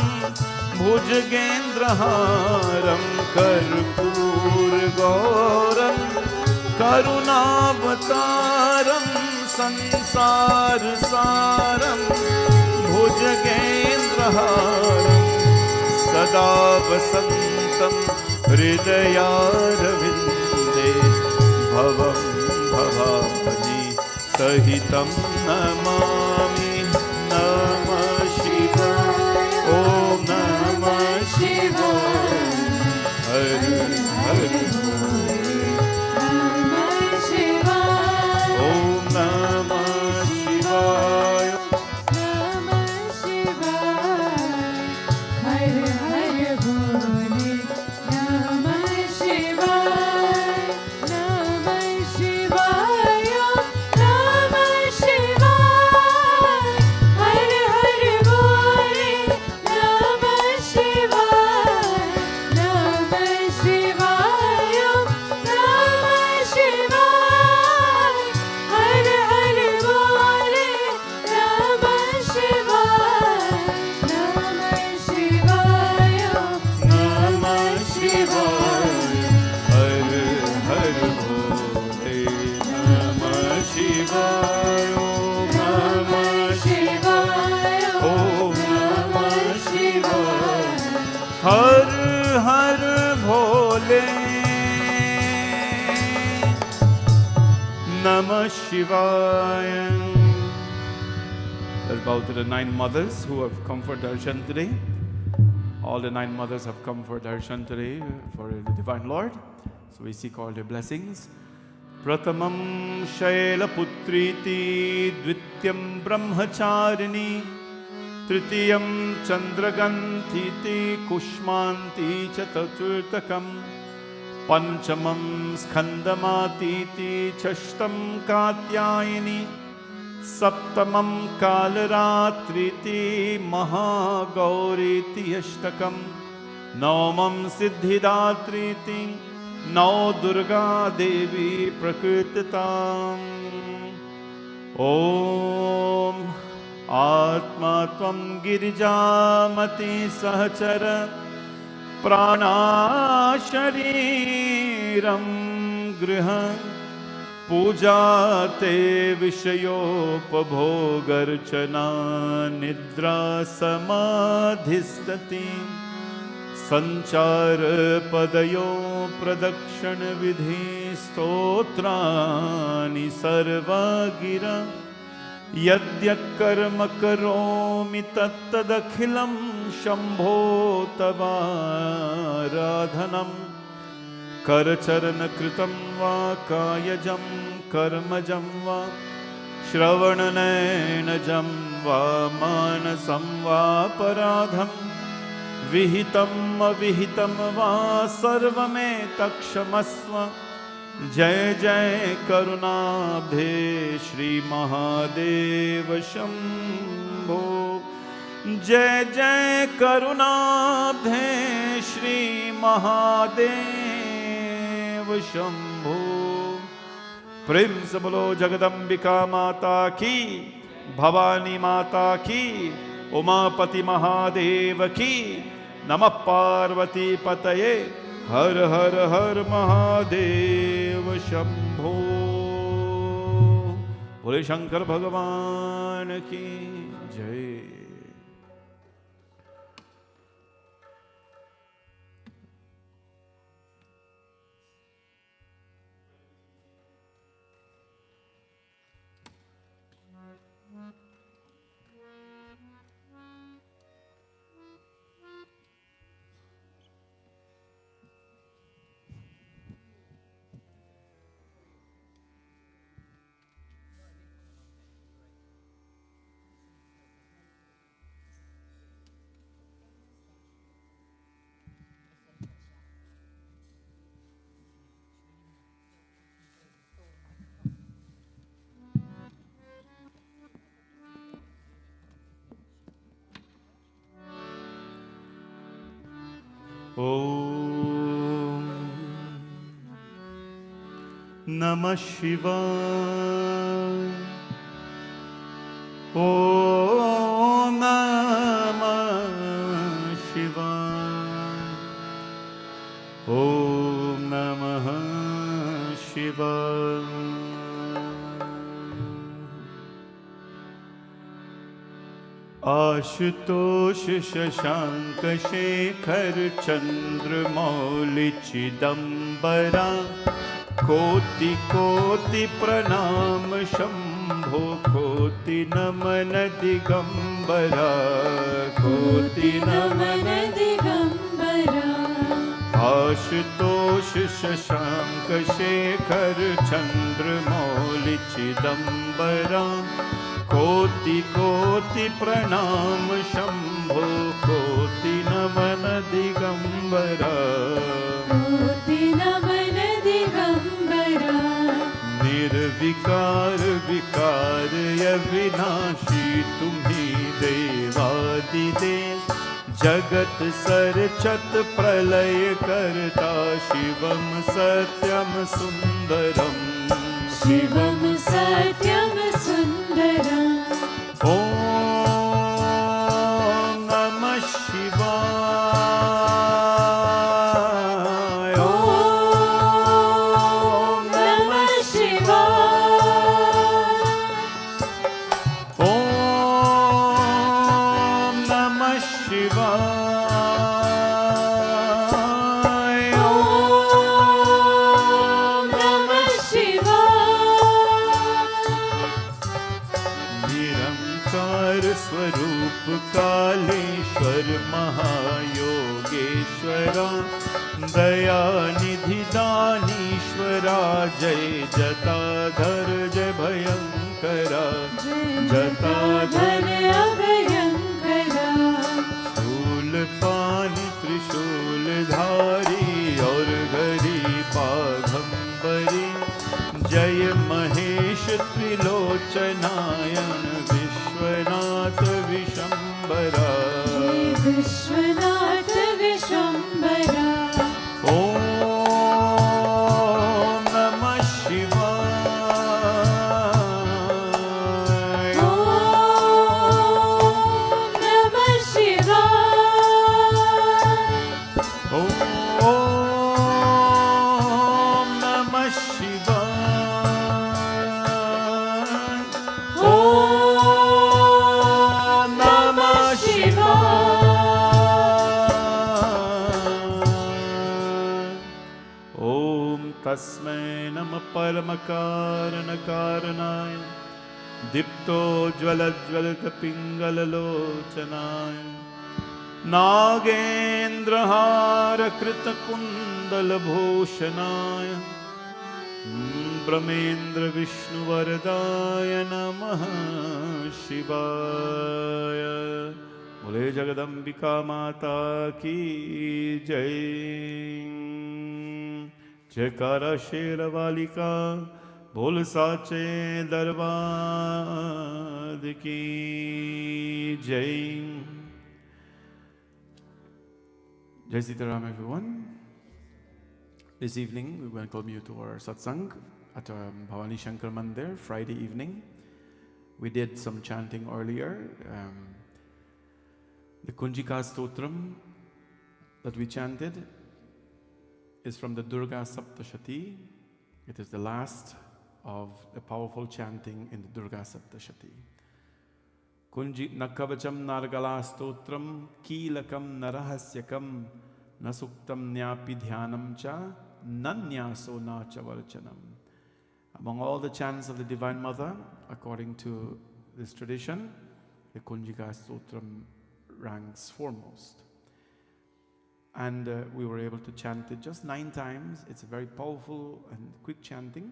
भुजगेन्द्रहारम कर्पूर गौरम करुणावतारम संसार सारम भुजगेन्द्रहारम सदा वसन्तं हृदयारविन्दे भवं भवानी सहितं नमामि नमः शिवाय ॐ नमः शिवाय हर हर भोले नमः शिवाय ॐ नमः शिवाय नमः शिवाय हर हर भोले नमः शिवाय नमः शिवाय नमः शिवाय हर हर भोले नमः शिवाय नमः शिवाय नमः शिवाय हर हर भोले नमः शिवाय नमः शिवाय नमः शिवाय हर हर भोले नमः शिवाय ॐ नमः शिवाय ॐ नमः शिवाय हर हर भोले नमः शिवाय. Let's bow to the 9 mothers who have come for darshan today. All the 9 mothers have come for darshan today for the Divine Lord. So we seek all their blessings. Pratamam Shailaputriti, Dvityam Brahmacharini, Tritiyam Chandraganthiti, Kushmanti Chaturtakam, Panchamam Skhandamatiti, Chashtam Katyayini, Saptamam Kalaratriti, Mahagauriti Ashtakam, Naumam Siddhidatriti, Nau Durga Devi Prakrititam. Om Atma Tvam Girijamati Sahachara Prana Shariram Griha Puja Te Vishayopabogarchana Nidra Samadhistati Sanchar Padayo Pradakshan Vidhi Stotrani Sarva Gira Yadyat Karma Karomi Tattadakhilam Shambho Tavaradhanam Karacharana Kritam Va Kayajam Karmajam Va Shravananenajam Va Manasam Va Paradham Vihitam avihitam va sarvame takshamasva जय जय करुणाब्धे श्री महादेव शंभो। जय जय करुणाब्धे श्री महादेव शंभो। प्रेम से बोलो जगदम्बिका माता की, भवानी माता की, उमापति महादेव की। नमः पार्वती पतये। हर हर हर महादेव शंभो। बोले शंकर भगवान की जय। ओम नमः शिवाय। ओम नमः शिवाय। ओम नमः शिवाय। आशुतोष शशांक शेखर चंद्रमौलि चिदंबरा। कोटि कोटि प्रणाम शंभो कोटि नमन दिगंबरा। कोटि नमन दिगंबरा। आशुतोष शशांक शेखर चंद्रमौलि चिदंबरा। कोटि कोटि प्रणाम शंभो कोटि नमन दिगंबरा। कोटि नमन दिगंबरा। निर्विकार विकार अविनाशी तुम्ही देवादिदेव। जगत सरचत प्रलय करता शिवम सत्यम सुंदरम। शिवम सत्यम सुंदरम। ओम नमः शिवाय। ओम नमः शिवाय। ओम नमः शिवाय। ओम नमः निरंकार स्वरूप कालेश्वर महायोगेश्वरा। दयानिधि दानीश्वरा। जय जटाधर जय भयंकरा। जटाधर अभयंकरा। शूल पानी त्रिशूल धारी और घरी बाघंबरी। जय महेश त्रिलोचनायन विश्वनाथ विशंबरा। विश्वनाथ विशंबरा। ओम नमः शिवाय। ओम नमः शिवाय। ओम नमः शिवाय। ओम नमः शिवाय। ओम तस्मै नमः परमकारण कारणाय। दीप्तो ज्वलज्वलित पिंगललोचनाय। नागेन्द्रहार कृतकुंडलभूषणाय। ब्रह्मेन्द्र विष्णुवरदाय नमः शिवाय। बोले जगदम्बिका माता की जय। जयकारा शेरवाली का बोल साचे दरबार की जय. Jai Sita Ram, everyone. This evening we welcome you to our satsang at Bhavani Shankar Mandir, Friday evening. We did some chanting earlier. The Kunjika Stotram that we chanted is from the Durga Saptashati. It is the last of the powerful chanting in the Durga Saptashati. Kunji Nakavacham Nargala Stotram Kilakam Narahasyakam Nasuktam Nyapi Dhyanam Cha Nanyaso Na Chavarchanam. Among all the chants of the Divine Mother, according to this tradition, the Kunjika Stotram ranks foremost. And we were able to chant it just 9 times. It's a very powerful and quick chanting.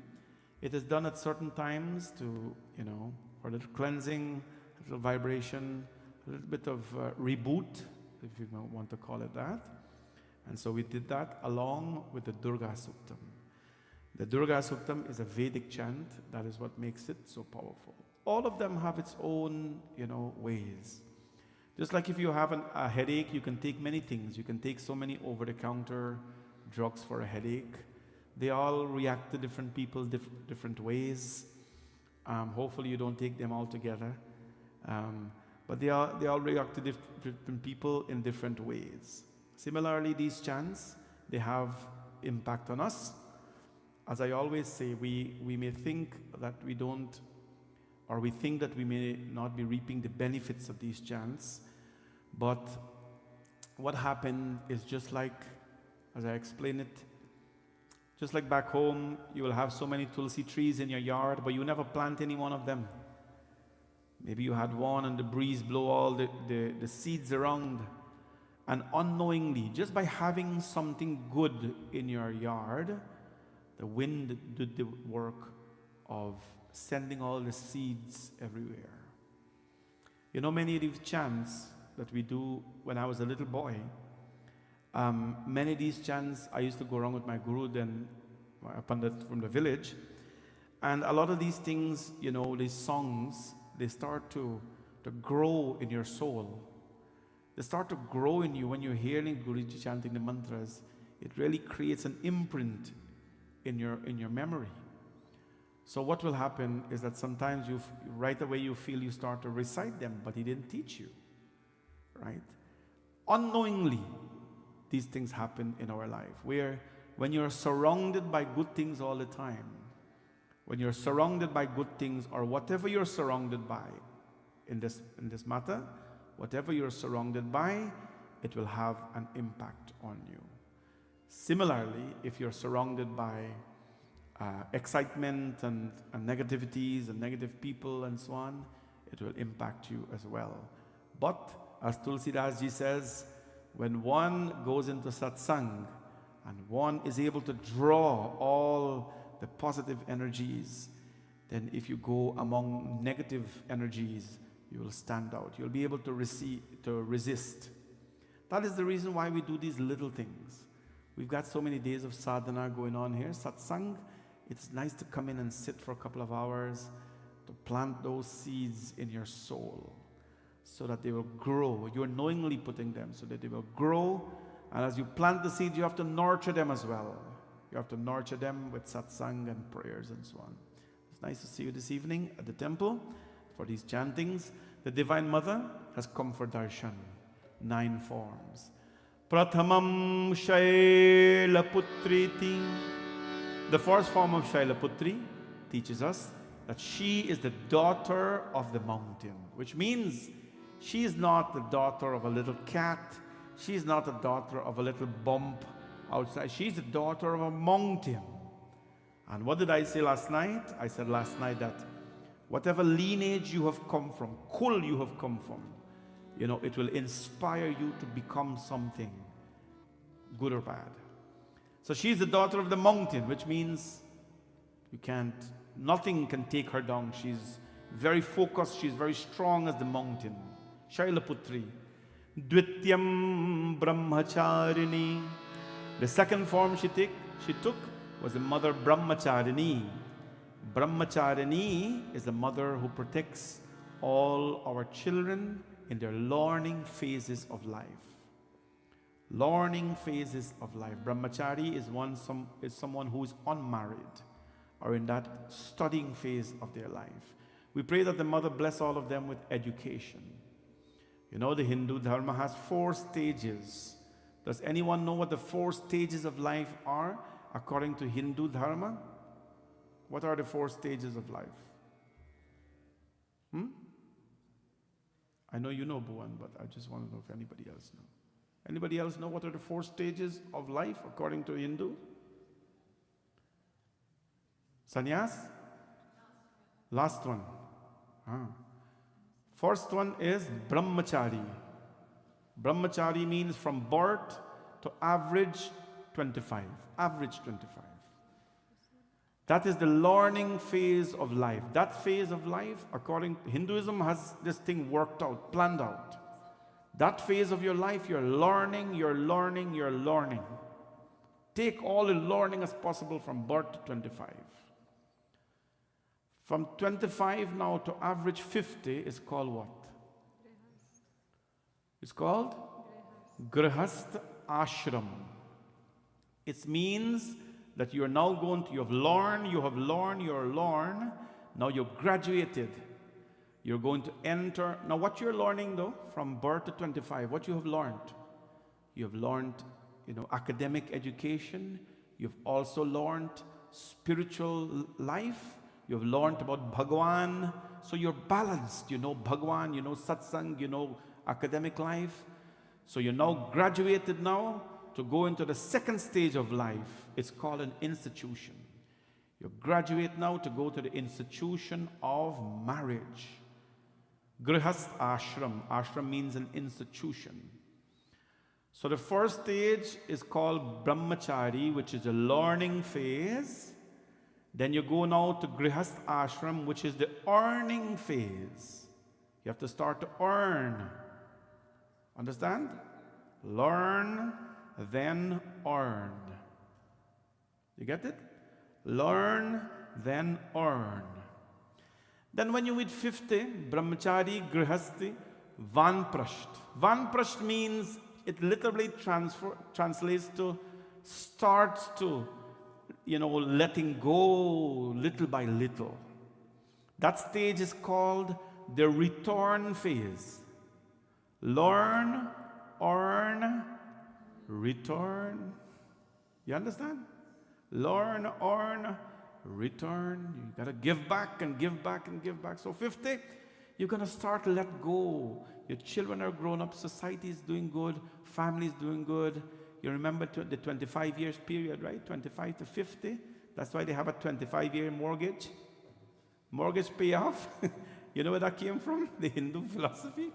It is done at certain times to, for a little cleansing, a little vibration, a little bit of reboot, if you want to call it that. And so we did that along with the Durga Suktam. The Durga Suktam is a Vedic chant. That is what makes it so powerful. All of them have its own, ways. Just like if you have a headache, you can take many things. You can take so many over-the-counter drugs for a headache. They all react to different people different ways. Hopefully you don't take them all together. But they all react to different people in different ways. Similarly, these chants, they have impact on us. As I always say, we may think that we don't, or we think that we may not be reaping the benefits of these chants. But what happened is just like, as I explain it, just like back home, you will have so many tulsi trees in your yard, but you never plant any one of them. Maybe you had one and the breeze blow all the seeds around. And unknowingly, just by having something good in your yard, the wind did the work of sending all the seeds everywhere. Many of these chants that we do when I was a little boy, many of these chants, I used to go around with my guru then, from the village. And a lot of these things, these songs, they start to grow in your soul. They start to grow in you when you're hearing Guruji chanting the mantras. It really creates an imprint in your memory. So what will happen is that sometimes right away you feel you start to recite them, but he didn't teach you, right? Unknowingly, these things happen in our life. When you're surrounded by good things all the time, when you're surrounded by good things, or whatever you're surrounded by in this matter, whatever you're surrounded by, it will have an impact on you. Similarly, if you're surrounded by excitement and negativities and negative people and so on, it will impact you as well. But as Tulsidas Ji says, when one goes into satsang and one is able to draw all the positive energies, then if you go among negative energies, you will stand out. You'll be able to resist. That is the reason why we do these little things. We've got so many days of sadhana going on here. Satsang, it's nice to come in and sit for a couple of hours to plant those seeds in your soul so that they will grow. You're knowingly putting them so that they will grow. And as you plant the seeds, you have to nurture them as well. You have to nurture them with satsang and prayers and so on. It's nice to see you this evening at the temple for these chantings. The Divine Mother has come for darshan, 9 forms. Prathamam Shailaputriti. The first form of Shailaputri teaches us that she is the daughter of the mountain, which means she is not the daughter of a little cat. She is not the daughter of a little bump outside. She's the daughter of a mountain. And what did I say last night? I said last night that whatever lineage you have come from, kul you have come from, it will inspire you to become something, good or bad. So she's the daughter of the mountain, which means nothing can take her down. She's very focused, she's very strong as the mountain. Shailaputri. Dvityam Brahmacharini. The second form she took was the mother Brahmacharini. Brahmacharini is the mother who protects all our children in their learning phases of life. Learning phases of life. Brahmachari is someone who is unmarried or in that studying phase of their life. We pray that the mother bless all of them with education. You know, the Hindu Dharma has 4 stages. Does anyone know what the 4 stages of life are according to Hindu Dharma? What are the 4 stages of life? I know you know, Bhuvan, but I just want to know if anybody else knows. Anybody else know what are the 4 stages of life according to Hindu? Sannyas? Last one. First one is Brahmachari. Brahmachari means from birth to average 25. Average 25. That is the learning phase of life. That phase of life, according to Hinduism, has this thing worked out, planned out. That phase of your life, you're learning, you're learning, you're learning. Take all the learning as possible from birth to 25. From 25 now to average 50 is called what? It's called Grihast Ashram. It means that you are now going to, you have learned, now you've graduated. You're going to enter. Now what you're learning though, from birth to 25, what you have learned? You have learned, academic education. You've also learned spiritual life. You've learned about Bhagwan. So you're balanced, Bhagwan, satsang, academic life. So you're now graduated now to go into the second stage of life. It's called an institution. You graduate now to go to the institution of marriage. Grihast Ashram. Ashram means an institution. So the first stage is called Brahmachari, which is a learning phase. Then you go now to Grihast Ashram, which is the earning phase. You have to start to earn. Understand? Learn, then earn. You get it? Learn, then earn. Then when you hit 50, Brahmachari, Grihasti, Vanprasht. Vanprasht means, it literally translates to starts to, letting go little by little. That stage is called the return phase. Learn, earn, return. You understand? Learn, earn, return. You got to give back and give back and give back. So 50, you're going to start to let go. Your children are grown up, society is doing good, family is doing good. You remember the 25 years period, right? 25 to 50. That's why they have a 25-year mortgage. Mortgage payoff. You know where that came from? The Hindu philosophy.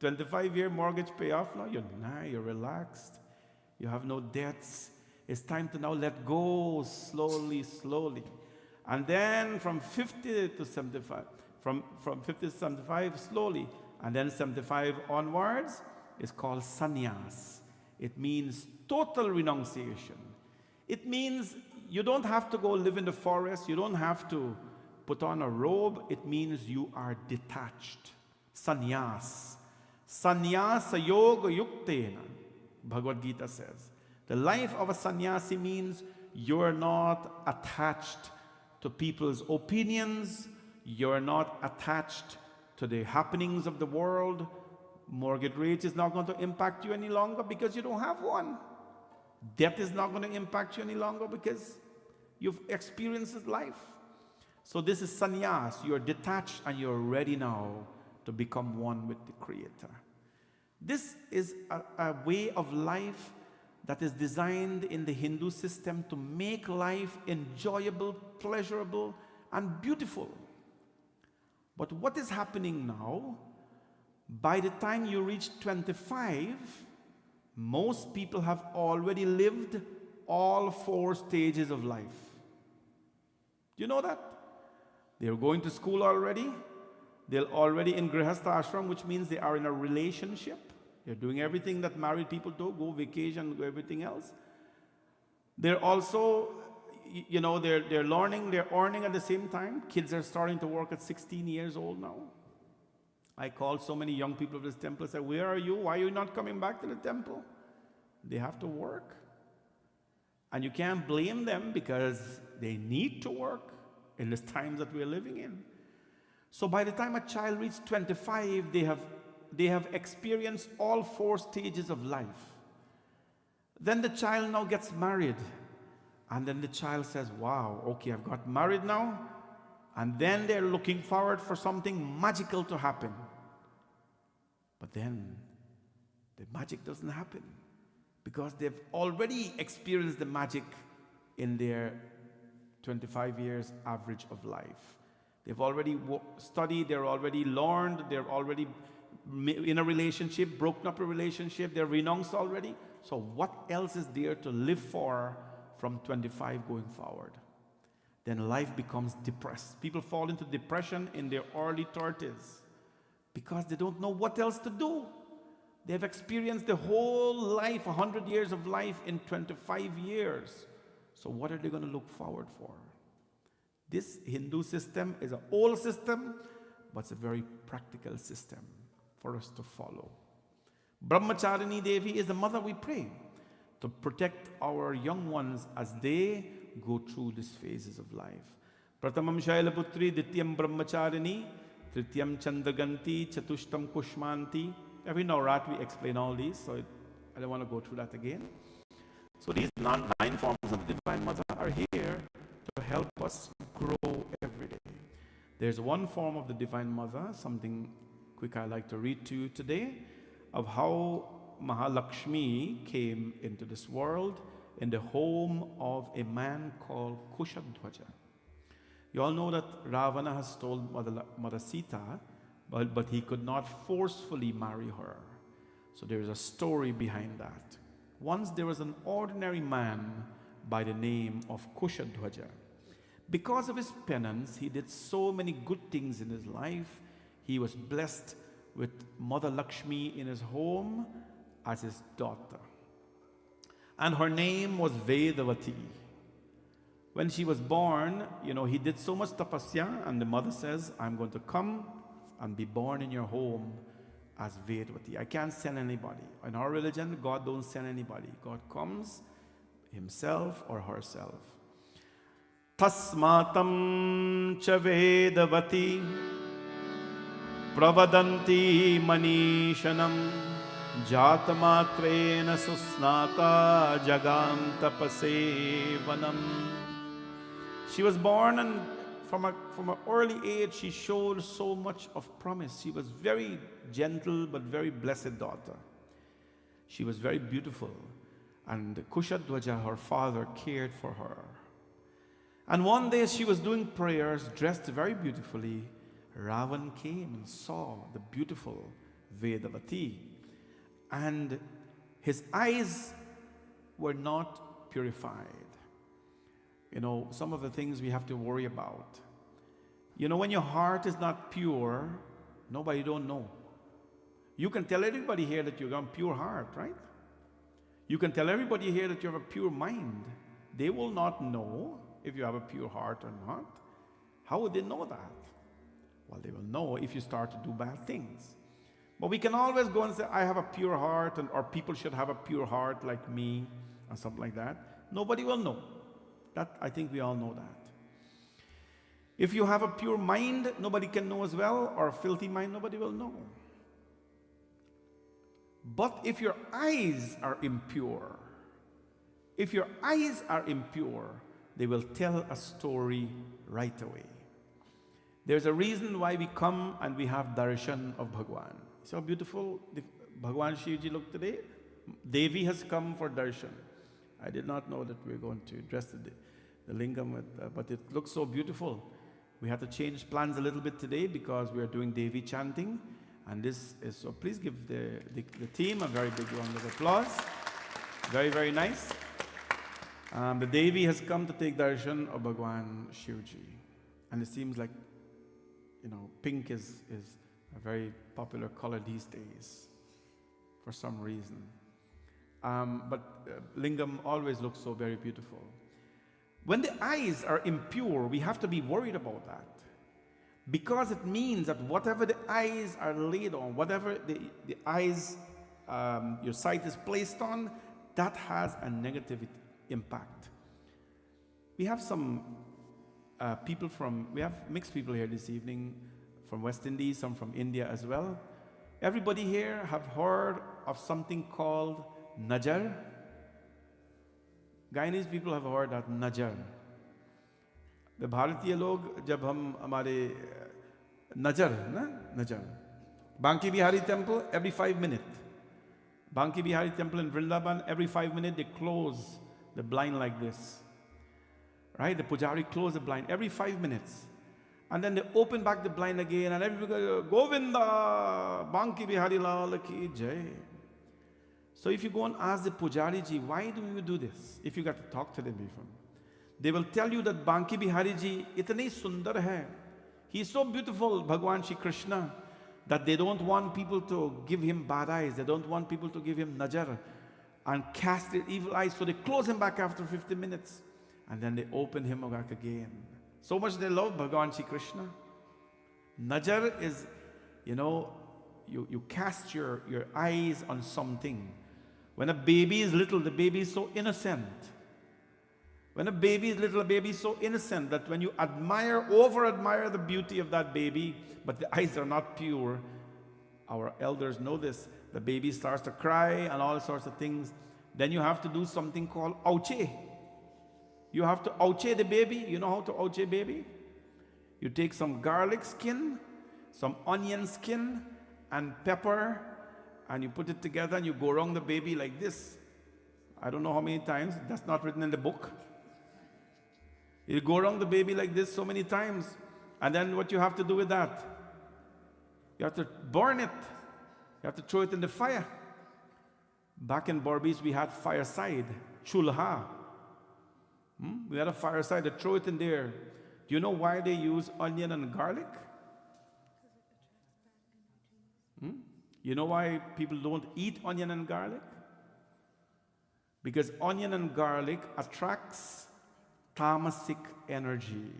25-year mortgage payoff. Now you're relaxed. You have no debts. It's time to now let go slowly, slowly. And then from 50 to 75, from 50 to 75, slowly. And then 75 onwards is called sannyas. It means total renunciation. It means you don't have to go live in the forest. You don't have to put on a robe. It means you are detached. Sannyas. Sannyasa yoga yuktena, Bhagavad Gita says. The life of a sannyasi means you're not attached to people's opinions. You're not attached to the happenings of the world. Mortgage rate is not going to impact you any longer because you don't have one. Debt is not going to impact you any longer because you've experienced life. So this is sannyas. You're detached and you're ready now to become one with the Creator. This is a way of life that is designed in the Hindu system to make life enjoyable, pleasurable, and beautiful. But what is happening now? By the time you reach 25, most people have already lived all 4 stages of life. Do you know that? They're going to school already. They're already in Grihastha Ashram, which means they are in a relationship. They're doing everything that married people do, go vacation, go everything else. They're also, they're learning, they're earning at the same time. Kids are starting to work at 16 years old now. I called so many young people of this temple and said, where are you? Why are you not coming back to the temple? They have to work. And you can't blame them because they need to work in the times that we're living in. So by the time a child reaches 25, they have experienced all 4 stages of life. Then the child now gets married. And then the child says, wow, okay, I've got married now. And then they're looking forward for something magical to happen. But then the magic doesn't happen because they've already experienced the magic in their 25 years average of life. They've already studied, they're already learned, they're already in a relationship, broken up a relationship, they're renounced already. So what else is there to live for from 25 going forward? Then life becomes depressed. People fall into depression in their early 30s because they don't know what else to do. They've experienced the whole life, 100 years of life in 25 years. So what are they going to look forward for? This Hindu system is an old system, but it's a very practical system for us to follow. Brahmacharini Devi is the mother we pray to protect our young ones as they go through these phases of life. Pratamam Shailaputri, Dityam Brahmacharini, Trityam Chandraganti, Chatushtam Kushmanti. Every Navrat we explain all these, so I don't want to go through that again. So these 9 forms of the Divine Mother are here to help us grow every day. There's one form of the Divine Mother, something quick I like to read to you today, of how Mahalakshmi came into this world in the home of a man called Kushadhwaja. You all know that Ravana has told Mother Sita, but he could not forcefully marry her. So there is a story behind that. Once there was an ordinary man by the name of Kushadhwaja. Because of his penance, he did so many good things in his life. He was blessed with Mother Lakshmi in his home as his daughter. And her name was Vedavati. When she was born, he did so much tapasya, and the mother says, I'm going to come and be born in your home as Vedavati. I can't send anybody. In our religion, God don't send anybody. God comes himself or herself. Tasmatam cha Vedavati pravadanti manishanam jatamatrena susnata jagam tapasevanam. She was born, and from an early age she showed so much of promise. She was very gentle but very blessed daughter. She was very beautiful, and Kushadhwaja, her father, cared for her. And one day she was doing prayers, dressed very beautifully. Ravana came and saw the beautiful Vedavati, and his eyes were not purified. Some of the things we have to worry about. When your heart is not pure, nobody don't know. You can tell everybody here that you have a pure heart, right? You can tell everybody here that you have a pure mind. They will not know if you have a pure heart or not. How would they know that? Well, they will know if you start to do bad things. But we can always go and say, I have a pure heart, or people should have a pure heart like me, or something like that. Nobody will know. That, I think we all know that. If you have a pure mind, nobody can know as well, or a filthy mind, nobody will know. But if your eyes are impure, they will tell a story right away. There's a reason why we come and we have darshan of Bhagwan. See how beautiful Bhagwan Shivji looked today? Devi has come for darshan. I did not know that we were going to dress the lingam with, but it looks so beautiful. We had to change plans a little bit today because we are doing Devi chanting, and this is, so please give the team a very big round of applause. Very, very nice. The Devi has come to take darshan of Bhagwan Shivji, and it seems like, pink is a very popular color these days for some reason. But lingam always looks so very beautiful. When the eyes are impure, we have to be worried about that. Because it means that whatever the eyes are laid on, whatever the eyes, your sight is placed on, that has a negative impact. We have some we have mixed people here this evening from West Indies, some from India as well. Everybody here have heard of something called najar? Guyanese people have heard that najar. The Bharatiya log, jab hum hamare najar. Banki Bihari temple, every 5 minutes. Banki Bihari temple in Vrindavan, every 5 minutes they close the blind like this. Right? The pujari close the blind every 5 minutes. And then they open back the blind again and everybody goes, Govinda, Banki Bihari Lal ki jai. So if you go and ask the pujari ji, why do you do this? If you got to talk to them before. They will tell you that Banki Bihari ji itne sundar hai. He is so beautiful, Bhagwan Shri Krishna, that they don't want people to give him bad eyes. They don't want people to give him najar and cast their evil eyes. So they close him back after 50 minutes. And then they open him back again. So much they love Bhagwan Shri Krishna. Najar is, you cast your eyes on something. When a baby is little, the baby is so innocent. When a baby is little, a baby is so innocent that when you over-admire the beauty of that baby, but the eyes are not pure, our elders know this, the baby starts to cry and all sorts of things. Then you have to do something called auche. You have to auche the baby. You know how to auche baby? You take some garlic skin, some onion skin, and pepper, and you put it together and you go around the baby like this. I don't know how many times. That's not written in the book. You go around the baby like this so many times. And then what you have to do with that? You have to burn it. You have to throw it in the fire. Back in Barbies, we had fireside, chulha. We had a fireside, they throw it in there. Do you know why they use onion and garlic? You know why people don't eat onion and garlic? Because onion and garlic attracts tamasic energy.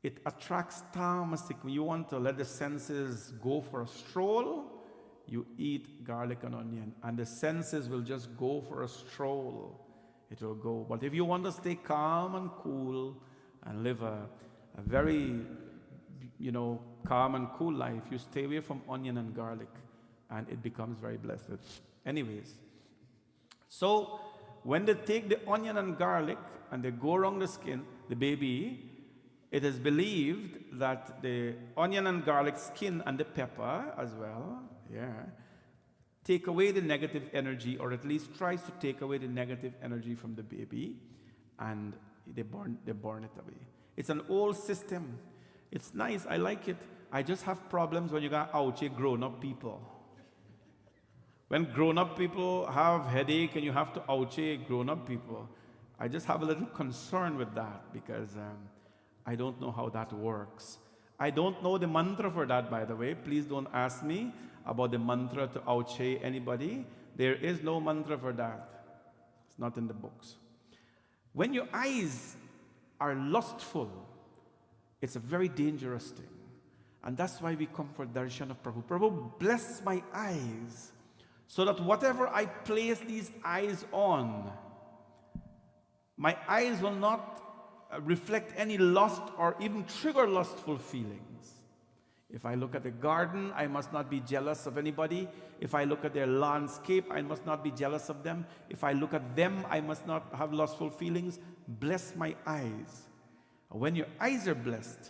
It attracts tamasic. When you want to let the senses go for a stroll, you eat garlic and onion, and the senses will just go for a stroll. It will go. But if you want to stay calm and cool and live a very, calm and cool life, you stay away from onion and garlic, and it becomes very blessed. Anyways, so when they take the onion and garlic and they go around the skin, the baby, it is believed that the onion and garlic skin and the pepper as well, take away the negative energy, or at least tries to take away the negative energy from the baby, and they burn it away. It's an old system. It's nice, I like it. I just have problems when you got ouchie grown-up people. When grown-up people have headache and you have to ouchie grown-up people, I just have a little concern with that, because I don't know how that works. I don't know the mantra for that, by the way. Please don't ask me about the mantra to ouche anybody. There is no mantra for that. It's not in the books. When your eyes are lustful, it's a very dangerous thing. And that's why we come for darshan of Prabhu. Prabhu, bless my eyes, so that whatever I place these eyes on, my eyes will not reflect any lust or even trigger lustful feelings. If I look at the garden, I must not be jealous of anybody. If I look at their landscape, I must not be jealous of them. If I look at them, I must not have lustful feelings. Bless my eyes. When your eyes are blessed,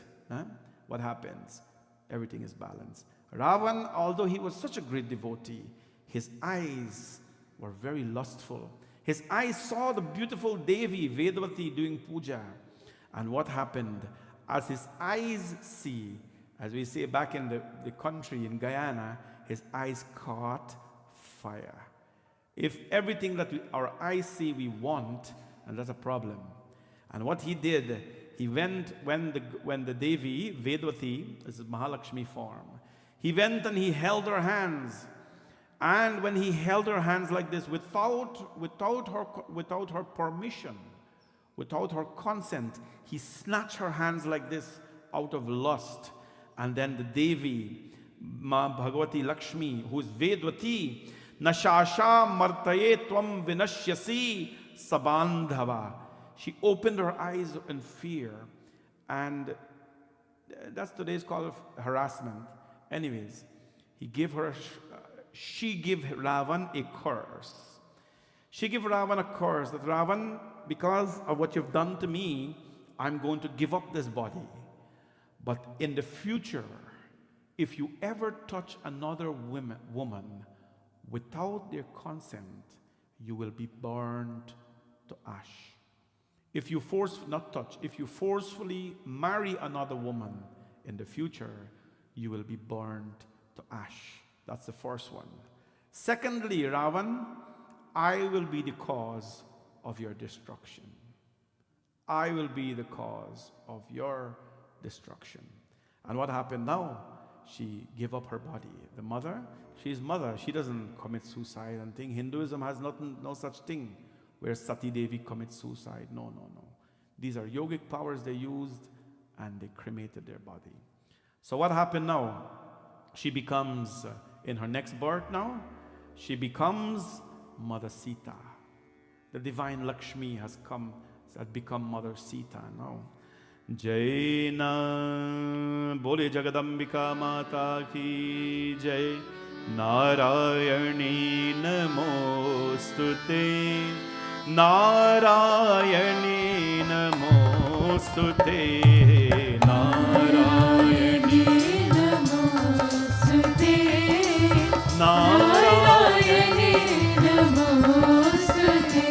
what happens? Everything is balanced. Ravana, although he was such a great devotee, his eyes were very lustful. His eyes saw the beautiful Devi, Vedavati, doing puja. And what happened? As his eyes see, as we say back in the country, in Guyana, his eyes caught fire. If everything that our eyes see we want, and that's a problem. And what he did, he went, when the Devi, Vedavati, this is Mahalakshmi form, he went and he held her hands. And when he held her hands like this, without her permission, without her consent, he snatched her hands like this out of lust. And then the Devi, Ma Bhagavati Lakshmi, who is Vedavati, Nashasha Martaye Tvam Vinashyasi Sabandhava. She opened her eyes in fear, and that's today's call of harassment. Anyways, he gave her, she gave Ravan a curse. She gave Ravan a curse that Ravan, because of what you've done to me, I'm going to give up this body. But in the future, if you ever touch another woman without their consent, you will be burned to ash. If you if you forcefully marry another woman in the future, you will be burned to ash. That's the first one. Secondly, Ravan, I will be the cause of your destruction. I will be the cause of your destruction. And what happened now? She gave up her body. The mother, she's mother. She doesn't commit suicide and thing. Hinduism has no such thing where Sati Devi commits suicide. No. These are yogic powers they used, and they cremated their body. So what happened now? She becomes, in her next birth now, she becomes Mother Sita. The divine Lakshmi has become Mother Sita now. Jaina Bole Jagadambika Mata Ki Jai Narayani Namostute Narayani Namostute Narayani Namostute Narayani Namostute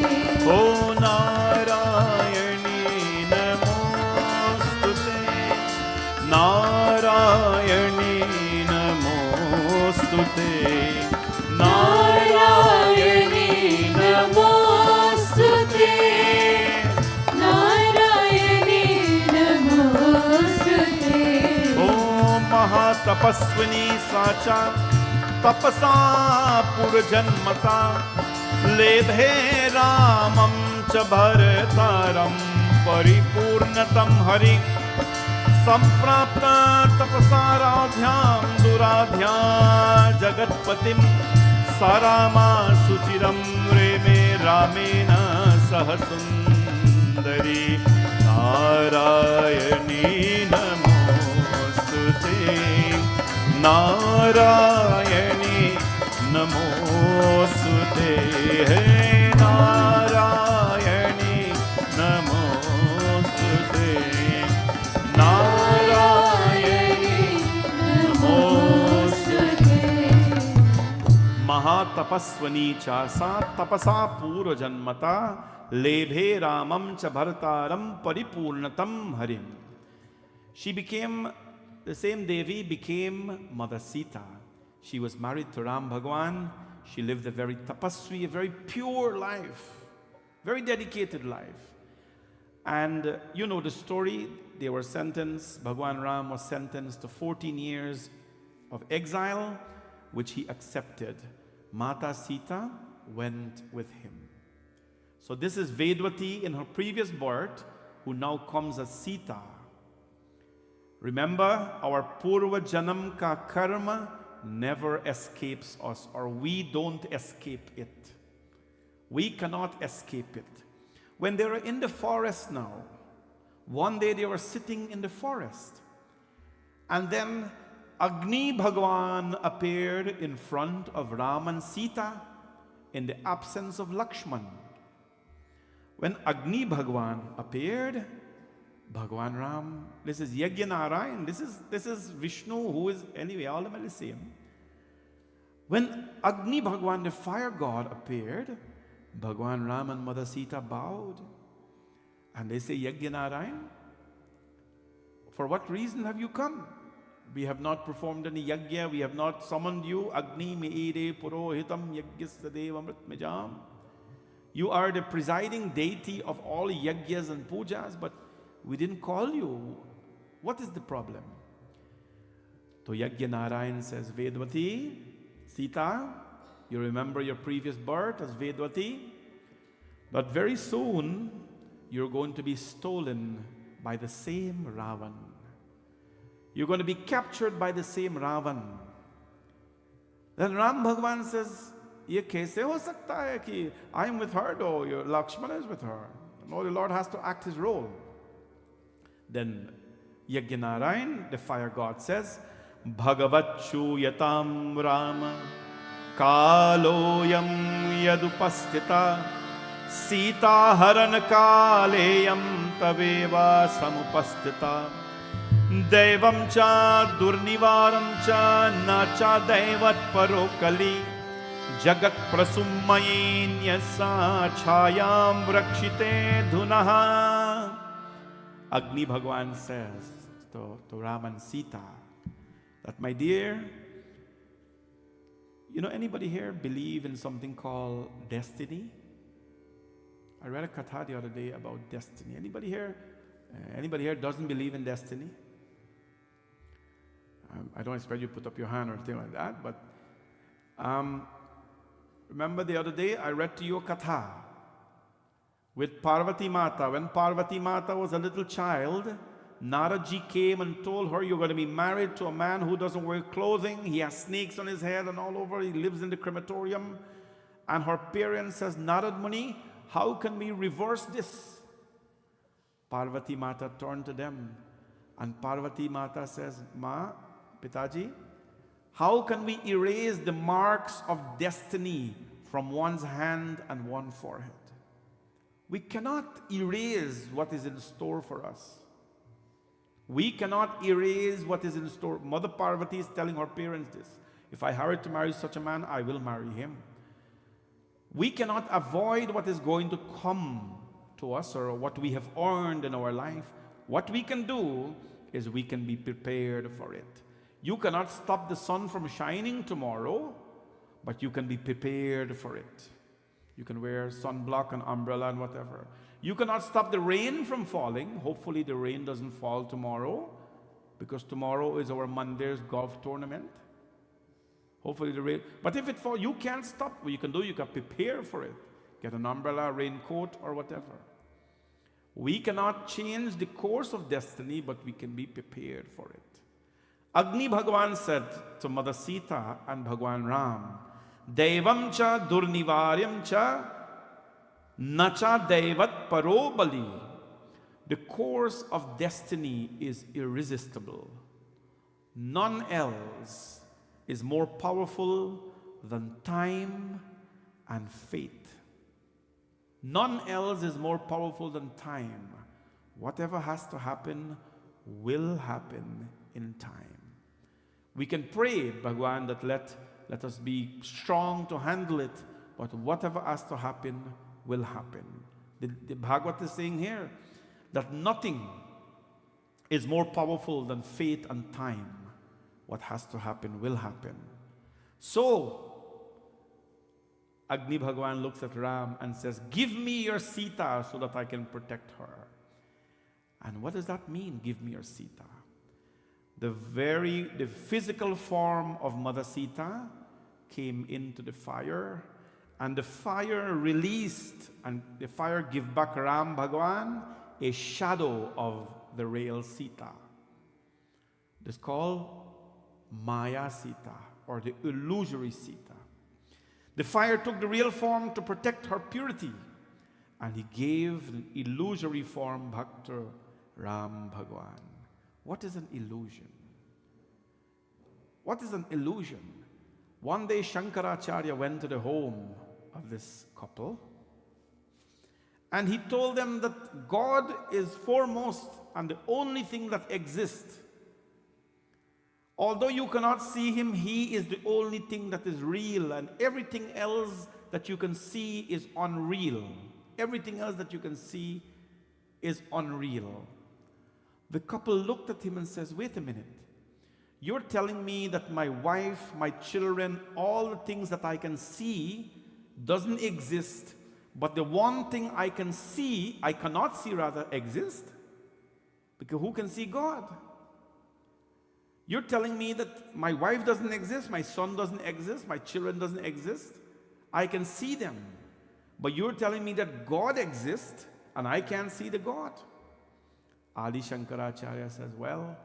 Oh Narayani Namostute Narayani Namostute Narayani Namostute Narayani Namostute Om Mahatapaswini Sacha Tapasa Purjanmata Lebhe Ramam Cha Bharataram Paripurnatam Hari Samprapta Tapasaradhyam Duradhya Jagatpatim Sarama Suchiram Reme Ramena Sahasundari Narayani Namostute Narayani Namostute Narayani Namostute Narayani Namostute Mahatapaswani Chasa Tapasa Pura Janmata Lebhe Ramam Cha Bharataram Paripurnatam Harim. She became, the same Devi became Mother Sita. She was married to Ram Bhagwan. She lived a very tapasvi, a very pure life, very dedicated life. And you know the story. They were sentenced, Bhagwan Ram was sentenced to 14 years of exile, which he accepted. Mata Sita went with him. So this is Vedavati in her previous birth, who now comes as Sita. Remember, our Purva Janam ka karma never escapes us, or we don't escape it. We cannot escape it. When they were in the forest now, one day they were sitting in the forest, and then Agni Bhagwan appeared in front of Ram and Sita in the absence of Lakshman. When Agni Bhagwan appeared, Bhagwan Ram, this is Yajna-Narayan, this is Vishnu, who is, anyway, all of them are the same. When Agni Bhagwan, the fire god, appeared, Bhagwan Ram and Mother Sita bowed. And they say, Yajna-Narayan, for what reason have you come? We have not performed any yajna, we have not summoned you. Agni me'ire purohitam yajnasadeva mritmejam. You are the presiding deity of all yajnas and pujas, but we didn't call you. What is the problem? So Yajna-Narayan says, Vedavati, Sita, you remember your previous birth as Vedavati, but very soon you're going to be stolen by the same Ravan. You're going to be captured by the same Ravan. Then Ram Bhagwan says, "Ye kaise ho sakta hai ki I am with her, though your Lakshmana is with her." No, the Lord has to act his role. Then Yajnanarayan, the fire god, says, "Bhagavat Chuyatam Rama Kaloyam Yadupastita Sita Haran Kaleyam Taveva Samupastita Devam cha Durnivaram cha Nacha Devat Parokali Jagat Prasummayenya Chayam Rakshite Dhunaha." Agni Bhagwan says to Ram and Sita that, "My dear, anybody here believe in something called destiny?" I read a katha the other day about destiny. Anybody here doesn't believe in destiny? I don't expect you to put up your hand or anything like that, but remember the other day I read to you a katha with Parvati Mata. When Parvati Mata was a little child, Naraji came and told her, "You're going to be married to a man who doesn't wear clothing. He has snakes on his head and all over. He lives in the crematorium." And her parents says, "Narad Muni, how can we reverse this?" Parvati Mata turned to them and Parvati Mata says, "Ma, Pitaji, how can we erase the marks of destiny from one's hand and one forehead? We cannot erase what is in store for us. We cannot erase what is in store." Mother Parvati is telling her parents this. If I hurry to marry such a man, I will marry him. We cannot avoid what is going to come to us or what we have earned in our life. What we can do is we can be prepared for it. You cannot stop the sun from shining tomorrow, but you can be prepared for it. You can wear sunblock and umbrella and whatever. You cannot stop the rain from falling. Hopefully the rain doesn't fall tomorrow, because tomorrow is our Monday's golf tournament. Hopefully the rain, but if it falls, you can't stop. What you can do, you can prepare for it. Get an umbrella, raincoat, or whatever. We cannot change the course of destiny, but we can be prepared for it. Agni Bhagwan said to Mother Sita and Bhagwan Ram, "Devam cha durnivaryam cha nacha devat parobali." The course of destiny is irresistible. None else is more powerful than time and fate. None else is more powerful than time. Whatever has to happen will happen in time. We can pray, Bhagwan, that let us be strong to handle it, but whatever has to happen will happen. The Bhagavad is saying here that nothing is more powerful than fate and time. What has to happen will happen. So, Agni Bhagwan looks at Ram and says, "Give me your Sita so that I can protect her." And what does that mean, give me your Sita? The physical form of Mother Sita came into the fire, and the fire released, and the fire gave back Ram Bhagwan a shadow of the real Sita. This is called Maya Sita, or the illusory Sita. The fire took the real form to protect her purity, and he gave an illusory form back to Ram Bhagwan. What is an illusion? What is an illusion? One day Shankaracharya went to the home of this couple, and he told them that God is foremost and the only thing that exists. Although you cannot see him, he is the only thing that is real, and everything else that you can see is unreal. Everything else that you can see is unreal. The couple looked at him and says, "Wait a minute. You're telling me that my wife, my children, all the things that I can see doesn't exist, but the one thing I can see, I cannot see rather, exists? Because who can see God? You're telling me that my wife doesn't exist, my son doesn't exist, my children doesn't exist. I can see them. But you're telling me that God exists, and I can't see the God. Adi Shankaracharya says, well,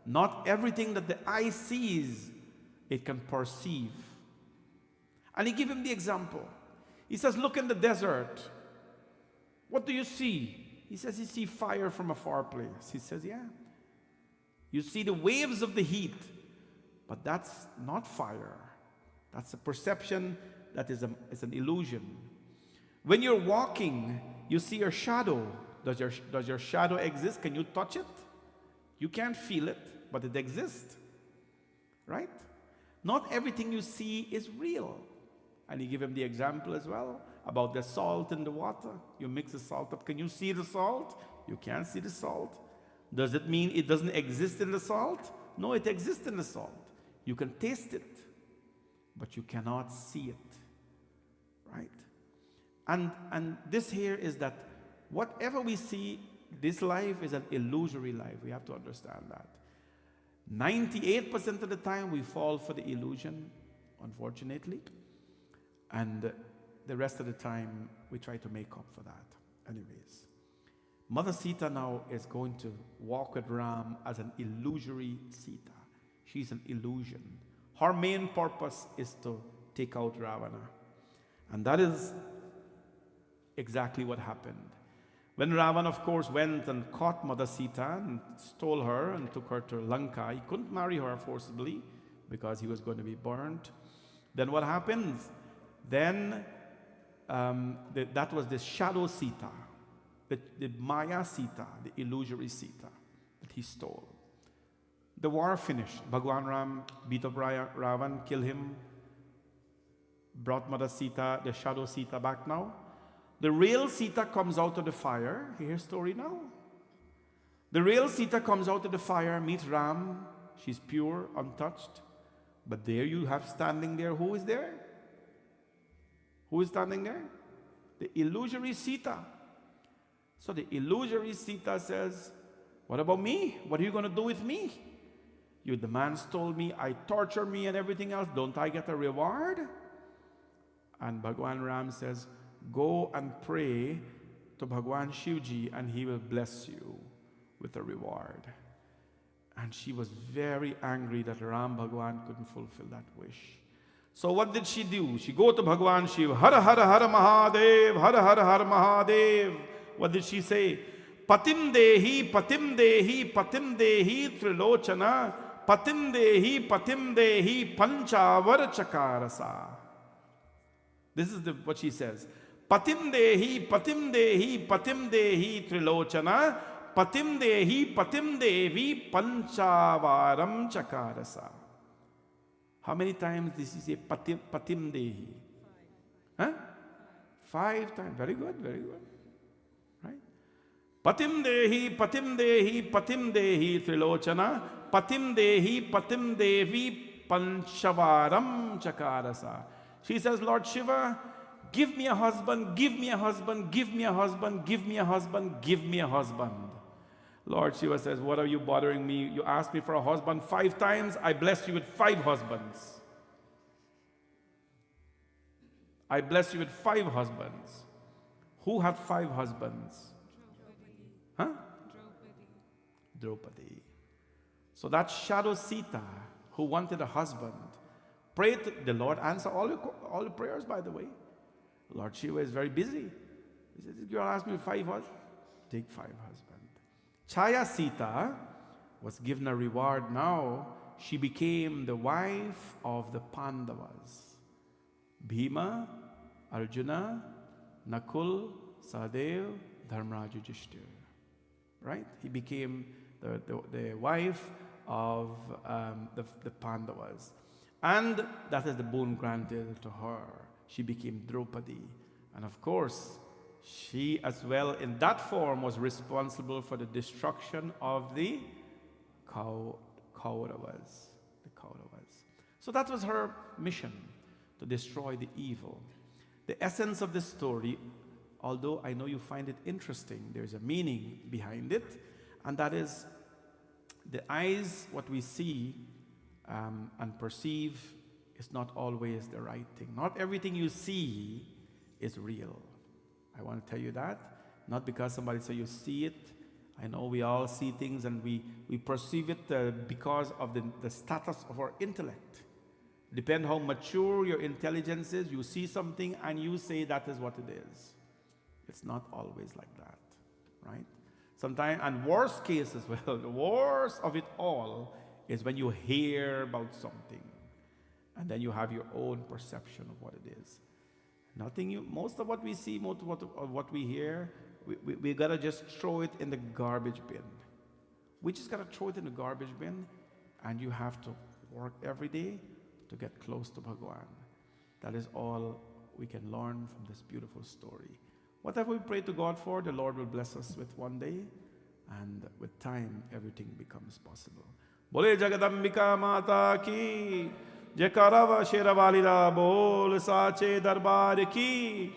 not everything that the eye sees, it can perceive. And he gave him the example. He says, look in the desert. What do you see? He says, you see fire from a far place. He says, yeah. You see the waves of the heat, but that's not fire. That's a perception that is an illusion. When you're walking, you see your shadow. Does your shadow exist? Can you touch it? You can't feel it, but it exists. Right? Not everything you see is real. And he gave him the example as well about the salt in the water. You mix the salt up. Can you see the salt? You can't see the salt. Does it mean it doesn't exist in the salt? No, it exists in the salt. You can taste it, but you cannot see it. Right? And this here is that whatever we see, this life is an illusory life. We have to understand that. 98% of the time we fall for the illusion, unfortunately. And the rest of the time we try to make up for that. Anyways, Mother Sita now is going to walk with Ram as an illusory Sita. She's an illusion. Her main purpose is to take out Ravana. And that is exactly what happened. When Ravana, of course, went and caught Mother Sita and stole her and took her to Lanka, he couldn't marry her forcibly because he was going to be burnt. Then what happens? Then that was the shadow Sita, the Maya Sita, the illusory Sita that he stole. The war finished. Bhagwan Ram beat up Ravan, killed him, brought Mother Sita, the shadow Sita, back now. The real Sita comes out of the fire. Hear her story now. The real Sita comes out of the fire, meets Ram. She's pure, untouched. But there you have standing there, who is there? Who is standing there? The illusory Sita. So the illusory Sita says, what about me? What are you going to do with me? The man stole me, I torture me and everything else. Don't I get a reward? And Bhagwan Ram says, go and pray to Bhagwan Shivji and he will bless you with a reward. And she was very angry that Ram Bhagwan couldn't fulfill that wish. So what did she do? She go to Bhagwan Shiv, Hara Hara Hara Mahadev, Hara Hara Hara Mahadev. What did she say? Patim Dehi, Patim Dehi, Patim Dehi, Trilochana, Patim Dehi, Panchavar Chakarasa. This is what she says. Patim Dehi, Trilochana, Patim Devi, Panchavaram Chakarasa. How many times did she say Patim Dehi? 5. Huh? 5 times. Very good, very good. Right? Patim Dehi, Trilochana, Patim Devi, Panchavaram Chakarasa. She says, Lord Shiva, give me a husband, give me a husband, give me a husband, give me a husband, give me a husband. Lord Shiva says, what are you bothering me? You asked me for a husband 5 times, I blessed you with 5 husbands. I blessed you with 5 husbands. Who had 5 husbands? Draupadi. Huh? Draupadi. So that shadow Sita, who wanted a husband, prayed to the Lord, answer all the prayers, by the way. Lord Shiva is very busy. He said, this girl asked me 5 husbands. Take 5 husbands. Chaya Sita was given a reward now. She became the wife of the Pandavas. Bhima, Arjuna, Nakul, Sahadev, Dharmraj, Yudhishthira. Right? He became the wife of the Pandavas. And that is the boon granted to her. She became Draupadi. And of course, she as well in that form was responsible for the destruction of the Kauravas. So that was her mission, to destroy the evil. The essence of this story, although I know you find it interesting, there's a meaning behind it, and that is the eyes, what we see and perceive is not always the right thing. Not everything you see is real. I want to tell you that. Not because somebody says you see it. I know we all see things and we perceive it because of the status of our intellect. Depend how mature your intelligence is, you see something and you say that is what it is. It's not always like that, right? Sometimes, and worst case as well, the worst of it all is when you hear about something and then you have your own perception of what it is. Most of what we see, most of what we hear, we gotta just throw it in the garbage bin. We just gotta throw it in the garbage bin, and you have to work every day to get close to Bhagwan. That is all we can learn from this beautiful story. Whatever we pray to God for, the Lord will bless us with one day, and with time, everything becomes possible. Bole Jagadambika Mata ki, Jakarava Sheravalida Bol Sache Darbar ki,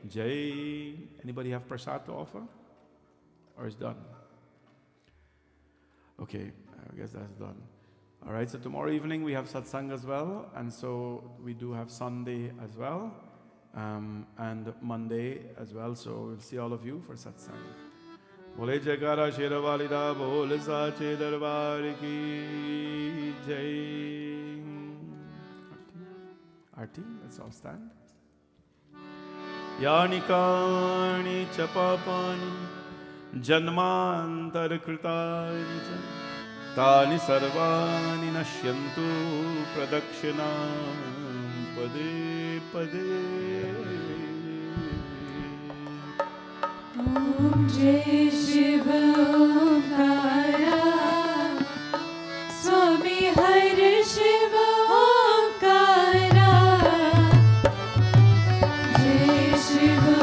Jai. Anybody have prasad to offer? Or is done? Okay, I guess that's done. All right, so tomorrow evening we have satsang as well, and so we do have Sunday as well, and Monday as well, so we'll see all of you for satsang. Bole Jagara Sheravalida Bol Sache Darbar ki Jai. Arti, let's all stand. Yanikani chapapani janmantar kritani tani sarvani nashyantu pradakshinam pade pade. Om Jai Shiva Omkara Swami Hari Shiva Omkara Jai Shiva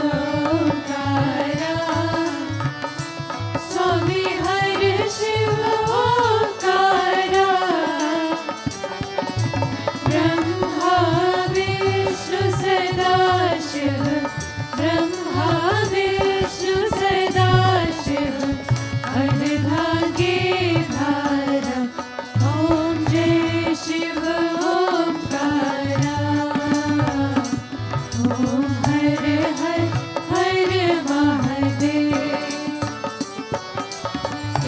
Omkara Swami Hari Shiva Omkara Brahma Vishnu Sada Shiva Brahma Vishnu Sada Shiva Ardhage Dhara Om Jai Shiva Omkara Om Har Har Har Mahadev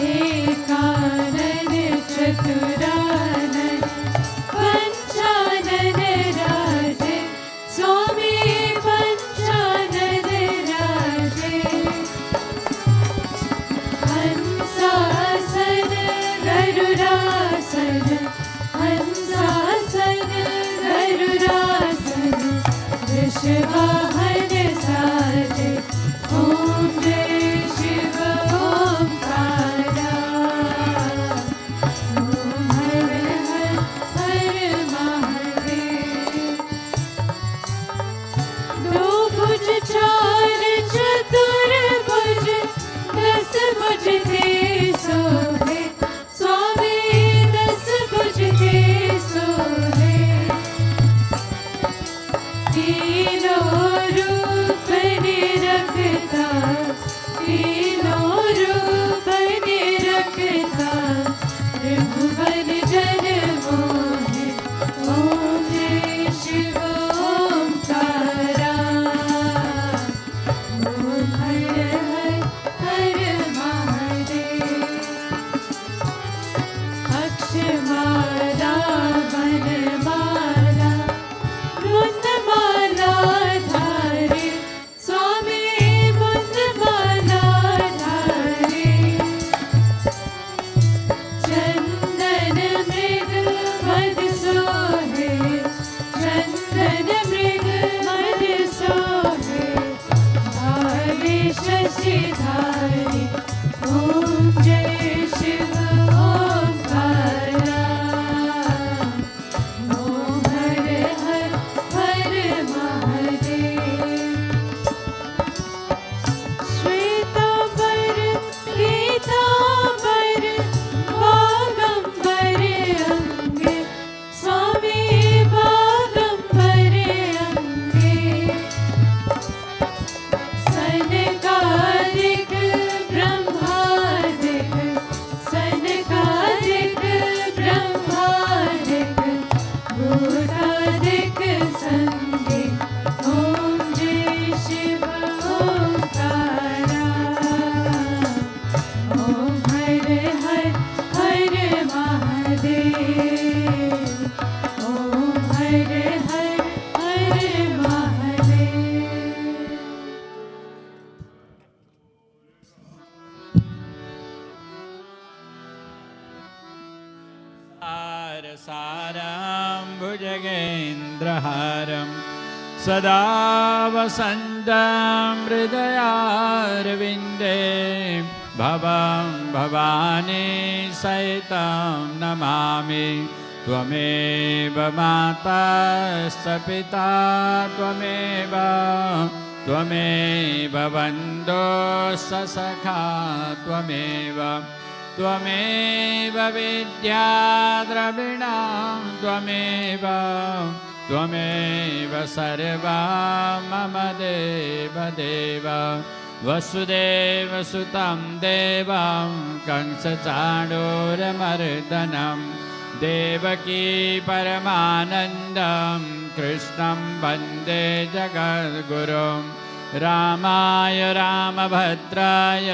Ekanan Chaturanand Panchanan Raje Swami Panchanan Raje Hansasan Garudasan Hansasan Garudasan Vishwahan Saje Om Jai Shiva Omkara Om Har Har Mahadev दो भुज चार चतुर भुज दस भुज थे सोहे स्वामी दस भुज थे सोहे तीनों हर हर हर महादेव। सारं भुजगेन्द्रहारं सदा वसन्तं हृदयारविन्दे भवं भवानी सहितं नमामि। त्वमेव माताश्च पिता त्वमेव त्वमेव बन्धुश्च सखा त्वमेव त्वमेव विद्या द्रविणं त्वमेव त्वमेव सर्वं मम देवदेव। वसुदेवसुतं देवं कंसचाणूरमर्दनं देवकी परमानन्दं कृष्णं वन्दे जगद्गुरुं। रामाय रामभद्राय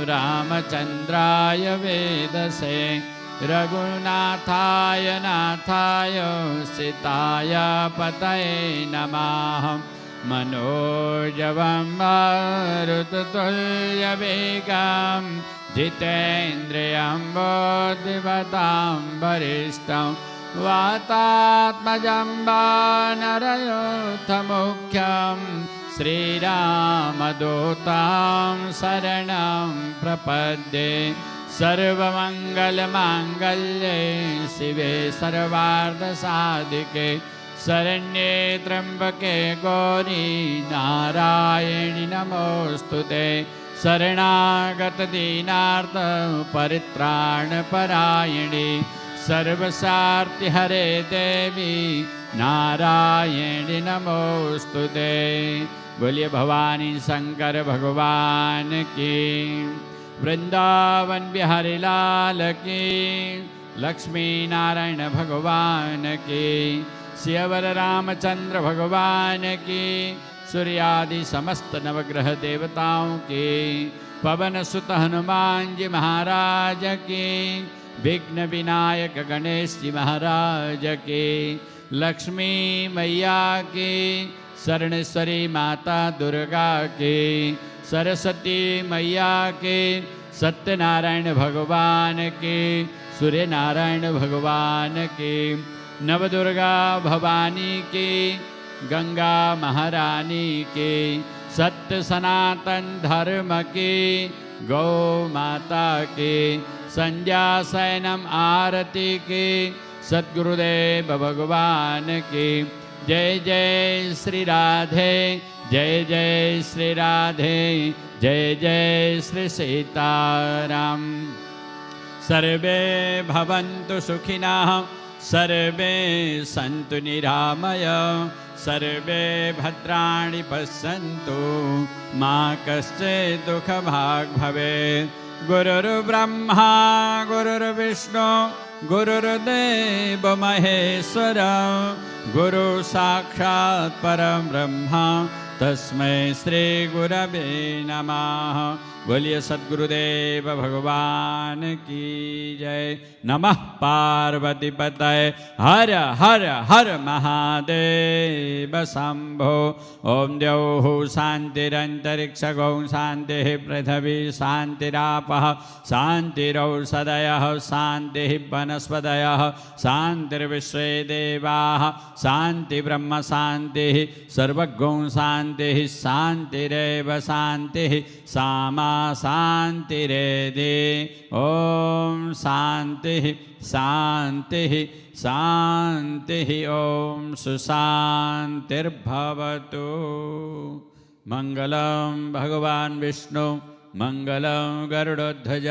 रामचन्द्राय वेदसे रघुनाथाय नाथाय सीताय पतये नमः। मनोजवं मारुततुल्यवेगं जितेन्द्रियं बुद्धिमतां वरिष्ठं वातात्मजं वानरयोथमुख्यं श्रीरामदूतं शरणं प्रपद्ये। सर्वमङ्गलमाङ्गल्ये शिवे सर्वार्थसाधिके शरण्ये त्र्यम्बके गौरी नारायणि नमोऽस्तुते। शरणागतदीनार्थ परित्राणपरायणे सर्वसार्थिहरे देवी नारायणि नमोऽस्तुते। बोलिए भवानी शंकर भगवान की, वृंदावन बिहारी लाल की, लक्ष्मी नारायण भगवान की, सियावर रामचंद्र भगवान की, सूर्यादि समस्त नवग्रह देवताओं की, पवन सुत हनुमान जी महाराज की, विघ्न विनायक गणेश जी महाराज की, लक्ष्मी मैया की, शरणेश्वरी माता दुर्गा की, सरस्वती मैया की, सत्यनारायण भगवान की, सूर्य नारायण भगवान की, नवदुर्गा भवानी की, गंगा महारानी की, सत्य सनातन धर्म की, गौ माता की, संध्या सैनम आरती की, सद्गुरुदेव भगवान की। जय जय श्री राधे, जय जय श्री राधे, जय जय श्री सीताराम। सर्वे भवन्तु सुखिनः, सर्वे सन्तु निरामय, सर्वे भद्राणि पश्यन्तु मा कश्चित् दुःखभाग् भवेत्। गुरुर्ब्रह्मा गुरुर्विष्णु गुरुर्देव महेश्वर, गुरु साक्षात् परं ब्रह्म तस्मै श्री गुरवे नमः। बोलिए सद्गुरुदेव भगवान की जय। नमः पार्वती पतये हर हर हर महादेव शंभो। ओम द्यौः शान्तिरन्तरिक्षगौ शान्तिः पृथिवी शान्तिरापः शान्तिरौषधयः शान्तिः वनस्पतयः शान्तिर्विश्वे देवाः शान्ति ब्रह्म शान्तिः सर्वगौ शान्तिः शान्तिरेव शान्तिः सामा शान्तिरेधि। ओम शान्तिः शान्तिः शान्तिः। ओम सुशान्तिर्भवतु। मंगलं भगवान विष्णु मंगलं गरुडध्वज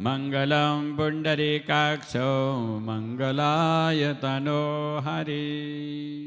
मंगलं पुंडरीकाक्षो मंगलाय तनो हरि।